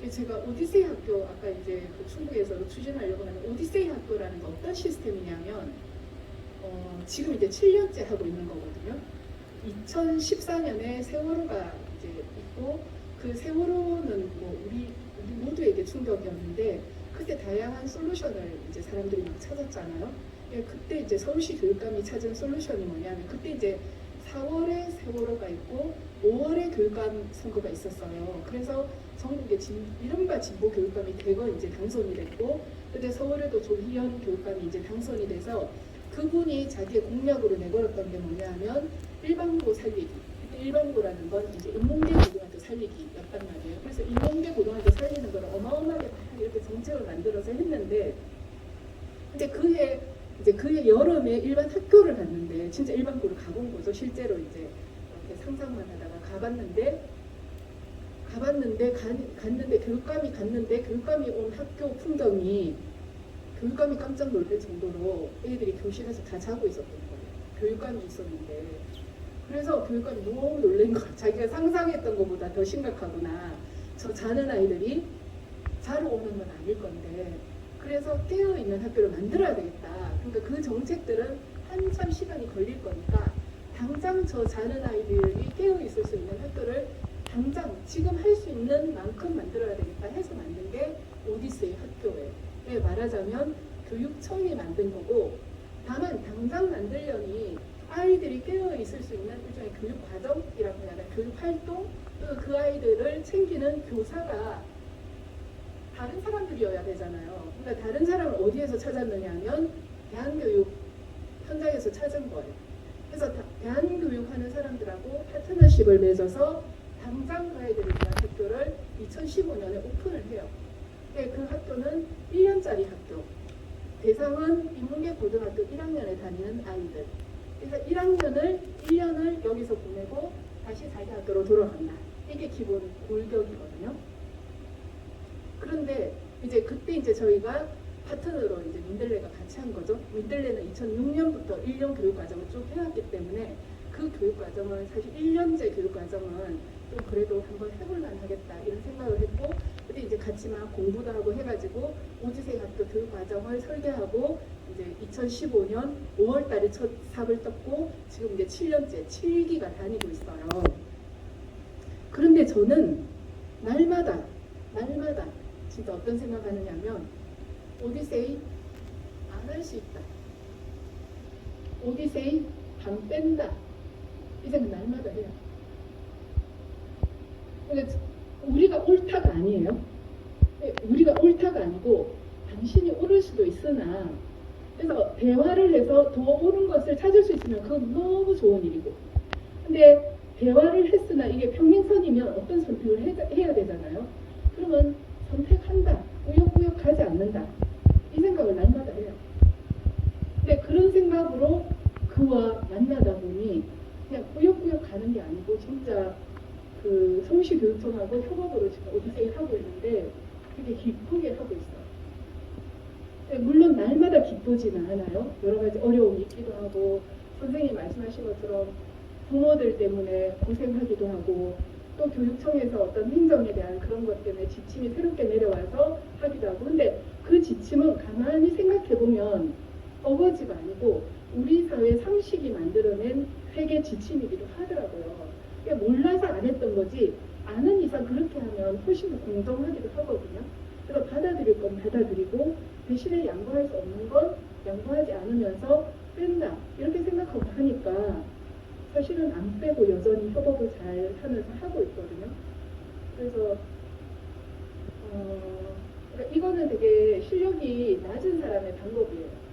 제가 오디세이 학교 아까 이제 그 충북에서 추진하려고 하는 오디세이 학교라는 게 어떤 시스템이냐면 지금 이제 7년째 하고 있는 거거든요. 2014년에 세월호가 이제 있고 그 세월호는 뭐 우리 모두에게 충격이었는데 그때 다양한 솔루션을 이제 사람들이 막 찾았잖아요. 그때 이제 서울시 교육감이 찾은 솔루션이 뭐냐면 그때 이제 4월에 세월호가 있고 5월에 교육감 선거가 있었어요. 그래서 전국의 이른바 진보 교육감이 대거 이제 당선이 됐고 그때 서울에도 조희연 교육감이 이제 당선이 돼서 그분이 자기의 공약으로 내걸었던 게 뭐냐면 일반고 살리기. 그때 일반고라는 건 이제 인문계 고등학교 살리기였단 말이에요. 그래서 인문계 고등학교 살리는 걸 어마어마하게 이렇게 정책을 만들어서 했는데 근데 그해 여름에 일반 학교를 갔는데 진짜 일반고를 가본 거죠. 실제로 이제 이렇게 상상만 하다가 갔는데 교육감이 온 학교 풍경이 교육감이 깜짝 놀랄 정도로 애들이 교실에서 다 자고 있었던 거예요. 교육감이 있었는데 그래서 교육감이 너무 놀란 거예요. 자기가 상상했던 것보다 더 심각하구나. 저 자는 아이들이 자러 오는 건 아닐 건데 그래서 깨어있는 학교를 만들어야 되겠다. 그러니까 그 정책들은 한참 시간이 걸릴 거니까 당장 저 자는 아이들이 깨어있을 수 있는 학교를 당장 지금 할 수 있는 만큼 만들어야 되겠다 해서 만든 게 오디세이 학교예요. 말하자면 교육청이 만든 거고 다만 당장 만들려니 아이들이 깨어있을 수 있는 일종의 교육과정이라고 해야 되나 교육활동 또 그 아이들을 챙기는 교사가 다른 사람들이어야 되잖아요. 그러니까 다른 사람을 어디에서 찾았느냐 하면 대한교육 현장에서 찾은 거예요. 그래서 대한교육 하는 사람들하고 파트너십을 맺어서 당장 그 아이들을 위한 학교를 2015년에 오픈을 해요. 그 학교는 1년짜리 학교. 대상은 인문계 고등학교 1학년에 다니는 아이들. 그래서 1년을 여기서 보내고 다시 자기 학교로 돌아간다. 이게 기본 골격이거든요. 그런데 이제 그때 이제 저희가 파트너로 이제 민들레가 같이 한 거죠. 민들레는 2006년부터 1년 교육 과정을 쭉 해왔기 때문에 그 교육 과정을 사실 1년제 교육 과정은 좀 그래도 한번 해볼만 하겠다 이런 생각을 했고 그때 이제 같이 막 공부도 하고 해가지고 오디세이 학교 교육 과정을 설계하고 이제 2015년 5월달에 첫 삽을 떴고 지금 이제 7년째 7기가 다니고 있어요. 그런데 저는 날마다 진짜 어떤 생각하느냐면 오디세이 안 할 수 있다. 오디세이 방 뺀다. 이 생각 날마다 해요. 근데 우리가 옳다가 아니에요. 우리가 옳다가 아니고 당신이 옳을 수도 있으나 그래서 대화를 해서 더 옳은 것을 찾을 수 있으면 그건 너무 좋은 일이고 근데 대화를 했으나 이게 평행선이면 어떤 선택을 해야 되잖아요. 그러면 선택한다. 우욕우욕 가지 않는다. 이 생각을 날마다 해요. 근데 그런 생각으로 그와 만나다 보니 그냥 우욕우욕 가는 게 아니고 진짜 그 서울시교육청하고 협업으로 지금 오디세이 하고 있는데 되게 기쁘게 하고 있어요. 물론 날마다 기쁘지는 않아요. 여러 가지 어려움이 있기도 하고 선생님이 말씀하신 것처럼 부모들 때문에 고생하기도 하고 또 교육청에서 어떤 행정에 대한 그런 것 때문에 지침이 새롭게 내려와서 하기도 하고 근데 그 지침은 가만히 생각해보면 어거지가 아니고 우리 사회 상식이 만들어낸 회계 지침이기도 하더라고요. 그러니까 몰라서 안 했던 거지 아는 이상 그렇게 하면 훨씬 더 공정하기도 하거든요. 그래서 받아들일 건 받아들이고 대신에 양보할 수 없는 건 양보하지 않으면서 뺀다 이렇게 생각하고 하니까 사실은 안 빼고 여전히 협업을 잘 하면서 하고 있거든요. 그래서 그러니까 이거는 되게 실력이 낮은 사람의 방법이에요.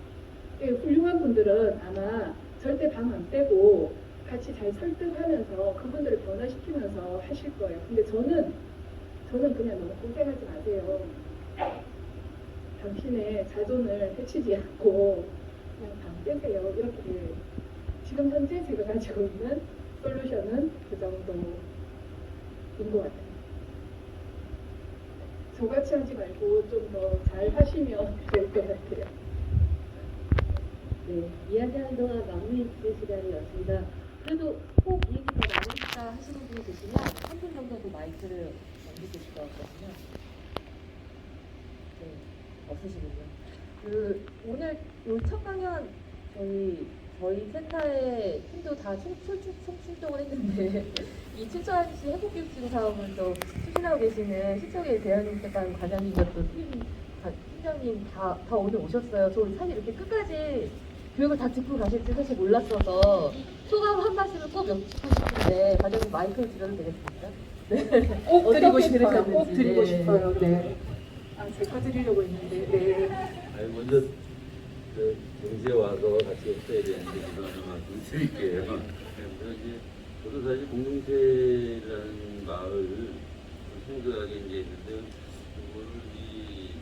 훌륭한 분들은 아마 절대 방 안 빼고 같이 잘 설득하면서 그분들을 변화시키면서 하실 거예요. 근데 저는 그냥 너무 고생하지 마세요. 당신의 자존을 해치지 않고 그냥 방 빼세요. 이렇게 지금 현재 제가 가지고 있는 솔루션은 그 정도인 것 같아요. 저같이 하지 말고 좀 더 잘 하시면 좋을 것 같아요.
네, 이야기하는 동안 마무리 짓을 시간이었습니다. 그래도 꼭 이 얘기 더 나누고 싶다 하시는 분이 계시면 한 분 정도 그 마이크를 넘기실 것 같거든요. 네, 없으시군요. 오늘 요 첫 강연 저희 센터의 팀도 다 출동을 했는데 이 춘천시 행복교육지구 사업을 또 추진하고 계시는 시청의 대한민국단 과장님과 또 팀장님 다 오늘 오셨어요. 저 사실 이렇게 끝까지 교육을 다 듣고 가실지 사실 몰랐어서 소감 한 말씀을 꼭 여쭙고 싶은데 과장님 마이크를 드려도 되겠습니까? 네.
꼭 드리고
어떻게
싶어요.
들으셨는지.
꼭 드리고
네.
싶어요. 네. 제가 드리려고 했는데. 네.
아니 먼저 경주에 와서 같이 했어야 되는데 이런 말씀 드릴게요. 그래서 이제 저도 사실 공동체라는 마을 생소하게 이제 했는데 그거를 이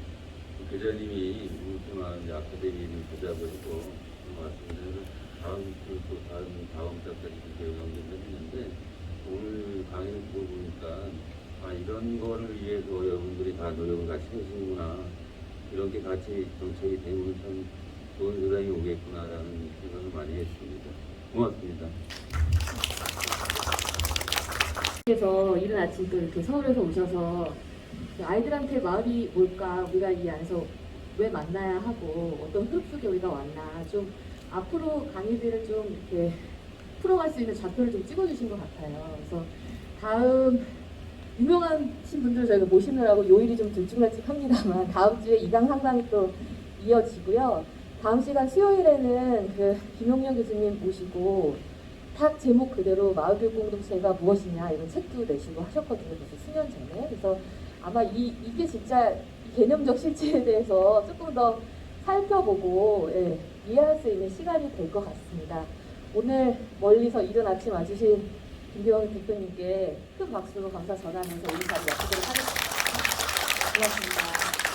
교장님이 우승한 아카데미를 보자고 했고 말씀드려서 다음 달까지 계획 연결했는데 오늘 강의를 듣고 보니까 이런 거를 위해서 여러분들이 다 노력을 같이 하시는구나 이런 게 같이 정착이 되면 참 좋은 세상이 오겠구나라는 생각을 많이 했습니다. 고맙습니다.
그래서 이른 아침 또 이렇게 서울에서 오셔서 아이들한테 마을이 뭘까, 우리가 이 안에서 왜 만나야 하고 어떤 흐름 속에 우리가 왔나, 좀 앞으로 강의들을 좀 이렇게 풀어갈 수 있는 좌표를 좀 찍어주신 것 같아요. 그래서 다음 유명하신 분들 저희가 모시느라고 요일이 좀 들쭉날쭉합니다만 다음 주에 2강 상담이 또 이어지고요. 다음 시간 수요일에는 그 김용렬 교수님 모시고 탁 제목 그대로 마을교육 공동체가 무엇이냐 이런 책도 내시고 하셨거든요. 벌써 수년 전에. 그래서 아마 이게 진짜 개념적 실체에 대해서 조금 더 살펴보고 이해할 수 있는 시간이 될 것 같습니다. 오늘 멀리서 이른 아침 와주신 김기영 대표님께 큰 박수로 감사 전하면서 오늘 자리 마치도록 하겠습니다. 고맙습니다.